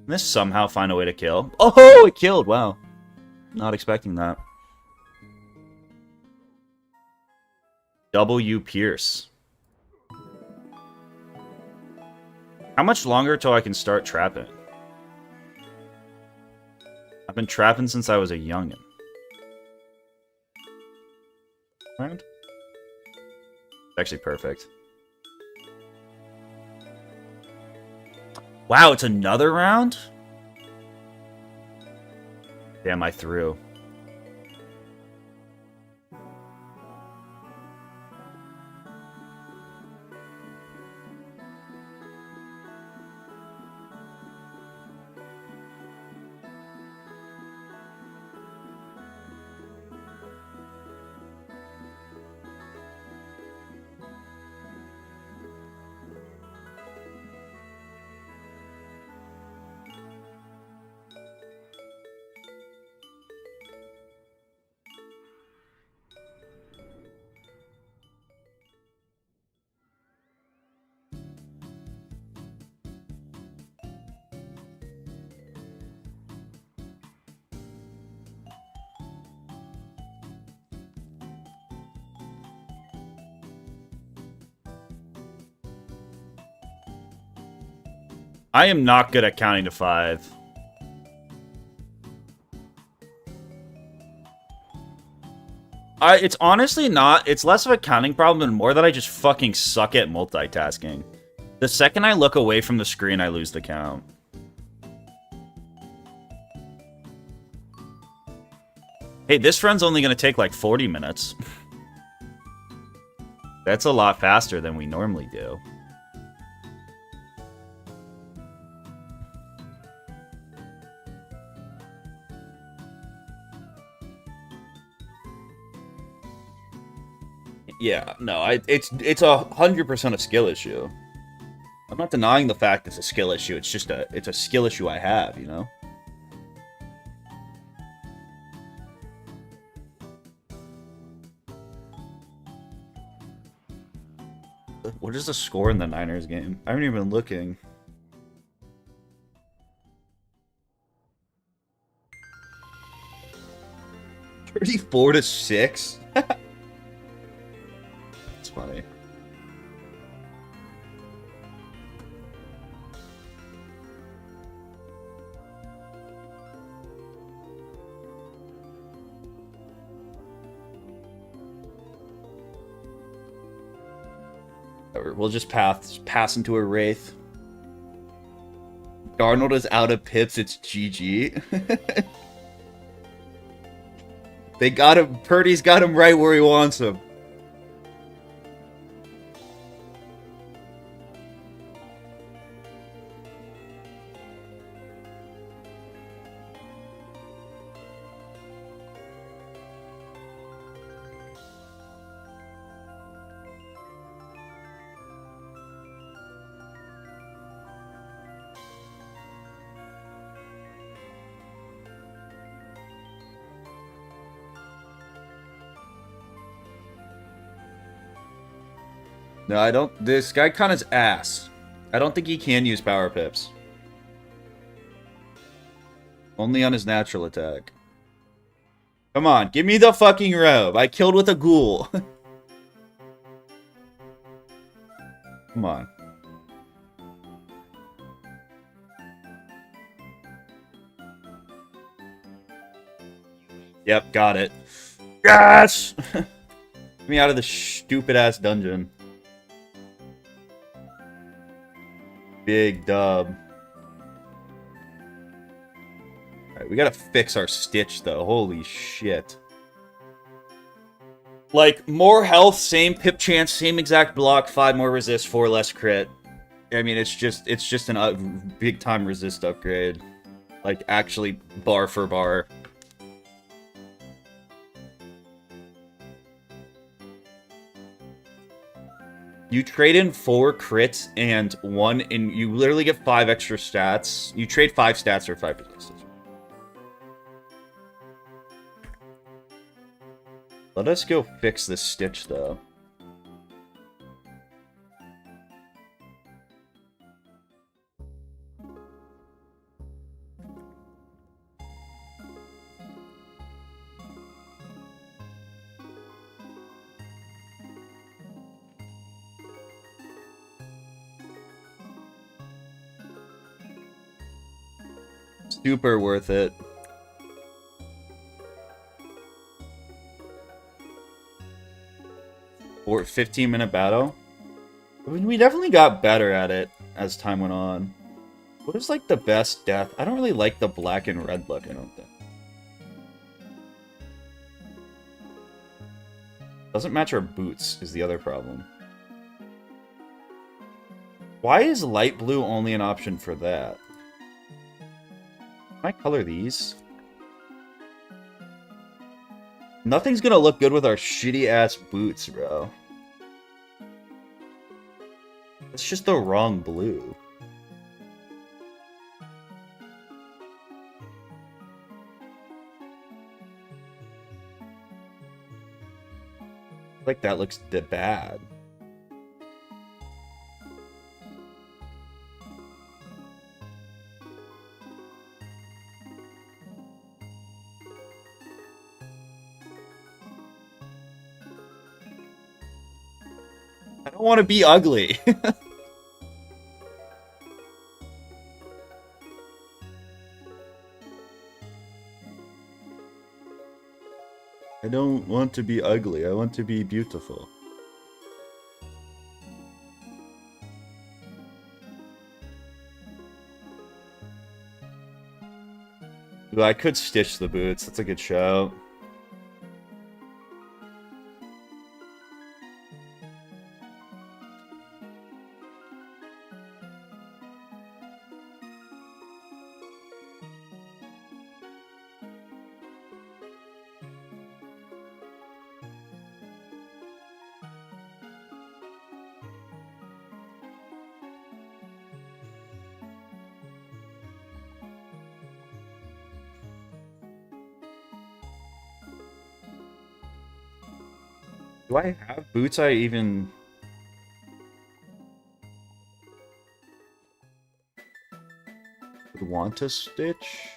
Can this somehow find a way to kill? Oh, it killed! Wow. Not expecting that. W Pierce. How much longer till I can start trapping? I've been trapping since I was a youngin'. Right? Actually perfect. Wow, it's another round? Damn, I threw. I am not good at counting to 5. It's honestly not. It's less of a counting problem and more that I just fucking suck at multitasking. The second I look away from the screen, I lose the count. Hey, this run's only going to take like 40 minutes. That's a lot faster than we normally do. Yeah, no, it's 100% a skill issue. I'm not denying the fact it's a skill issue. It's just it's a skill issue I have, you know? What is the score in the Niners game? I haven't even been looking. $34-6? That's funny. We'll just pass into a Wraith. Darnold is out of pips, it's GG. They got him, Purdy's got him right where he wants him. No, I don't. This guy kind of is ass. I don't think he can use power pips. Only on his natural attack. Come on, give me the fucking robe. I killed with a ghoul. Come on. Yep, got it. Yes! Get me out of this stupid-ass dungeon. Big dub. Alright, we gotta fix our Stitch, though. Holy shit. Like, more health, same pip chance, same exact block, 5 more resist, 4 less crit. I mean, it's just an big-time resist upgrade. Like, actually, bar for bar. You trade in 4 crits and 1, and you literally get 5 extra stats. You trade 5 stats for 5 resistance. Let us go fix this Stitch, though. Super worth it. Or 15-minute battle. I mean, we definitely got better at it as time went on. What is like the best death? I don't really like the black and red look, I don't think. Doesn't match our boots is the other problem. Why is light blue only an option for that? Can I color these? Nothing's gonna look good with our shitty-ass boots, bro. It's just the wrong blue. Like, that looks bad. I don't want to be ugly. I don't want to be ugly. I want to be beautiful. Ooh, I could stitch the boots. That's a good shout. Do I have boots I even... would want to stitch?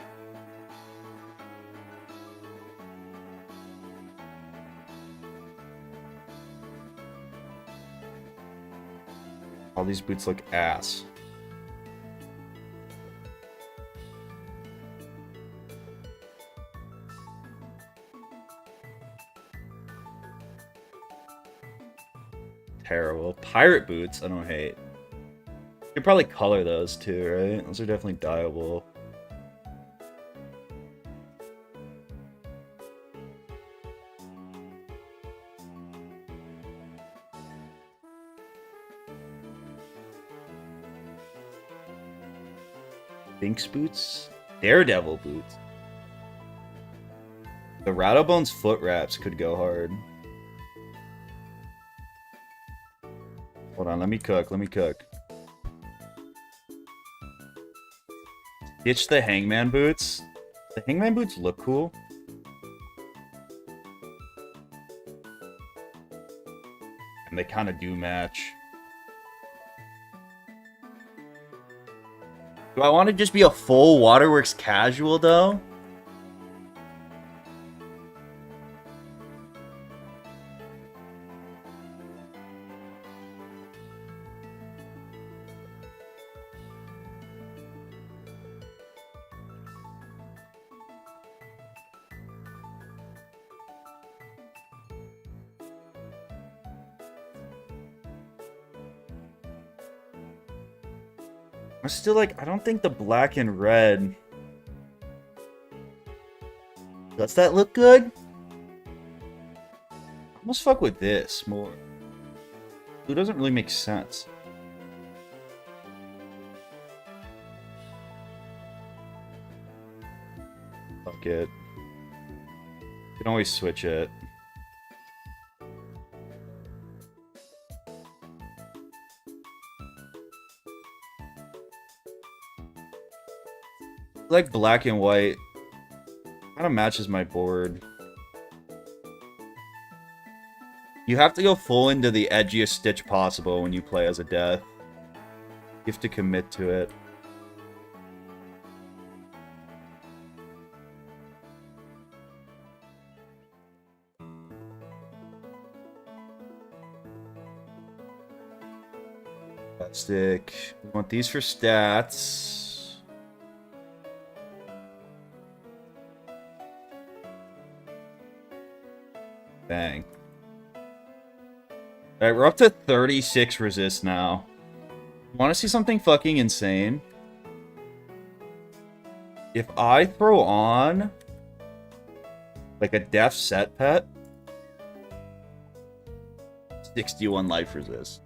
All these boots look ass. Terrible. Pirate boots, I don't hate. You could probably color those too, right? Those are definitely dyeable. Binks boots? Daredevil boots. The Rattlebones foot wraps could go hard. Hold on, let me cook, let me cook. Ditch the Hangman boots. The Hangman boots look cool. And they kind of do match. Do I want to just be a full Waterworks casual, though? I'm still like, I don't think the black and red... Does that look good? Almost fuck with this more. Blue doesn't really make sense. Fuck it. You can always switch it. like black and white. Kind of matches my board. You have to go full into the edgiest stitch possible when you play as a death. You have to commit to it. Stick. We want these for stats. Bang. Alright, we're up to 36 resist now. Want to see something fucking insane? If I throw on like a death set pet, 61 life resist.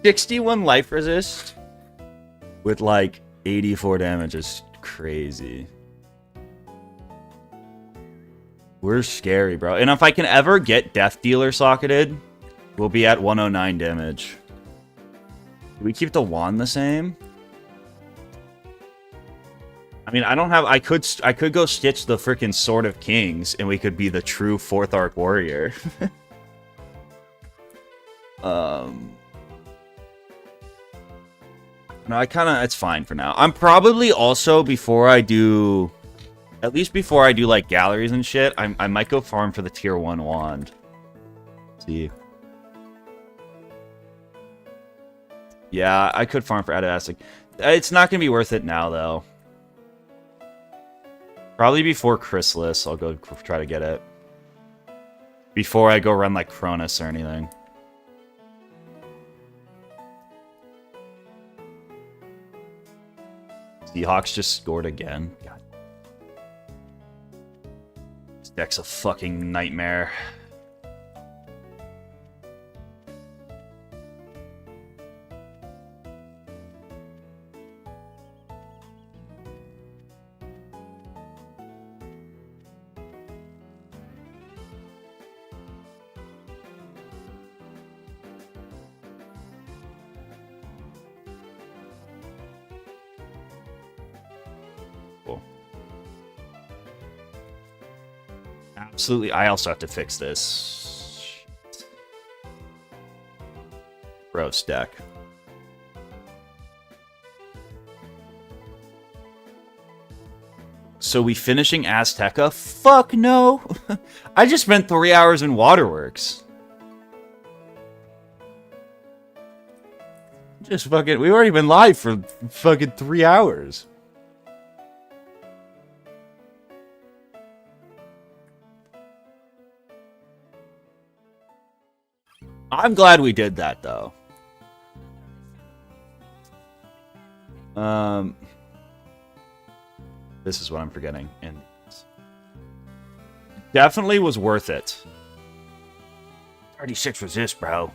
61 life resist with like 84 damage is crazy. We're scary, bro. And if I can ever get Death Dealer socketed, we'll be at 109 damage. Do we keep the wand the same? I mean, I don't have... I could go stitch the freaking Sword of Kings, and we could be the true 4th Arc Warrior. No, it's fine for now. I'm probably also, before I do... At least before I do, like, galleries and shit, I might go farm for the tier 1 wand. Let's see. Yeah, I could farm for Adastic. It's not going to be worth it now, though. Probably before Chrysalis, I'll go try to get it. Before I go run, like, Cronus or anything. Seahawks just scored again. God. This deck's a fucking nightmare. Absolutely, I also have to fix this. Gross deck. So we finishing Azteca? Fuck no! I just spent 3 hours in Waterworks. Just fucking... We've already been live for fucking 3 hours. I'm glad we did that, though. This is what I'm forgetting. And definitely was worth it. 36 resist, bro.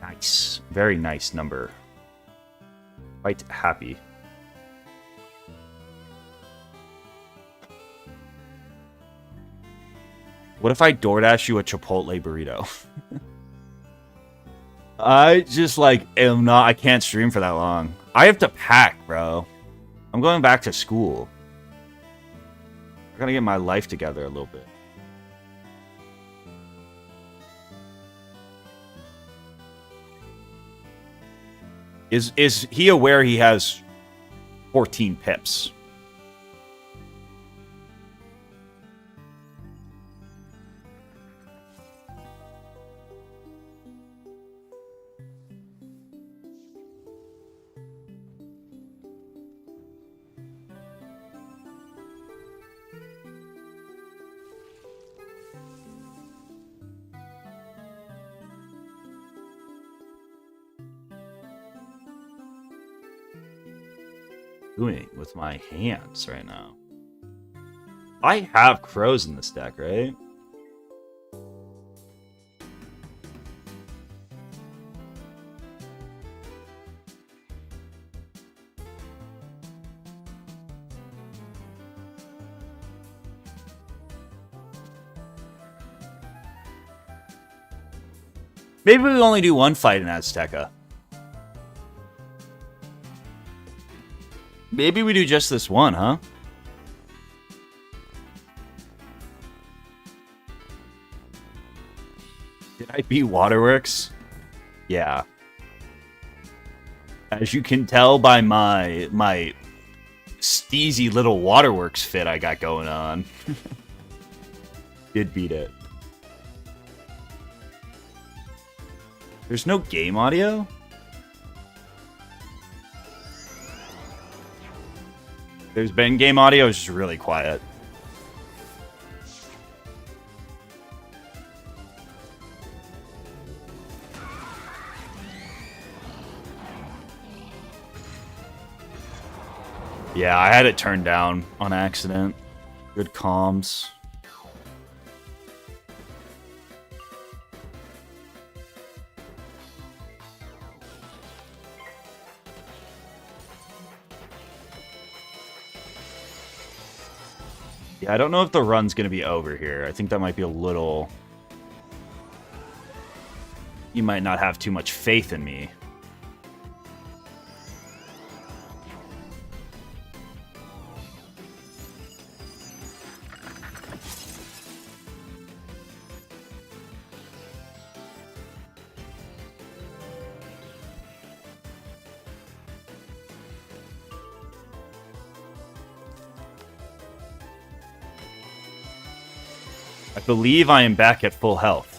Nice. Very nice number. Quite happy. What if I DoorDash you a Chipotle burrito? I just, like, am not... I can't stream for that long. I have to pack, bro. I'm going back to school. I gotta get my life together a little bit. Is he aware he has 14 pips? Doing with my hands right now. I have crows in this deck, right? Maybe we only do one fight in Azteca. Maybe we do just this one, huh? Did I beat Waterworks? Yeah. As you can tell by my steezy little Waterworks fit I got going on. Did beat it. There's no game audio? There's been game audio, it's just really quiet. Yeah, I had it turned down on accident. Good comms. Yeah, I don't know if the run's going to be over here. I think that might be a little... You might not have too much faith in me. I believe I am back at full health.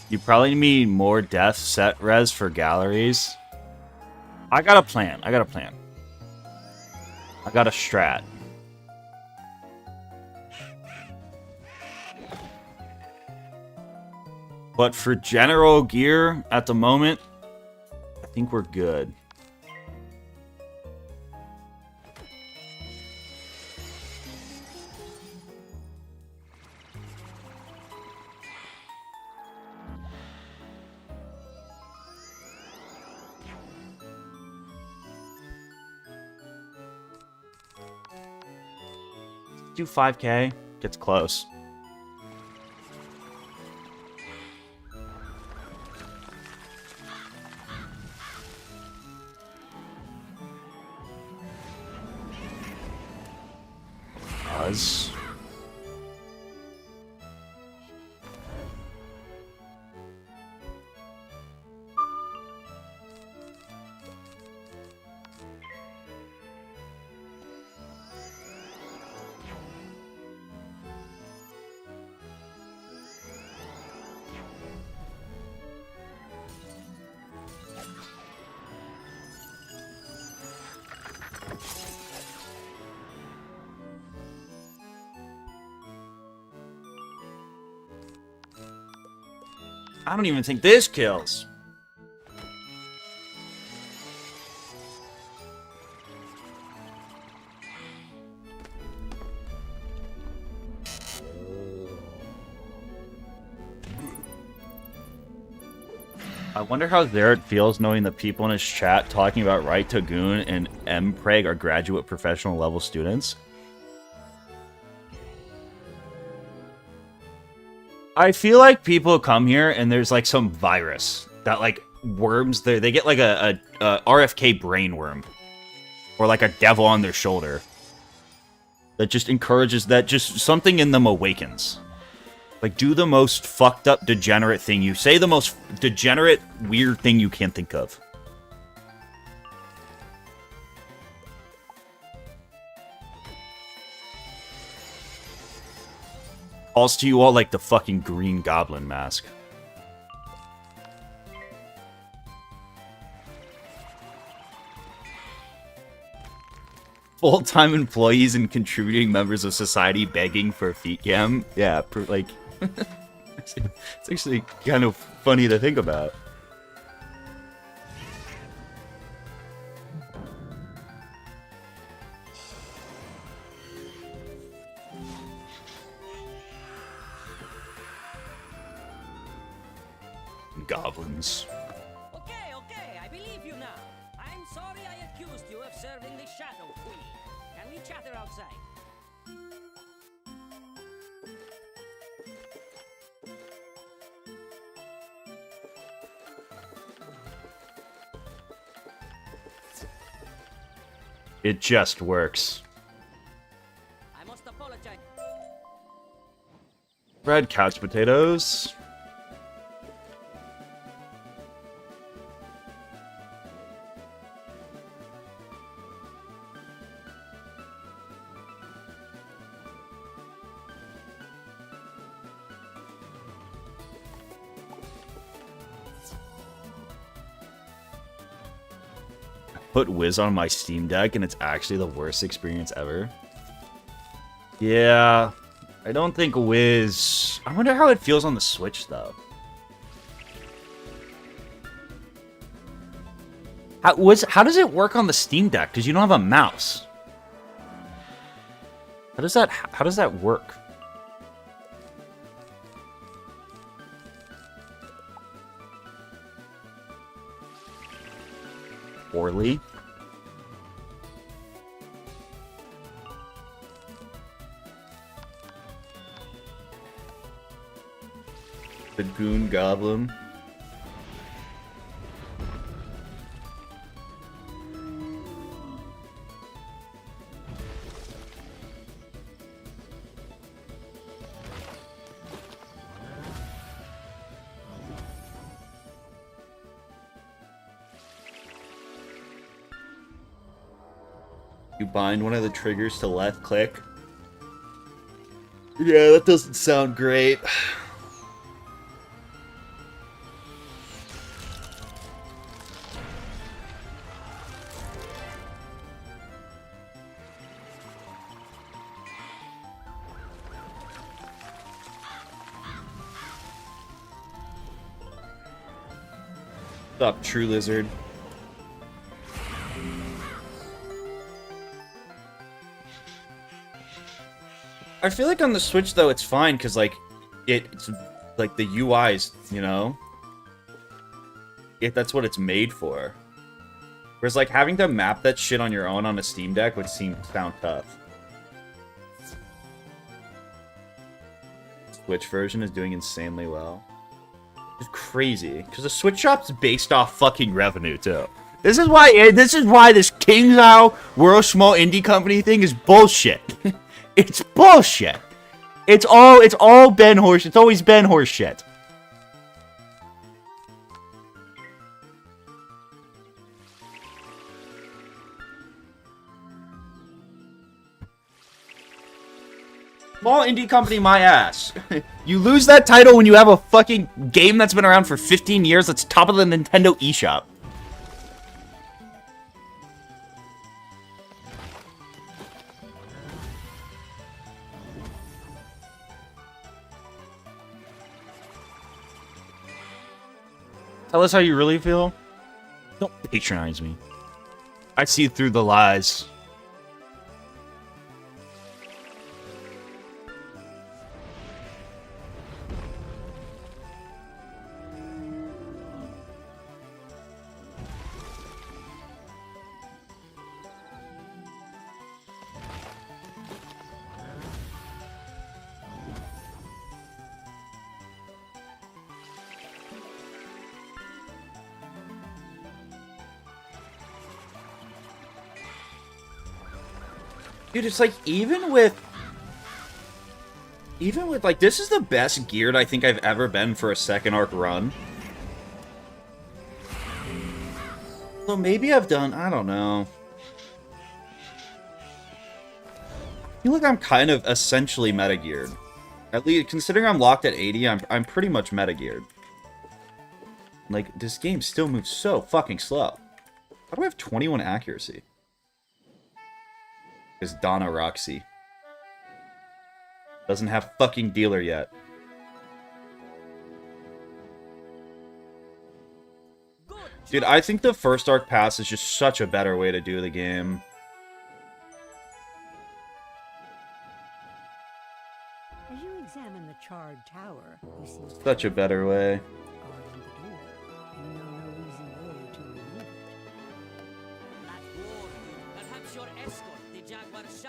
You probably need more death set res for galleries. I got a plan. I got a strat. But for general gear at the moment, I think we're good. Do 5k, gets close. Buzz. I don't even think this kills. I wonder how Zared feels knowing the people in his chat talking about Right to Goon and M-Preg are graduate professional level students. I feel like people come here and there's like some virus that like worms there. They get like a RFK brain worm or like a devil on their shoulder that just encourages that just something in them awakens. Like do the most fucked up degenerate thing. You say the most degenerate weird thing you can think of. Calls to you all like the fucking Green Goblin mask. Full-time employees and contributing members of society begging for a feet cam. Yeah, like... it's actually kind of funny to think about. Goblins. Okay, okay, I believe you now. I'm sorry I accused you of serving the Shadow Queen. Can we chatter outside? It just works. I must apologize. Red couch potatoes. Put Wiz on my Steam Deck and it's actually the worst experience ever. Yeah, I don't think Wiz... I wonder how it feels on the Switch, though. How does it work on the Steam Deck? Because you don't have a mouse. How does that work? Poorly. The Goon Goblin. You bind one of the triggers to left click. Yeah, that doesn't sound great. Stop, True Lizard. I feel like on the Switch, though, it's fine, because, like, it's, like, the UI's, you know? That's what it's made for. Whereas, like, having to map that shit on your own on a Steam Deck would sound tough. Switch version is doing insanely well. It's crazy, because the Switch shop's based off fucking revenue, too. This is why this KingsIsle, we're a small indie company thing is bullshit. It's bullshit. It's all Ben Horse. It's always Ben Horse shit. Small indie company, my ass. You lose that title when you have a fucking game that's been around for 15 years that's top of the Nintendo eShop. Tell us how you really feel. Don't patronize me. I see through the lies. Dude, it's like, even with, like, this is the best geared I think I've ever been for a second arc run. So maybe I've done, I don't know. I feel like I'm kind of essentially meta-geared. At least, considering I'm locked at 80, I'm pretty much meta-geared. Like, this game still moves so fucking slow. How do I have 21 accuracy? Is Donna Roxy. Doesn't have fucking dealer yet. Dude, I think the first arc pass is just such a better way to do the game. As you examine the charred tower, you see Such a better way. guarding the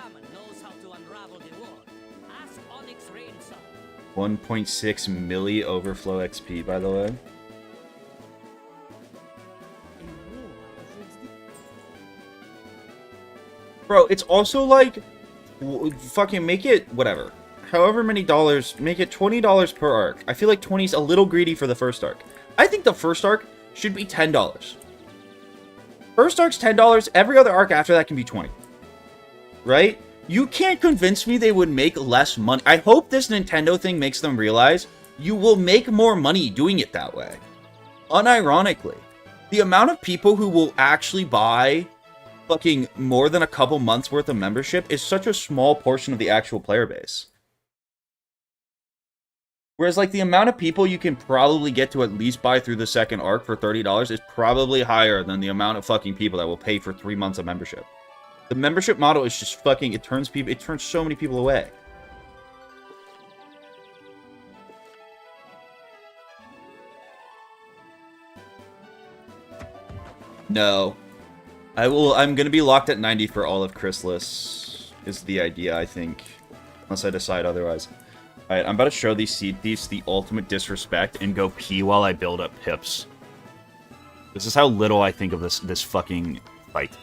shaman knows how to unravel the world. Ask Onyx Rainson. 1.6 milli overflow XP, by the way. Bro, it's also like, fucking make it, whatever. However many dollars, make it $20 per arc. I feel like 20 is a little greedy for the first arc. I think the first arc should be $10. First arc's $10, every other arc after that can be 20. Right? You can't convince me they would make less money. I hope this Nintendo thing makes them realize you will make more money doing it that way. Unironically. The amount of people who will actually buy fucking more than a couple months worth of membership is such a small portion of the actual player base. Whereas, like, the amount of people you can probably get to at least buy through the second arc for $30 is probably higher than the amount of fucking people that will pay for 3 months of membership. The membership model is just fucking, it turns so many people away. No. I'm gonna be locked at 90 for all of Chrysalis, is the idea, I think. Unless I decide otherwise. Alright, I'm about to show these Seed Thieves the ultimate disrespect and go pee while I build up pips. This is how little I think of this fucking fight.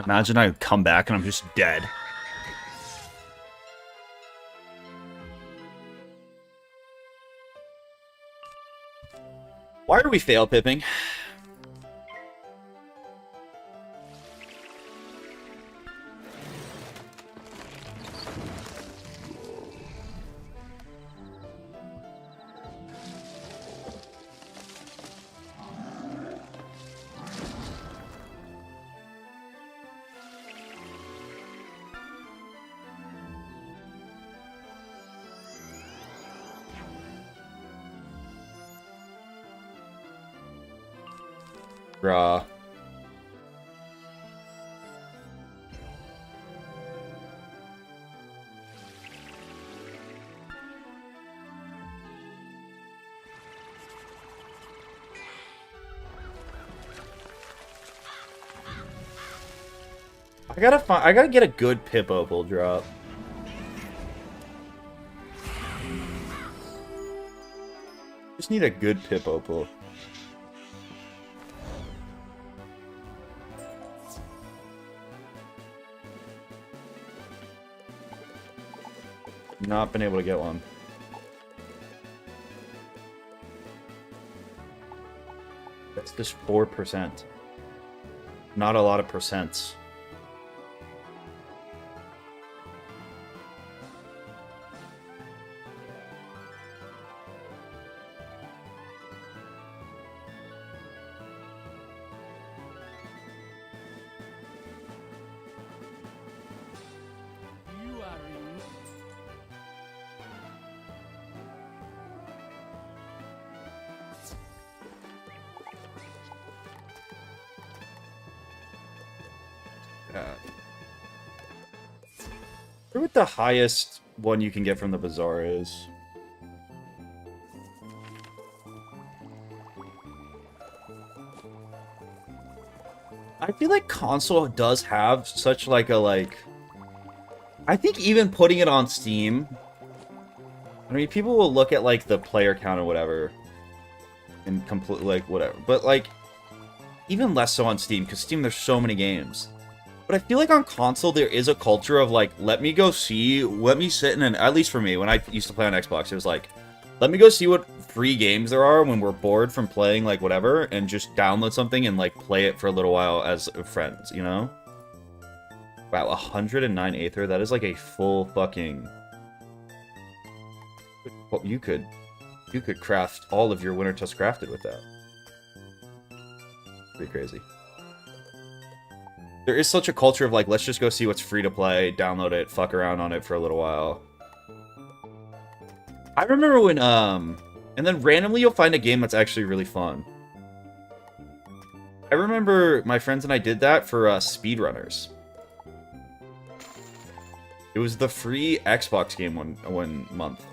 Imagine I come back and I'm just dead. Why are we fail pipping? Bruh. I gotta get a good Pip Opal drop. Just need a good Pip Opal. Not been able to get one. That's just 4%. Not a lot of percents. What the highest one you can get from the Bazaar is? I feel like console does have such like a I think even putting it on Steam, I mean, people will look at like the player count or whatever. and completely like whatever. But like even less so on Steam, because Steam there's so many games. But I feel like on console there is a culture of like, let me sit in at least for me, when I used to play on Xbox, it was like, let me go see what free games there are when we're bored from playing like whatever, and just download something and like play it for a little while as friends, you know? Wow, 109 Aether, that is like a full fucking... Well, you could craft all of your Winter Tusk crafted with that. Pretty crazy. There is such a culture of like, let's just go see what's free to play, download it, fuck around on it for a little while. I remember when, and then randomly you'll find a game that's actually really fun. I remember my friends and I did that for speedrunners. It was the free Xbox game one month.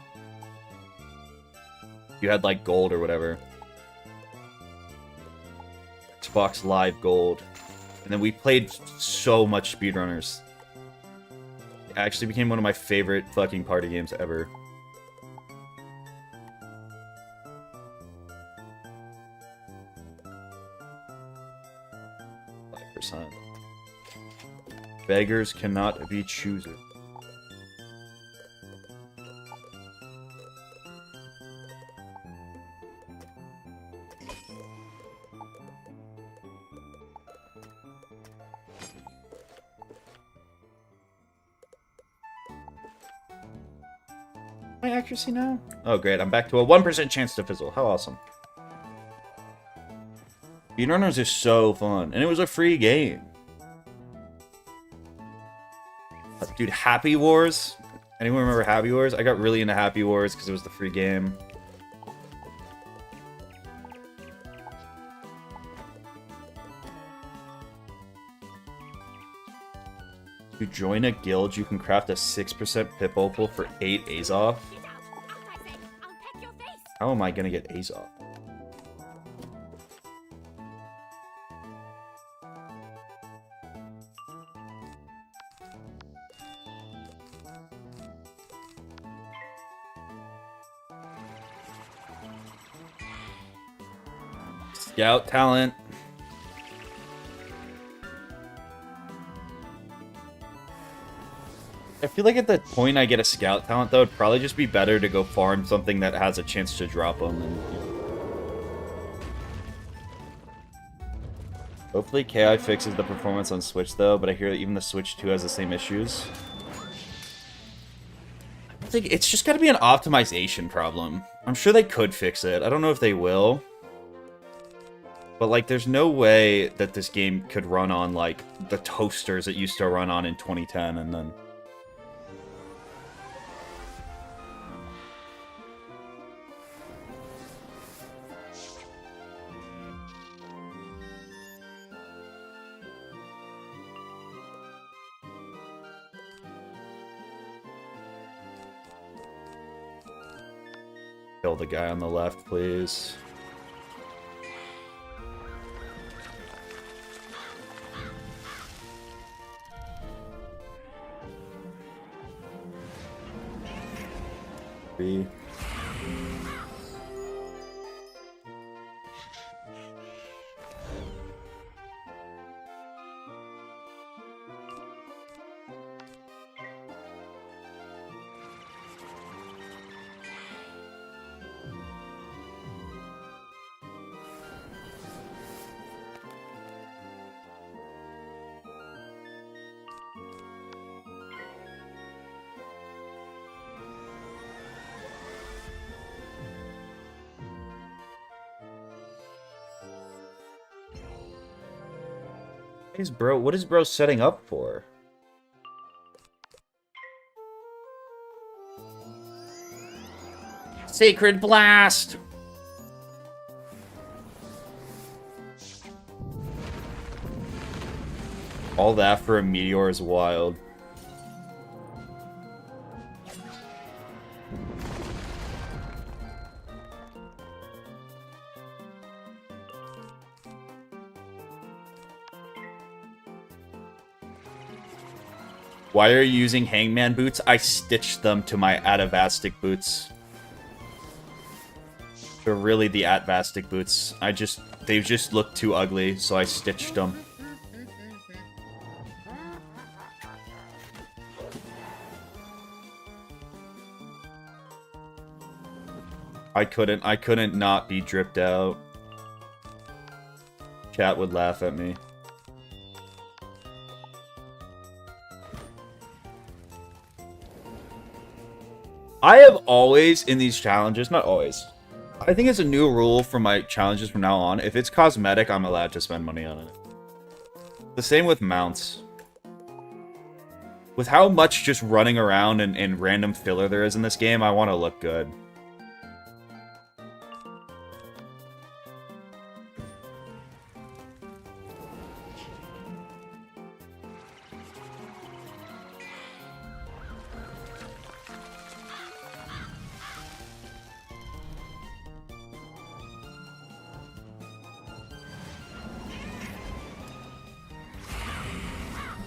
You had like gold or whatever. Xbox Live Gold. And then we played so much speedrunners. It actually became one of my favorite fucking party games ever. Beggars cannot be choosers. My accuracy now? Oh great, I'm back to a 1% chance to fizzle. How awesome. Speedrunners is so fun, and it was a free game. Dude, Happy Wars? Anyone remember Happy Wars? I got really into Happy Wars because it was the free game. To join a guild, you can craft a 6% pip opal for 8 Azoth. How am I gonna get Azoth? Scout talent. I feel like at the point I get a scout talent, though, it'd probably just be better to go farm something that has a chance to drop them. And, you know. Hopefully KI fixes the performance on Switch, though, but I hear that even the Switch 2 has the same issues. I think it's just gotta be an optimization problem. I'm sure they could fix it. I don't know if they will. But, like, there's no way that this game could run on, like, the toasters it used to run on in 2010, and then... Kill the guy on the left, please. Three. What is bro setting up for? Sacred Blast! All that for a meteor is wild. Why are you using Hangman boots? I stitched them to my Atavastic boots. They're really the Atvastic boots. They just look too ugly, so I stitched them. I couldn't not be dripped out. Chat would laugh at me. I have always, in these challenges, not always, I think it's a new rule for my challenges from now on. If it's cosmetic, I'm allowed to spend money on it. The same with mounts. With how much just running around and random filler there is in this game, I want to look good.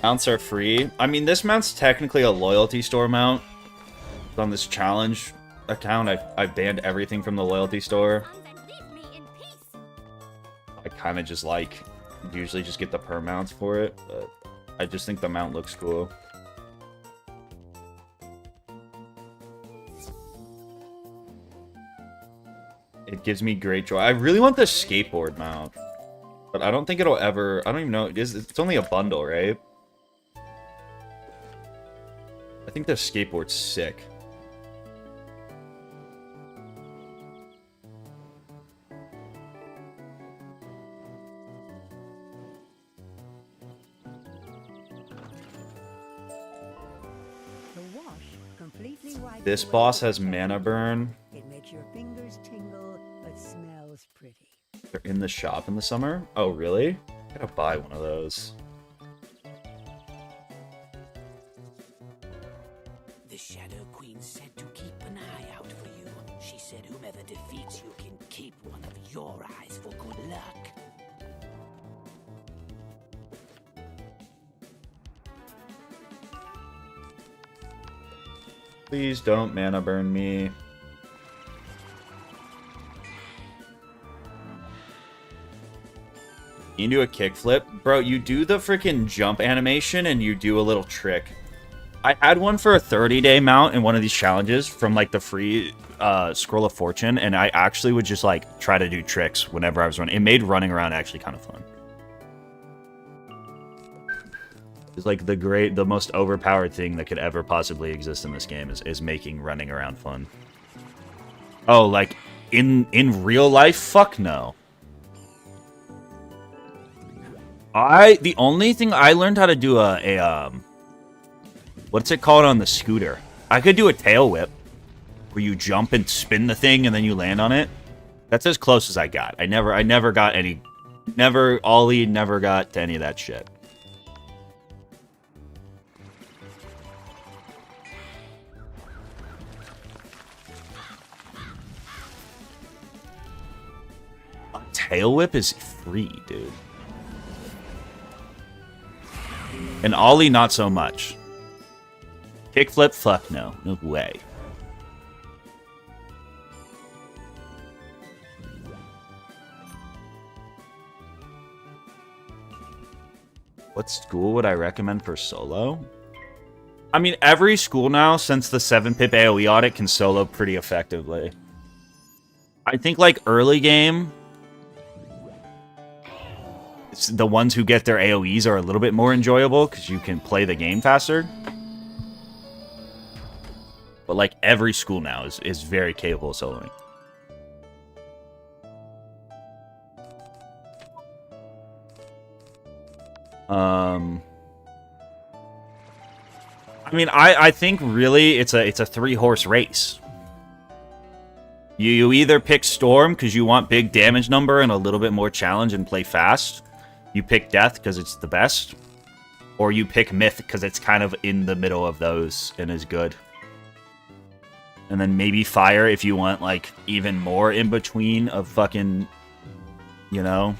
Mounts are free. I mean, this mount's technically a loyalty store mount. On this challenge account, I've banned everything from the loyalty store. I kind of just usually just get the per mounts for it, but I just think the mount looks cool. It gives me great joy. I really want the skateboard mount, but I don't think it'll ever... I don't even know. It's only a bundle, right? I think the skateboard's sick. This boss has mana burn. It makes your fingers tingle, but smells pretty. They're in the shop in the summer? Oh, really? I gotta buy one of those. The Shadow Queen said to keep an eye out for you. She said whomever defeats you can keep one of your eyes for good luck. Please don't mana burn me. You do a kickflip? Bro, you do the freaking jump animation and you do a little trick. I had one for a 30-day mount in one of these challenges from like the free Scroll of Fortune, and I actually would just like try to do tricks whenever I was running. It made running around actually kind of fun. It's like the most overpowered thing that could ever possibly exist in this game is making running around fun. Oh, like in real life? Fuck no. The only thing I learned how to do what's it called on the scooter? I could do a tail whip where you jump and spin the thing and then you land on it. That's as close as I got. I never got any, ollie, never got to any of that shit. A tail whip is free, dude. And ollie, not so much. Kickflip, fuck no. No way. What school would I recommend for solo? I mean, every school now, since the 7-pip AoE audit, can solo pretty effectively. I think, like, early game, the ones who get their AoEs are a little bit more enjoyable because you can play the game faster. But, like, every school now is very capable of soloing. I mean, I think really it's a 3-horse race. You either pick Storm because you want big damage number and a little bit more challenge and play fast. You pick Death because it's the best. Or you pick Myth because it's kind of in the middle of those and is good. And then maybe Fire if you want, like, even more in between of fucking, you know,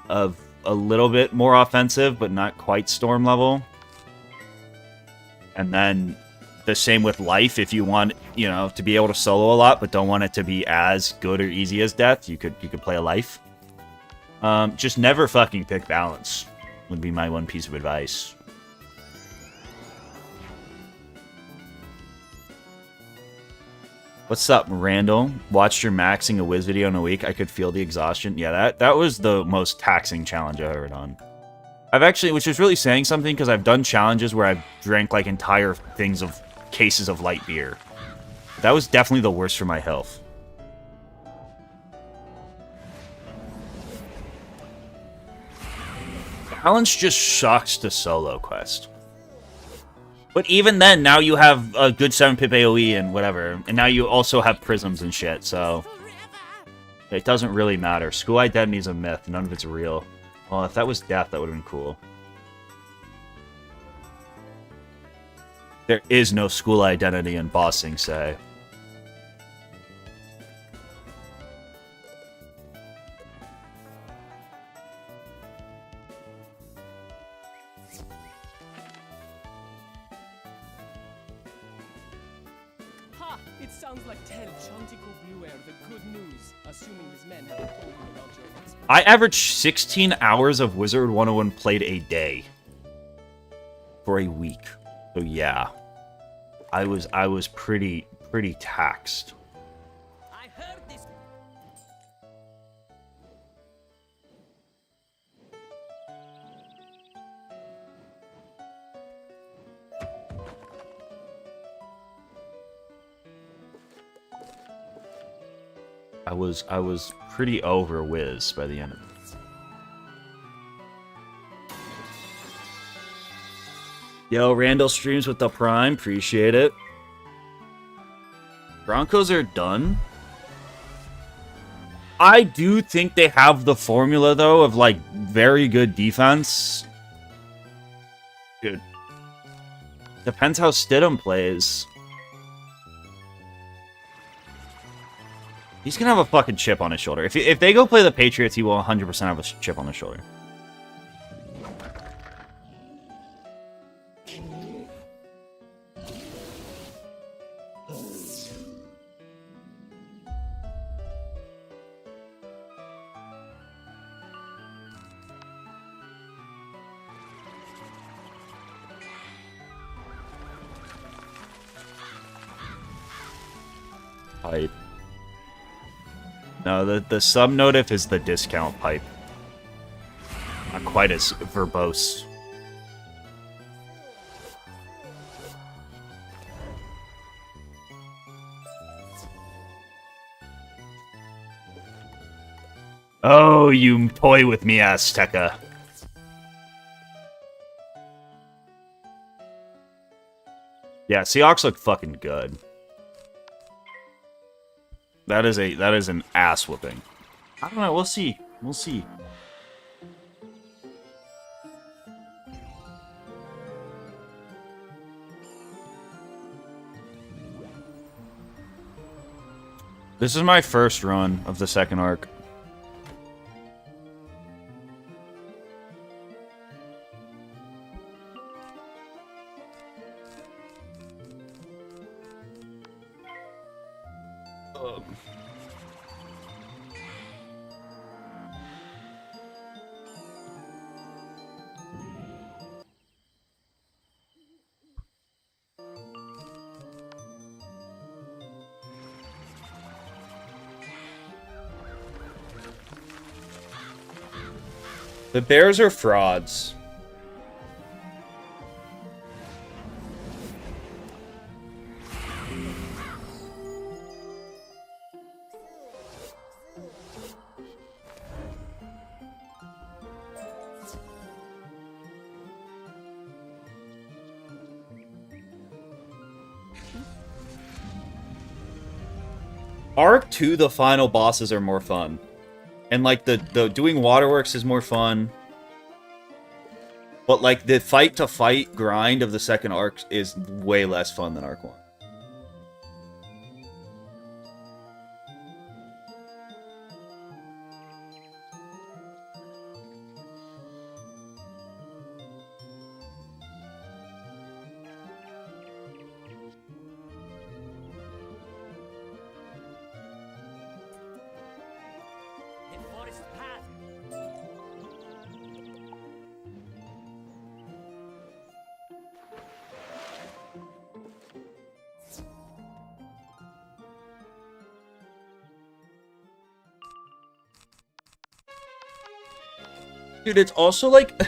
of a little bit more offensive, but not quite Storm level. And then the same with life. If you want, you know, to be able to solo a lot, but don't want it to be as good or easy as death, you could play a life. Just never fucking pick balance, would be my one piece of advice. What's up, Randall? Watched your maxing a Wiz video in a week. I could feel the exhaustion. Yeah, that was the most taxing challenge I've ever done. I've actually, which is really saying something, because I've done challenges where I've drank like entire things of cases of light beer. That was definitely the worst for my health. Balance just sucks to solo quest. But even then, now you have a good 7-pip AoE and whatever, and now you also have prisms and shit, so it doesn't really matter. School identity is a myth, none of it's real. Well, if that was death, that would have been cool. There is no school identity in bossing, say. Ha! It sounds like tell Chantico Blueair the good news, assuming his men haven't told you about your husband. I averaged 16 hours of WIZARD101 played a day. For a week. So yeah. I was pretty taxed. I heard this. I was pretty over Wiz by the end of it. Yo, Randall streams with the Prime. Appreciate it. Broncos are done. I do think they have the formula, though, of, like, very good defense. Dude. Depends how Stidham plays. He's gonna have a fucking chip on his shoulder. If they go play the Patriots, he will 100% have a chip on his shoulder. Pipe. No, the sub-notif is the discount pipe. Not quite as verbose. Oh, you toy with me, Azteca. Yeah, Seahawks look fucking good. That is an ass whooping. I don't know, we'll see. We'll see. This is my first run of the second arc. The Bears are frauds. Arc 2, the final bosses are more fun. And, like, the doing Waterworks is more fun. But, like, the fight-to-fight grind of the second arc is way less fun than Arc 1. best path. Dude, it's also like...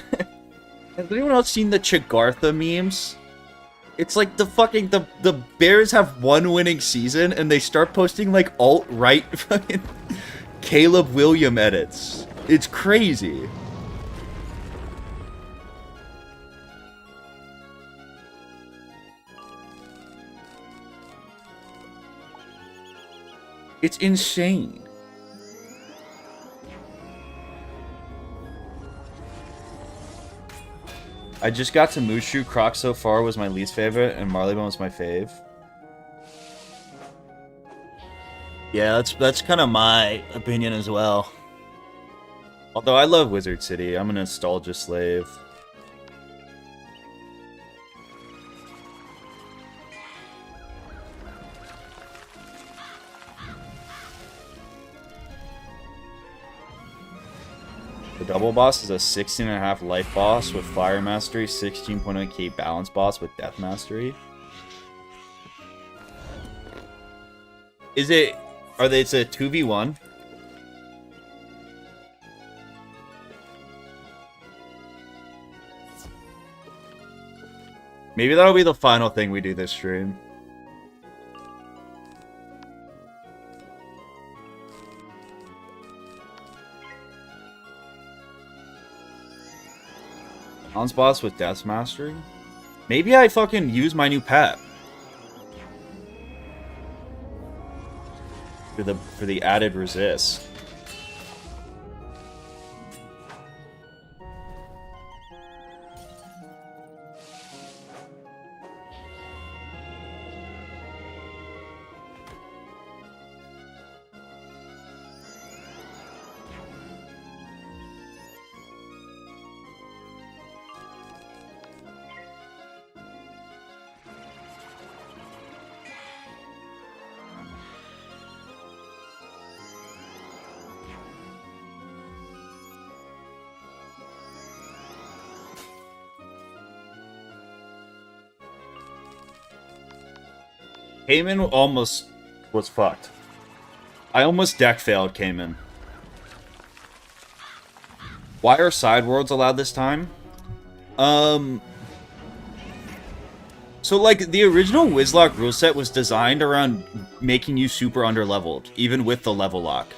Has anyone else seen the Chigartha memes? It's like the fucking... The Bears have one winning season, and they start posting, like, alt-right fucking Caleb William edits. It's crazy. It's insane. I just got to Mushu. Croc so far was my least favorite, and Marleybone was my fave. Yeah, that's kind of my opinion as well. Although I love Wizard City, I'm a nostalgia slave. The double boss is a 16.5 life boss with Fire Mastery, 16.0k balance boss with Death Mastery. Is it... Are they... It's a 2v1? Maybe that'll be the final thing we do this stream. Balance boss with Death Mastery? Maybe I fucking use my new pet. For the added resist. Cayman almost was fucked. I almost deck failed Cayman. Why are Sideworlds allowed this time? So like the original Wizlocke rule set was designed around making you super underleveled, even with the level lock.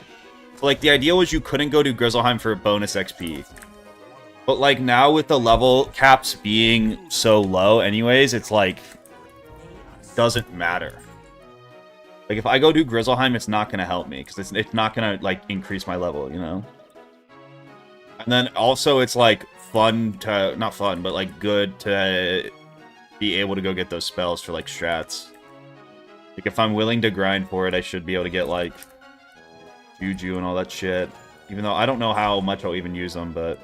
Like the idea was you couldn't go to Grizzleheim for bonus XP. But like now with the level caps being so low anyways, it's like doesn't matter. Like if I go do Grizzleheim, it's not gonna help me because it's not gonna like increase my level, you know. And then also it's like fun to not fun, but like good to be able to go get those spells for like strats. Like if I'm willing to grind for it, I should be able to get like Juju and all that shit. Even though I don't know how much I'll even use them, but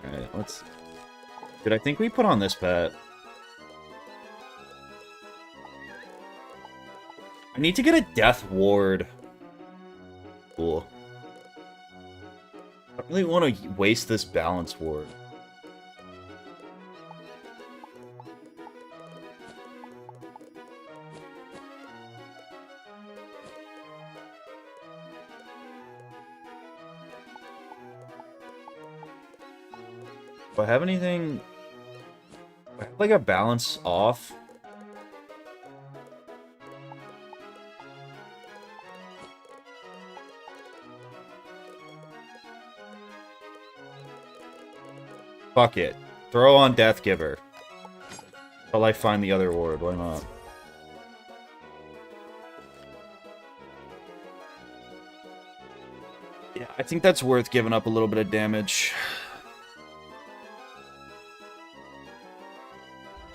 alright, let's. Dude, I think we put on this pet. I need to get a Death Ward. Cool. I don't really want to waste this Balance Ward. Do I have anything... I have like a balance off? Fuck it. Throw on Death Giver. Until I find the other ward, why not? Yeah, I think that's worth giving up a little bit of damage.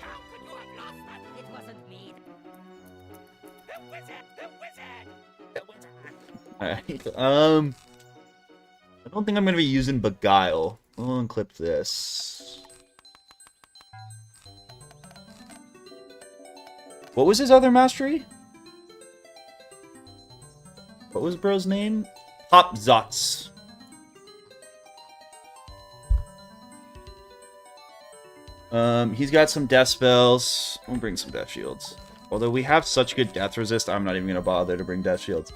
How could you have lost that? It wasn't me. The wizard! Alright, I don't think I'm gonna be using Beguile. We'll unclip this. What was his other mastery? What was bro's name? Pop Zots. He's got some death spells. We'll bring some death shields. Although we have such good death resist, I'm not even gonna bother to bring death shields.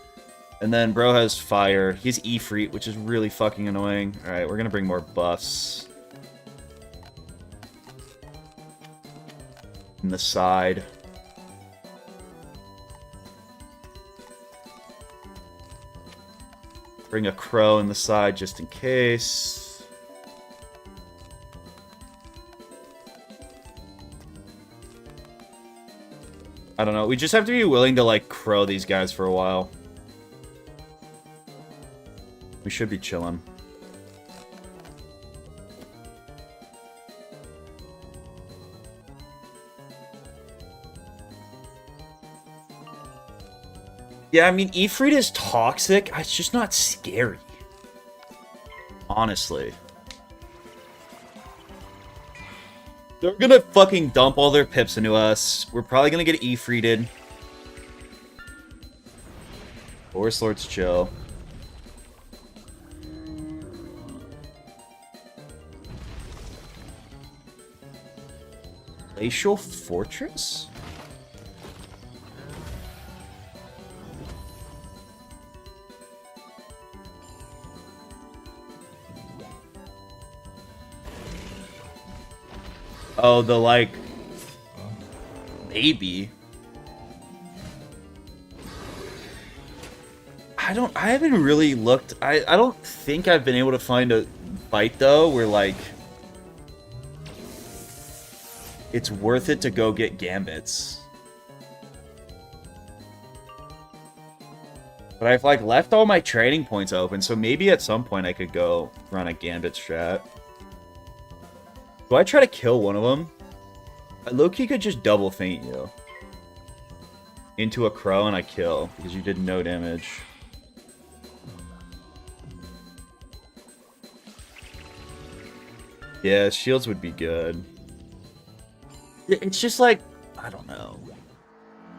And then bro has fire. He's Ifrit, which is really fucking annoying. Alright, we're gonna bring more buffs. In the side. Bring a crow in the side just in case. I don't know. We just have to be willing to, like, crow these guys for a while. We should be chilling. Yeah, I mean, Ifrit is toxic. It's just not scary. Honestly. They're gonna fucking dump all their pips into us. We're probably gonna get Ifrited. Forest Lord's chill. Glacial Fortress? Oh, the, like... Maybe. I haven't really looked... I don't think I've been able to find a fight, though, where, like... It's worth it to go get Gambits. But I've, like, left all my training points open, so maybe at some point I could go run a Gambit strat. Do I try to kill one of them? Loki could just double feint you. Into a crow and I kill, because you did no damage. Yeah, shields would be good. It's just like, I don't know.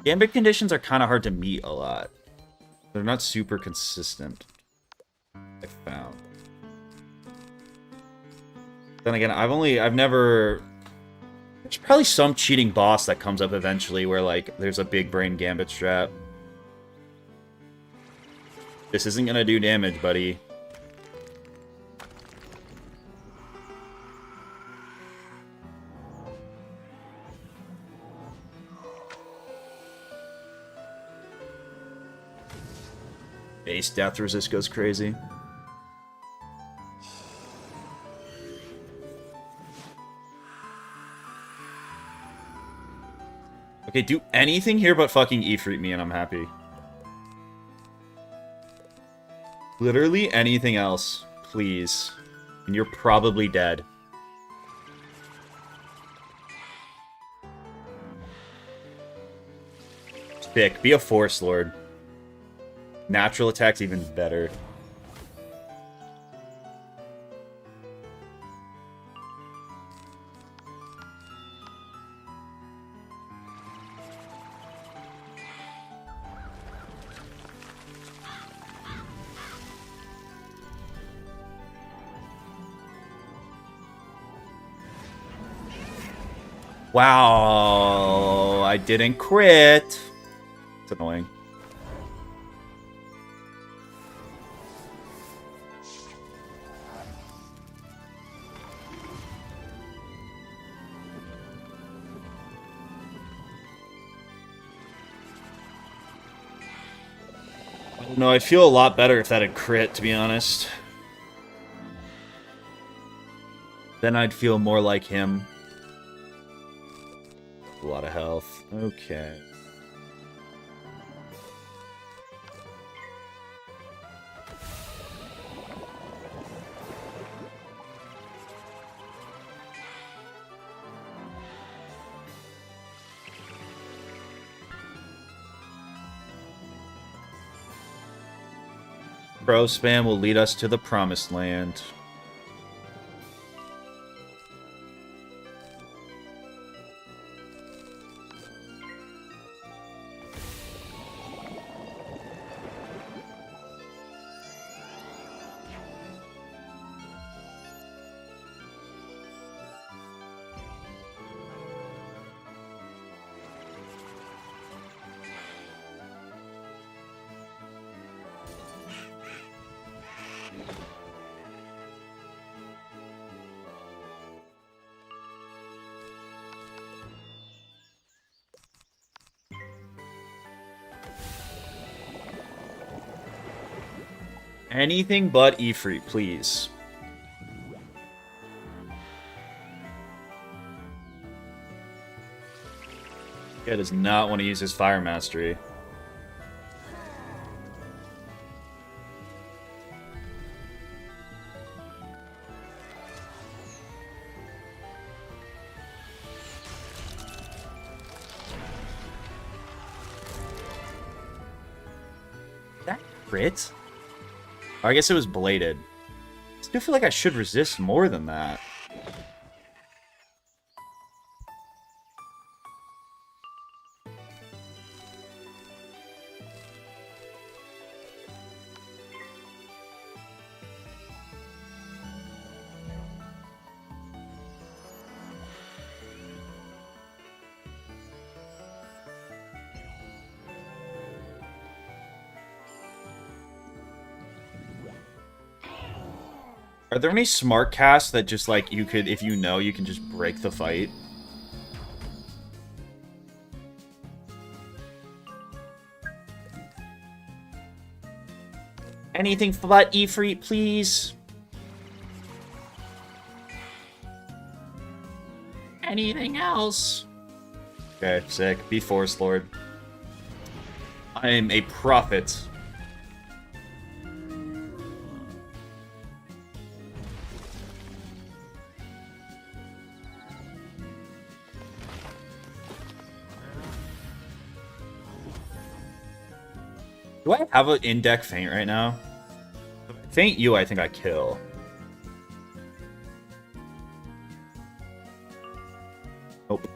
Gambit conditions are kind of hard to meet a lot. They're not super consistent, I found. Then again, I've never... There's probably some cheating boss that comes up eventually where, like, there's a big brain Gambit strat. This isn't gonna do damage, buddy. Base death resist goes crazy. Okay, do anything here but fucking Ifrit me and I'm happy. Literally anything else, please. And you're probably dead. Sick, be a Force Lord. Natural attack's even better. Wow, I didn't crit. It's annoying. No, I'd feel a lot better if that had crit, to be honest. Then I'd feel more like him. A lot of health. Okay. Bro spam will lead us to the promised land. Anything but Ifrit, please. Guy does not want to use his Fire Mastery. That crit? Oh, I guess it was bladed. I still feel like I should resist more than that. Are there any smart casts that just, like, you could, if you know, you can just break the fight? Anything but Ifrit, please? Anything else? Okay, sick. Be Forest Lord. I am a prophet. Do I have an in-deck feint right now? If I feint you, I think I kill. Nope.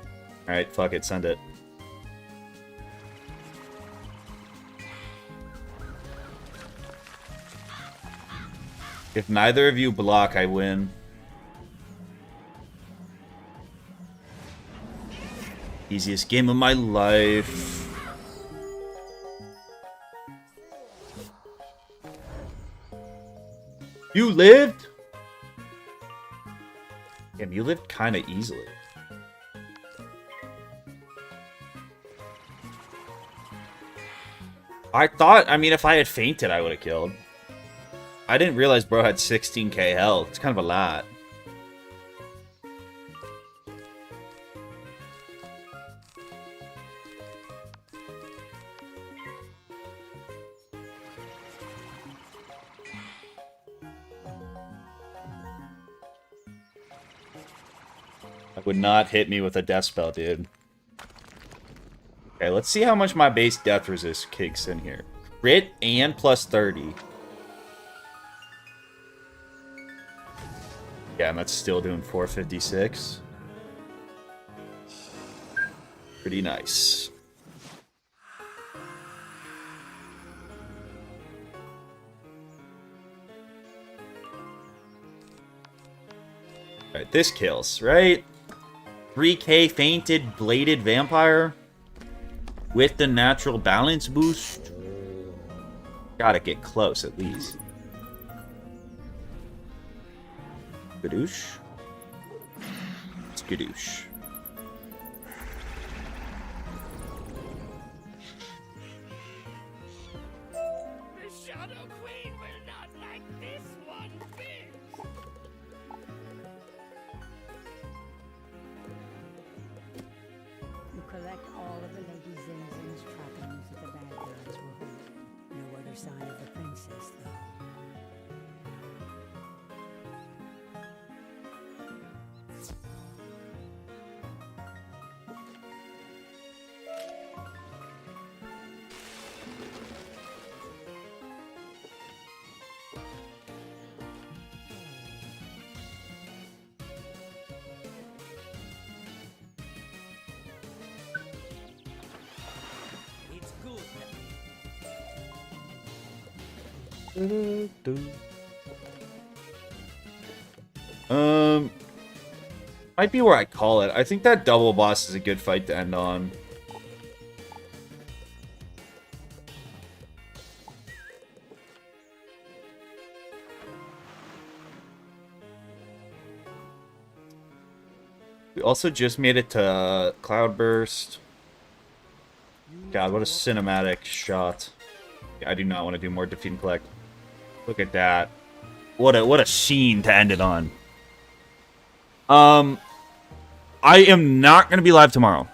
Alright, fuck it, send it. If neither of you block, I win. Easiest game of my life. You lived? Damn, you lived kind of easily. I thought, I mean, if I had fainted, I would have killed. I didn't realize bro had 16k health. It's kind of a lot. Would not hit me with a death spell, dude. Okay, let's see how much my base death resist kicks in here. Crit and plus 30. Yeah, and that's still doing 456. Pretty nice. Alright, this kills, right? 3k fainted bladed vampire with the natural balance boost. Gotta get close at least. Skadoosh. Skadoosh. The Shadow Queen will not like this one bit. You collect all of the Lady Zinzin's trappings that the bad guys will hold. No other sign of the princess, though. It's good. Might be where I call it. I think that double boss is a good fight to end on. We also just made it to Cloudburst. God, what a cinematic shot. I do not want to do more Defeat and Collect. Look at that. What a scene to end it on. I am not going to be live tomorrow.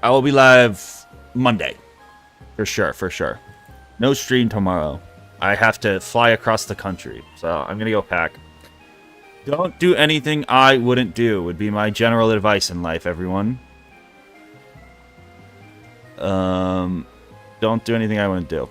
I will be live Monday. For sure. No stream tomorrow. I have to fly across the country. So I'm going to go pack. Don't do anything I wouldn't do would be my general advice in life, everyone. Don't do anything I wouldn't do.